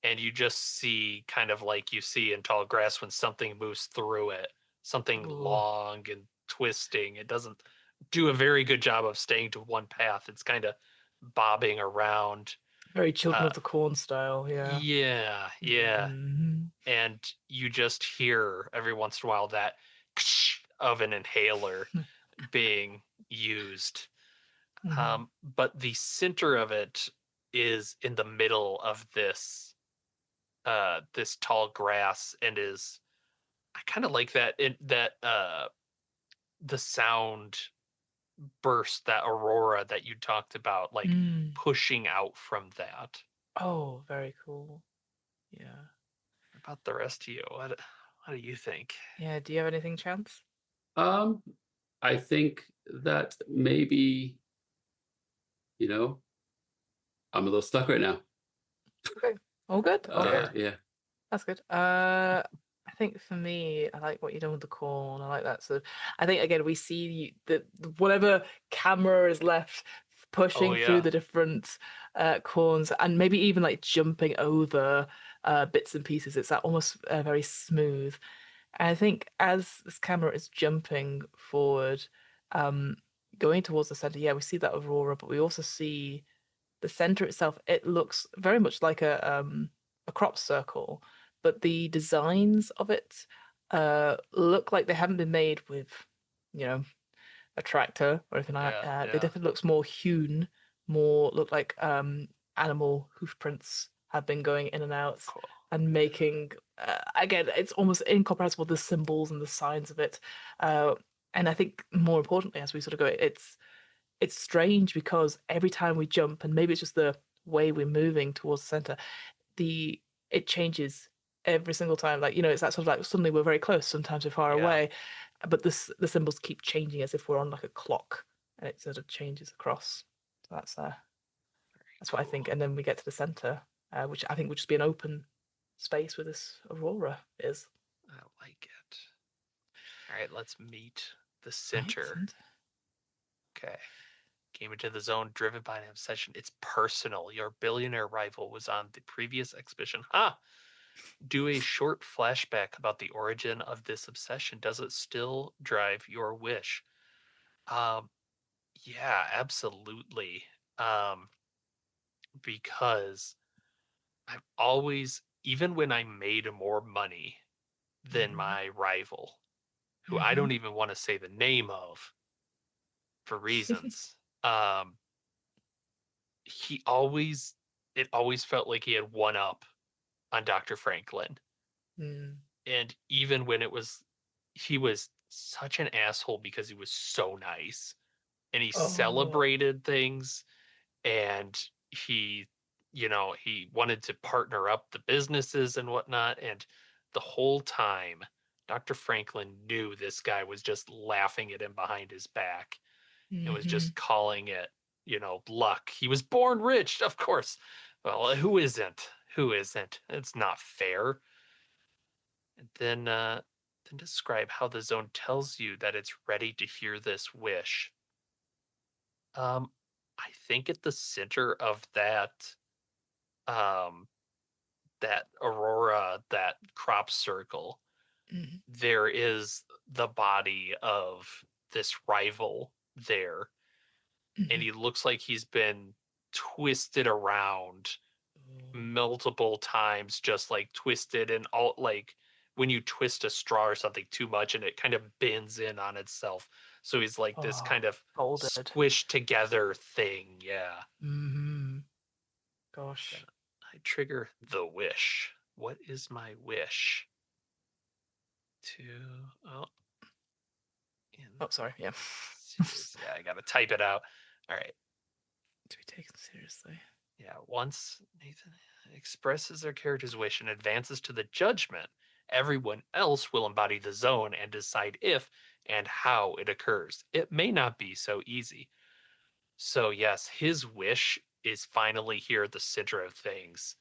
and you just see kind of like you see in tall grass when something moves through it, something ooh, long and twisting. It doesn't do a very good job of staying to one path. It's kind of bobbing around. very Children Uh, of the Corn style, yeah. yeah, yeah. Hmm. And you just hear every once in a while that of an inhaler being used. But the center of it is in the middle of this tall grass, and is I kind of like that the sound burst, that aurora that you talked about, like Mm. pushing out from that. Oh, very cool. Yeah. What about the rest of you? What do you think? Yeah. Do you have anything, Chance? Um, I think that maybe, I'm a little stuck right now. Okay. All good. All good. Yeah. That's good. I think for me, I like what you're doing with the corn. I like that. So I think again we see the whatever camera is left Oh pushing through yeah, the different corns, and maybe even like jumping over bits and pieces. It's that almost very smooth. And I think as this camera is jumping forward, um, going towards the center, yeah, we see that aurora, but we also see the center itself. It looks very much like a crop circle, but the designs of it look like they haven't been made with, you know, a tractor or anything like yeah, that. They yeah. definitely looks more hewn, more look like animal hoof prints have been going in and out Cool. and making again it's almost incomprehensible, the symbols and the signs of it. uh, and I think more importantly as we sort of go, it's strange because every time we jump, and maybe it's just the way we're moving towards the center, the it changes every single time. Like, it's that sort of like suddenly we're very close, sometimes we're far Yeah, away, but the symbols keep changing as if we're on like a clock, and it sort of changes across. So that's what I think. cool. And then we get to the center, which I think would just be an open space where this aurora is. I like it. All right, let's meet the Right, center. center. Okay. Came into the zone driven by an obsession. It's personal. Your billionaire rival was on the previous expedition. Ah, do a short flashback about the origin of this obsession. Does it still drive your wish? Um, yeah, absolutely. Um, because I've always, even when I made more money than Mm-hmm. my rival, who I Mm-hmm. don't even want to say the name of for reasons, um, he always, it always felt like he had one up on Dr. Franklin. Mm. And even when he was such an asshole because he was so nice and he Oh. celebrated things, and he wanted to partner up the businesses and whatnot. And the whole time, Dr. Franklin knew this guy was just laughing at him behind his back and was Mm-hmm. just calling it, luck. He was born rich, of course. Well, who isn't? Who isn't? It's not fair. And then describe how the zone tells you that it's ready to hear this wish. Um, I think at the center of um, that aurora, that crop circle, Mm-hmm. there is the body of this rival there, and Mm-hmm. he looks like he's been twisted around multiple times, just like twisted and all, like when you twist a straw or something too much and it kind of bends in on itself. So he's like this Oh, kind of folded. squished together thing. Yeah. Mm-hmm. Then Gosh. I trigger the wish. What is my wish? To, oh, in Oh, sorry. Yeah. serious. Yeah, I gotta type it out. All right. To be taken seriously. Yeah, once Nathan expresses their character's wish and advances to the judgment, everyone else will embody the zone and decide if and how it occurs. It may not be so easy. So, yes, his wish is finally here at the center of things,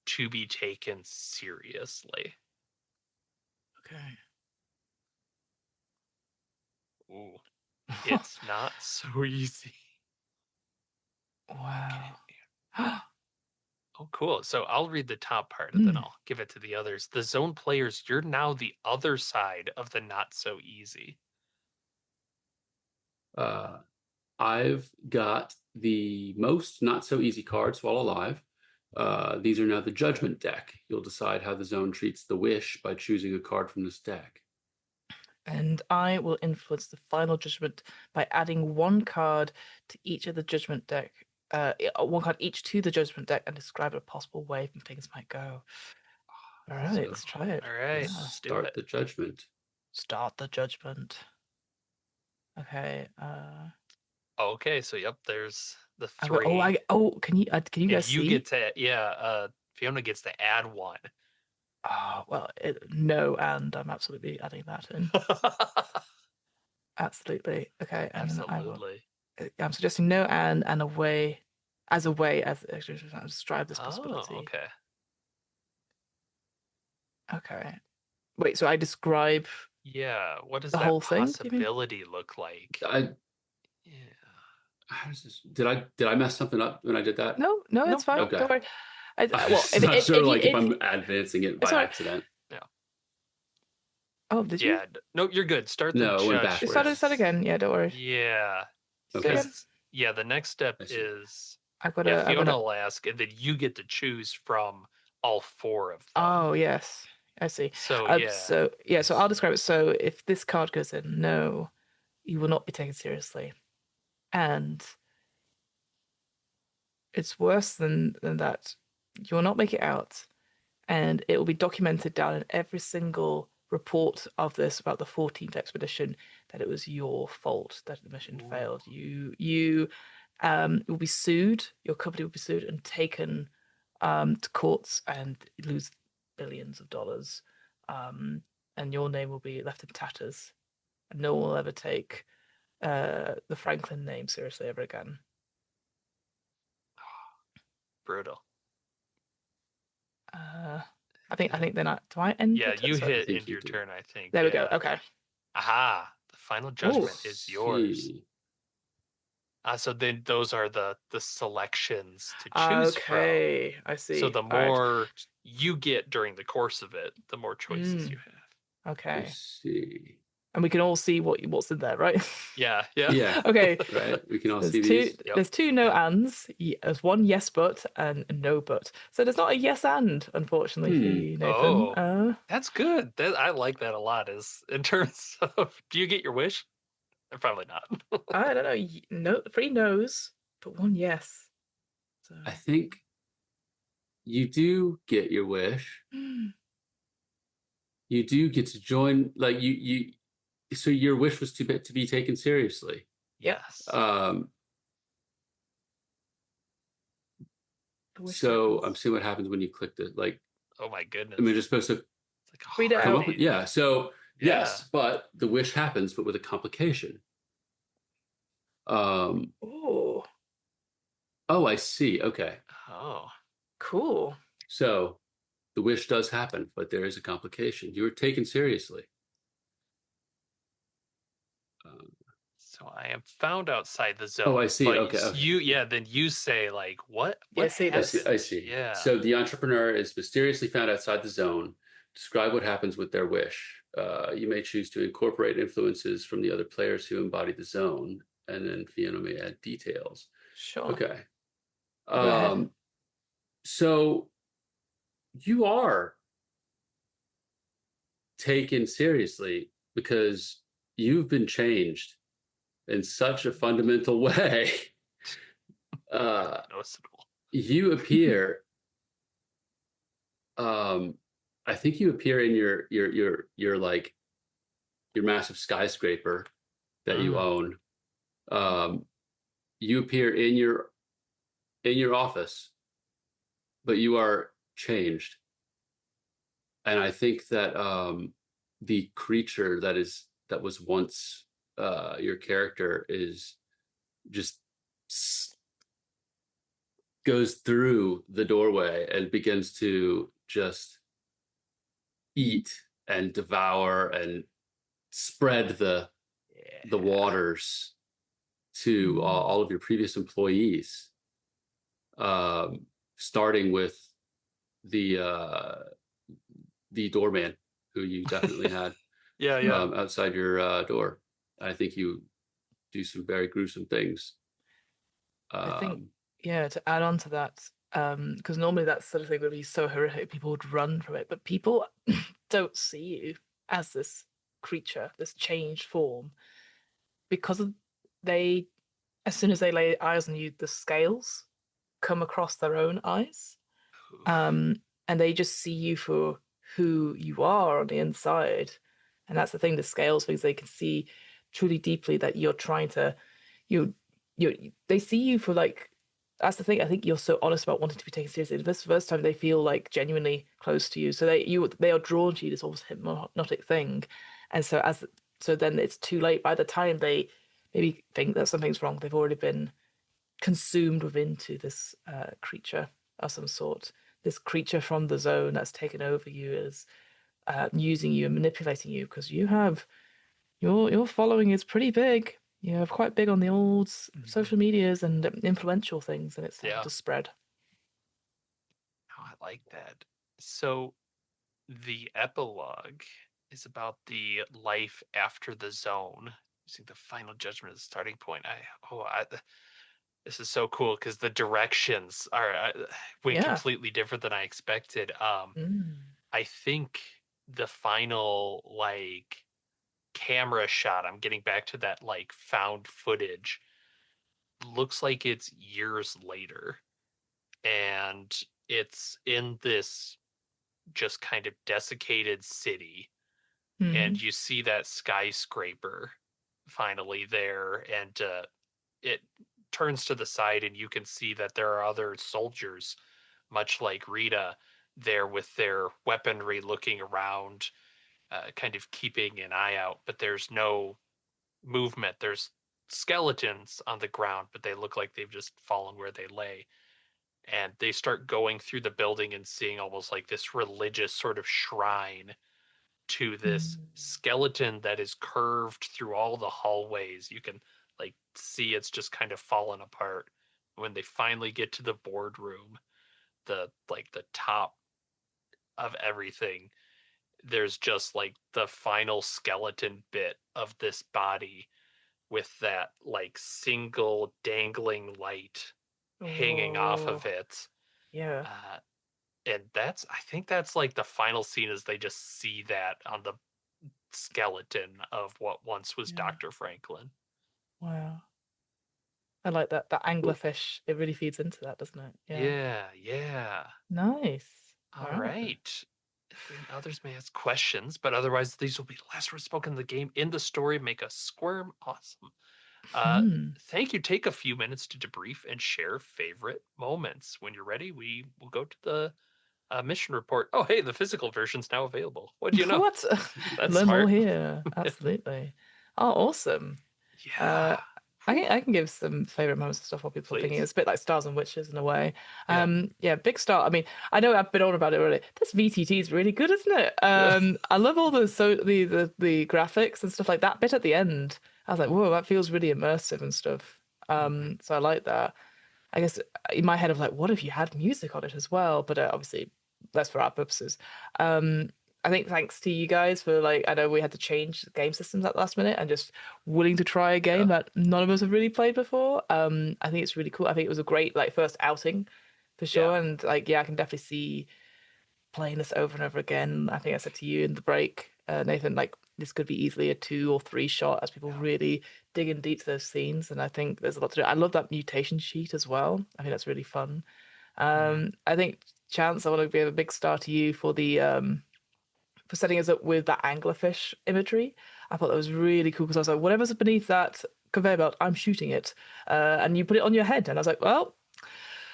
to be taken seriously. Okay. Ooh, it's not so easy. Wow. Okay. Oh, cool. So I'll read the top part and then Mm. I'll give it to the others. The zone players, you're now the other side of the not so easy. Uh, I've got the most not so easy cards while alive. These are now the judgment deck. You'll decide how the zone treats the wish by choosing a card from this deck. And I will influence the final judgment by adding one card to each of the judgment deck. One card each to the judgment deck and describe a possible way things might go. All right, So, let's try it. All right, Yeah. let's do start it. the judgment. Start the judgment. Okay. Okay, so yep, there's the I've got, 3. can you And guys you see? get to Fiona gets to add 1. Oh, well, no, and I'm absolutely adding that in. Absolutely. Okay, and then I will. Absolutely. I'm suggesting no and a way, as actually to describe this Oh, possibility. okay. Okay. Wait, so I describe Yeah, what does the that whole thing, do you mean? possibility look like? I Yeah. how does this, did I mess something up when I did that? No, it's Nope, fine. nope. Okay. Don't worry. I'm Well, just not sure, if you like, if I'm advancing it by sorry. accident. Oh, did you? Yeah, no, you're good. Start the No, it went judgment. Start again. Yeah, don't worry. Yeah, Start again. because yeah, the next step I see. is I've got Fiona will ask, and then you get to choose from all 4 of them. Oh yes, I see. So So I'll describe it. So if this card goes in, no, you will not be taken seriously, and it's worse than that. You will not make it out, and it will be documented down in every single report of this about the 14th expedition that it was your fault that the mission failed. You will be sued. Your company will be sued and taken to courts and lose billions of dollars. And your name will be left in tatters. And no one will ever take the Franklin name seriously ever again. brutal. I think then do I end? Yeah, you Sorry. hit think end you your do. turn, I think. There we go. Yeah. Okay. Aha! The final judgment is yours. See. So then those are the selections to choose from. Okay, I see. So the All right. more you get during the course of it, the more choices you have. I Okay. see. And we can all see what's in there, right? Yeah. Yeah. Okay. Right. We can all There's see two. these. Yep. There's 2 no ands. There's 1 yes but and a no but. So there's not a yes and, unfortunately, for you, Nathan. Oh. That's good. I like that a lot. Is in terms of, do you get your wish? Probably not. I don't know. No, 3 no's, but 1 yes. So. I think you do get your wish. You do get to join, like you. So your wish was to be taken seriously. Yes. So I'm seeing what happens when you click the, like. Oh my goodness. I mean, you're supposed to It's like Read it come out. up with, yeah. So Yeah. yes, but the wish happens, but with a complication. Oh, I see. Okay. Oh. Cool. So the wish does happen, but there is a complication. You were taken seriously. So I am found outside the zone. Oh, I see. But Okay. then you say like, what? Yeah, What see this. I see. Yeah. So the entrepreneur is mysteriously found outside the zone. Describe what happens with their wish. You may choose to incorporate influences from the other players who embody the zone, and then Fiona may add details. Sure. Okay. Go ahead. So you are taken seriously because you've been changed in such a fundamental way. Noticeable. You appear. I think you appear in your like your massive skyscraper that you own. You appear in your office, but you are changed. And I think that the creature that was once your character is just goes through the doorway and begins to just eat and devour and spread the waters to all of your previous employees, starting with the doorman who you definitely had outside your door. I think you do some very gruesome things. I think, to add on to that, because normally that sort of thing would be so horrific, people would run from it, but people don't see you as this creature, this changed form, because of they as soon as they lay eyes on you, the scales come across their own eyes. Oof. Um, and they just see you for who you are on the inside. And that's the thing, the scales, because they can see truly deeply that you're trying to you they see you for like that's the thing. I think you're so honest about wanting to be taken seriously. This first time they feel like genuinely close to you. So they are drawn to you, this almost hypnotic thing. And so then it's too late. By the time they maybe think that something's wrong, they've already been consumed within to this creature of some sort. This creature from the zone that's taken over you is using you and manipulating you because you have your following is pretty big. You're quite big on the old Mhm. social medias and influential things, and it's starting Yeah. to spread. Oh, I like that. So the epilogue is about the life after the zone, using the final judgment as a starting point. This is so cool because the directions are went Yeah. completely different than I expected. Mm. I think the final like camera shot, I'm getting back to that like found footage, looks like it's years later, and it's in this just kind of desiccated city, Mm-hmm. and you see that skyscraper finally there, and it turns to the side, and you can see that there are other soldiers, much like Rita, there with their weaponry looking around, kind of keeping an eye out, but there's no movement. There's skeletons on the ground, but they look like they've just fallen where they lay. And they start going through the building and seeing almost like this religious sort of shrine to this Mm. skeleton that is curved through all the hallways. You can like see it's just kind of fallen apart. When they finally get to the boardroom, the top of everything, there's just like the final skeleton bit of this body with that like single dangling light hanging off Oh, of it. yeah, Uh, and I think that's like the final scene is they just see that on the skeleton of what once was yeah. Dr. Franklin. Wow. I like that. That Cool. anglerfish, it really feeds into that, doesn't it? Yeah. Yeah, yeah. Nice. All Wow. right. And others may ask questions, but otherwise these will be the last words spoken in the game. In the story, make us squirm. Awesome. Uh, Hmm. Thank you. Take a few minutes to debrief and share favorite moments. When you're ready, we will go to the mission report. Oh, hey, the physical version's now available. What do you know? What? That's Learn more smart. here. Absolutely. Oh, awesome. Yeah. Uh, Whew. I can give some favorite moments and stuff while people are thinking. Please. It's a bit like Stars and Witches in a way. Yeah. Yeah, big star. I mean, I know I've been on about it already. This VTT is really good, isn't it? I love all the graphics and stuff like that bit at the end. I was like, whoa, that feels really immersive and stuff. Mhm. So I like that. I guess in my head, I was like, what if you had music on it as well? But obviously, that's for our purposes. Um, I think thanks to you guys for like, I know we had to change game systems at the last minute and just willing to try a game Yeah. that none of us have really played before. I think it's really cool. I think it was a great like first outing for Yeah. sure. And like, yeah, I can definitely see playing this over and over again. I think I said to you in the break, Nathan, like this could be easily a 2 or 3 shot as people Yeah. really dig in deep to those scenes. And I think there's a lot to do. I love that mutation sheet as well. I think that's really fun. Mhm. I think Chance, I want to give a big star to you for the for setting us up with that anglerfish imagery. I thought that was really cool because I was like, whatever's beneath that conveyor belt, I'm shooting it. And you put it on your head, and I was like, well,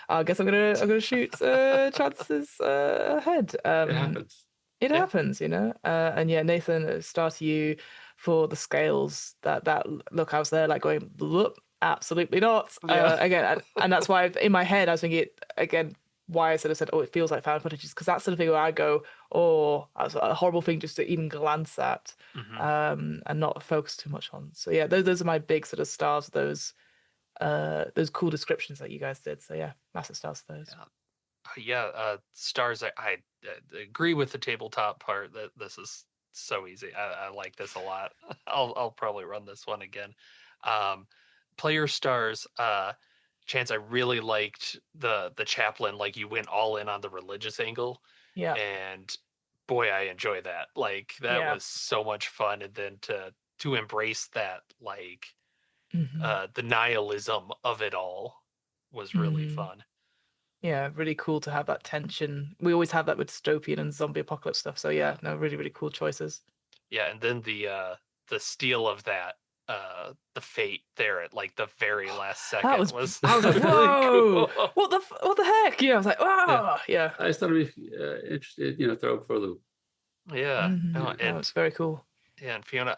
I guess I'm gonna shoot Chance's head. It happens. It Yeah. happens, you know. And yeah, Nathan, star to you for the scales. That look, I was there like going, look, absolutely not. Yeah. Again, and that's why in my head I was thinking it again. Why I sort of said, oh, it feels like found footage is because that's the sort of thing where I go, oh, that's a horrible thing just to even glance at, Mhm. and not focus too much on. So yeah, those are my big sort of stars. Those cool descriptions that you guys did. So yeah, massive stars for those. Yeah. Yeah. Stars. I agree with the tabletop part. That this is so easy. I like this a lot. I'll probably run this one again. Um, Player stars. Chance. I really liked the chaplain. Like you went all in on the religious angle, Yeah. and boy, I enjoy that. Like that Yeah. was so much fun, and then to embrace that, like Hmm. the nihilism of it all was really Hmm. fun. Yeah, really cool to have that tension. We always have that with dystopian and zombie apocalypse stuff. So yeah, no, really, really cool choices. Yeah, and then the steal of that the fate there at like the very last That second was, was I was like, really whoa, cool. what the heck? Yeah, I was like, Yeah. oh, yeah. I just thought it'd be interested, throw it for a loop. Yeah. No, That and was very cool. yeah, and Fiona,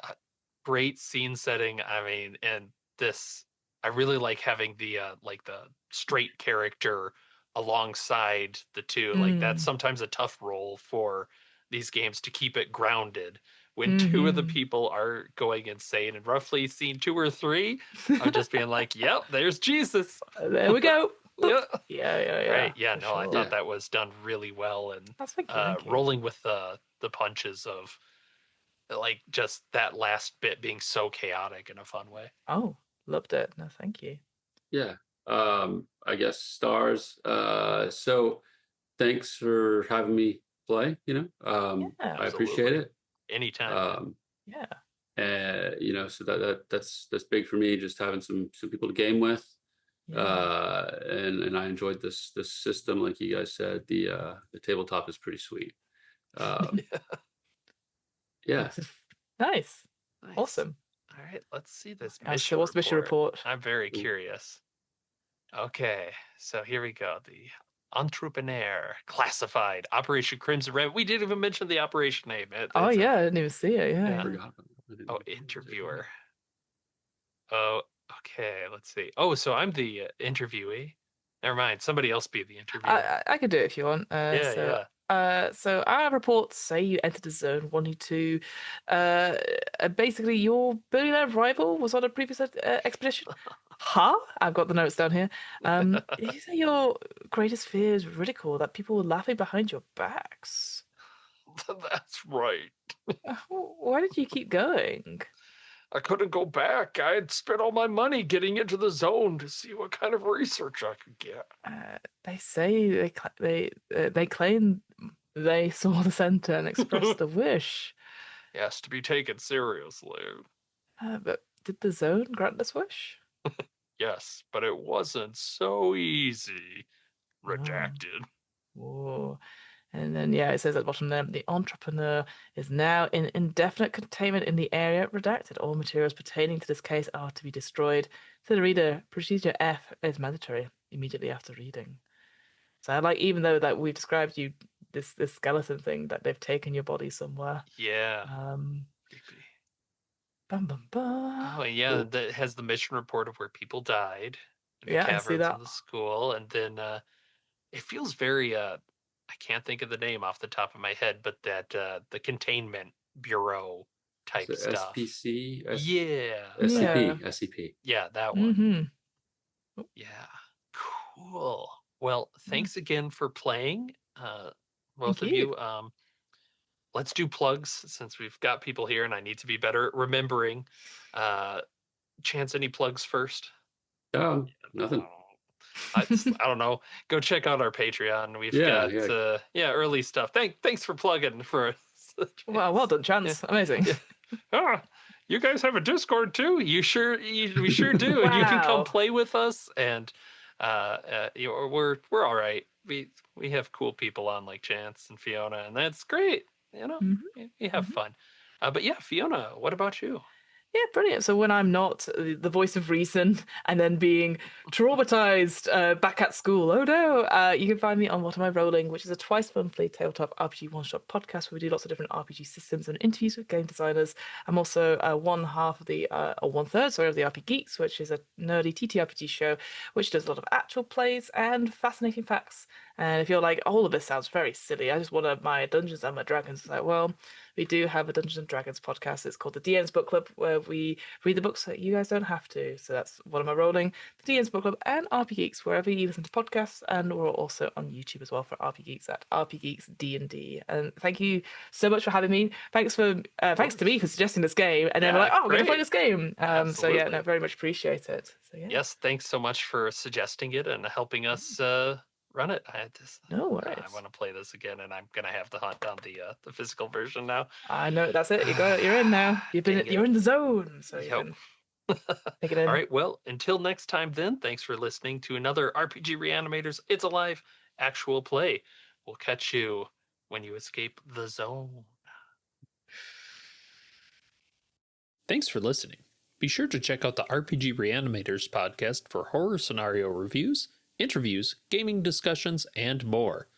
great scene setting. I mean, and this, I really like having the straight character alongside the two. Like that's Mm. sometimes a tough role for these games to keep it grounded when two of the Hmm. people are going insane. And roughly scene two or three, I'm just being like, "Yep, there's Jesus." There we go. Boop. Yeah. Yeah, yeah, yeah, Right. Yeah. for No, I sure. thought Yeah, that was done really well, and Oh, thank you. rolling with the punches of like just that last bit being so chaotic in a fun way. Oh, loved it. No, thank you. yeah. I guess stars. So thanks for having me play. Yeah, I appreciate Absolutely. it. Anytime, man. Um, yeah, so that's big for me. Just having some people to game with. yeah. And I enjoyed this system, like you guys said. The tabletop is pretty sweet. Um, yeah, This is nice. Nice. Awesome. All right, let's see this So mission what's the mission report. report? I'm very curious. Okay, so here we go. The entrepreneur classified Operation Crimson Red. We didn't even mention the operation name. Oh It's a yeah, I didn't even see it. Yeah, yeah. yeah. forgot about it. I Oh, didn't- interviewer. Oh, okay. Let's see. Oh, so I'm the interviewee. Never mind. Somebody else be the interviewer. I could do it if you want. Yeah, yeah. So our reports say you entered the zone wanting to, basically your billionaire rival was on a previous expedition. Huh? I've got the notes down here. You say your greatest fear is ridicule, that people were laughing behind your backs. That's right. Why did you keep going? I couldn't go back. I had spent all my money getting into the zone to see what kind of research I could get. They say they claim they saw the center and expressed a wish. Has to be taken seriously. But did the zone grant this wish? Yes, but it wasn't so easy. Oh, Redacted. whoa. And then, yeah, it says at the bottom there, the entrepreneur is now in indefinite containment in the area. Redacted. All materials pertaining to this case are to be destroyed. To the reader, procedure F is mandatory immediately after reading. So I like, even though that we've described you this skeleton thing, that they've taken your body somewhere. Yeah. Um, Creepy. bum bum bum. Oh, and yeah, Cool. that has the mission report of where people died in the Yeah, I see caverns that. of the school, and then it feels very I can't think of the name off the top of my head, but that the containment bureau type So stuff. SPC, Yeah. SCP, SCP. Yeah, that one. Mm-hmm. Yeah. Cool. Well, Yeah. thanks again for playing, Thank both of you. you. Let's do plugs since we've got people here and I need to be better at remembering. Uh, Chance, any plugs first? Nothing. I don't know. Go check out our Patreon. We've Yeah, got yeah. early stuff. Thanks for plugging for us. Well done, Yeah, Chance. Amazing. yeah. Ah, you guys have a Discord too? We sure do, and you can come Wow. play with us. And we're all right. We have cool people on like Chance and Fiona, and that's great. Mhm, We have mhm. fun. But yeah, Fiona, what about you? Yeah, brilliant. So when I'm not the voice of reason and then being traumatized back at school, oh no, you can find me on What Am I Rolling, which is a twice monthly tabletop RPG one-shot podcast where we do lots of different RPG systems and interviews with game designers. I'm also one half of or one third, sorry, of the RP Geeks, which is a nerdy TTRPG show which does a lot of actual plays and fascinating facts. And if you're like, all of this sounds very silly, I just want my Dungeons and my Dragons, it's like, well, we do have a Dungeons and Dragons podcast. It's called the DM's Book Club, where we read the books so that you guys don't have to. So that's What Am I Rolling, the DM's Book Club, and RP Geeks, wherever you listen to podcasts. And we're also on YouTube as well for RP Geeks at RP Geeks D&D. And thank you so much for having me. Thanks to me for suggesting this game. And then we're Yeah, like, oh, we're going to play great. this game. So yeah, Absolutely. no, very much appreciate it. So yeah. Yes, thanks so much for suggesting it and helping us run it. No I worries. want to play this again, and I'm gonna have to hunt down the physical version now. I know that's it. You got it. You're in now. Dang You're it. in the zone, so you Yep. can take it All in. right. Well, until next time, then. Thanks for listening to another RPG Reanimators It's Alive actual play. We'll catch you when you escape the zone. Thanks for listening. Be sure to check out the RPG Reanimators podcast for horror scenario reviews, interviews, gaming discussions, and more.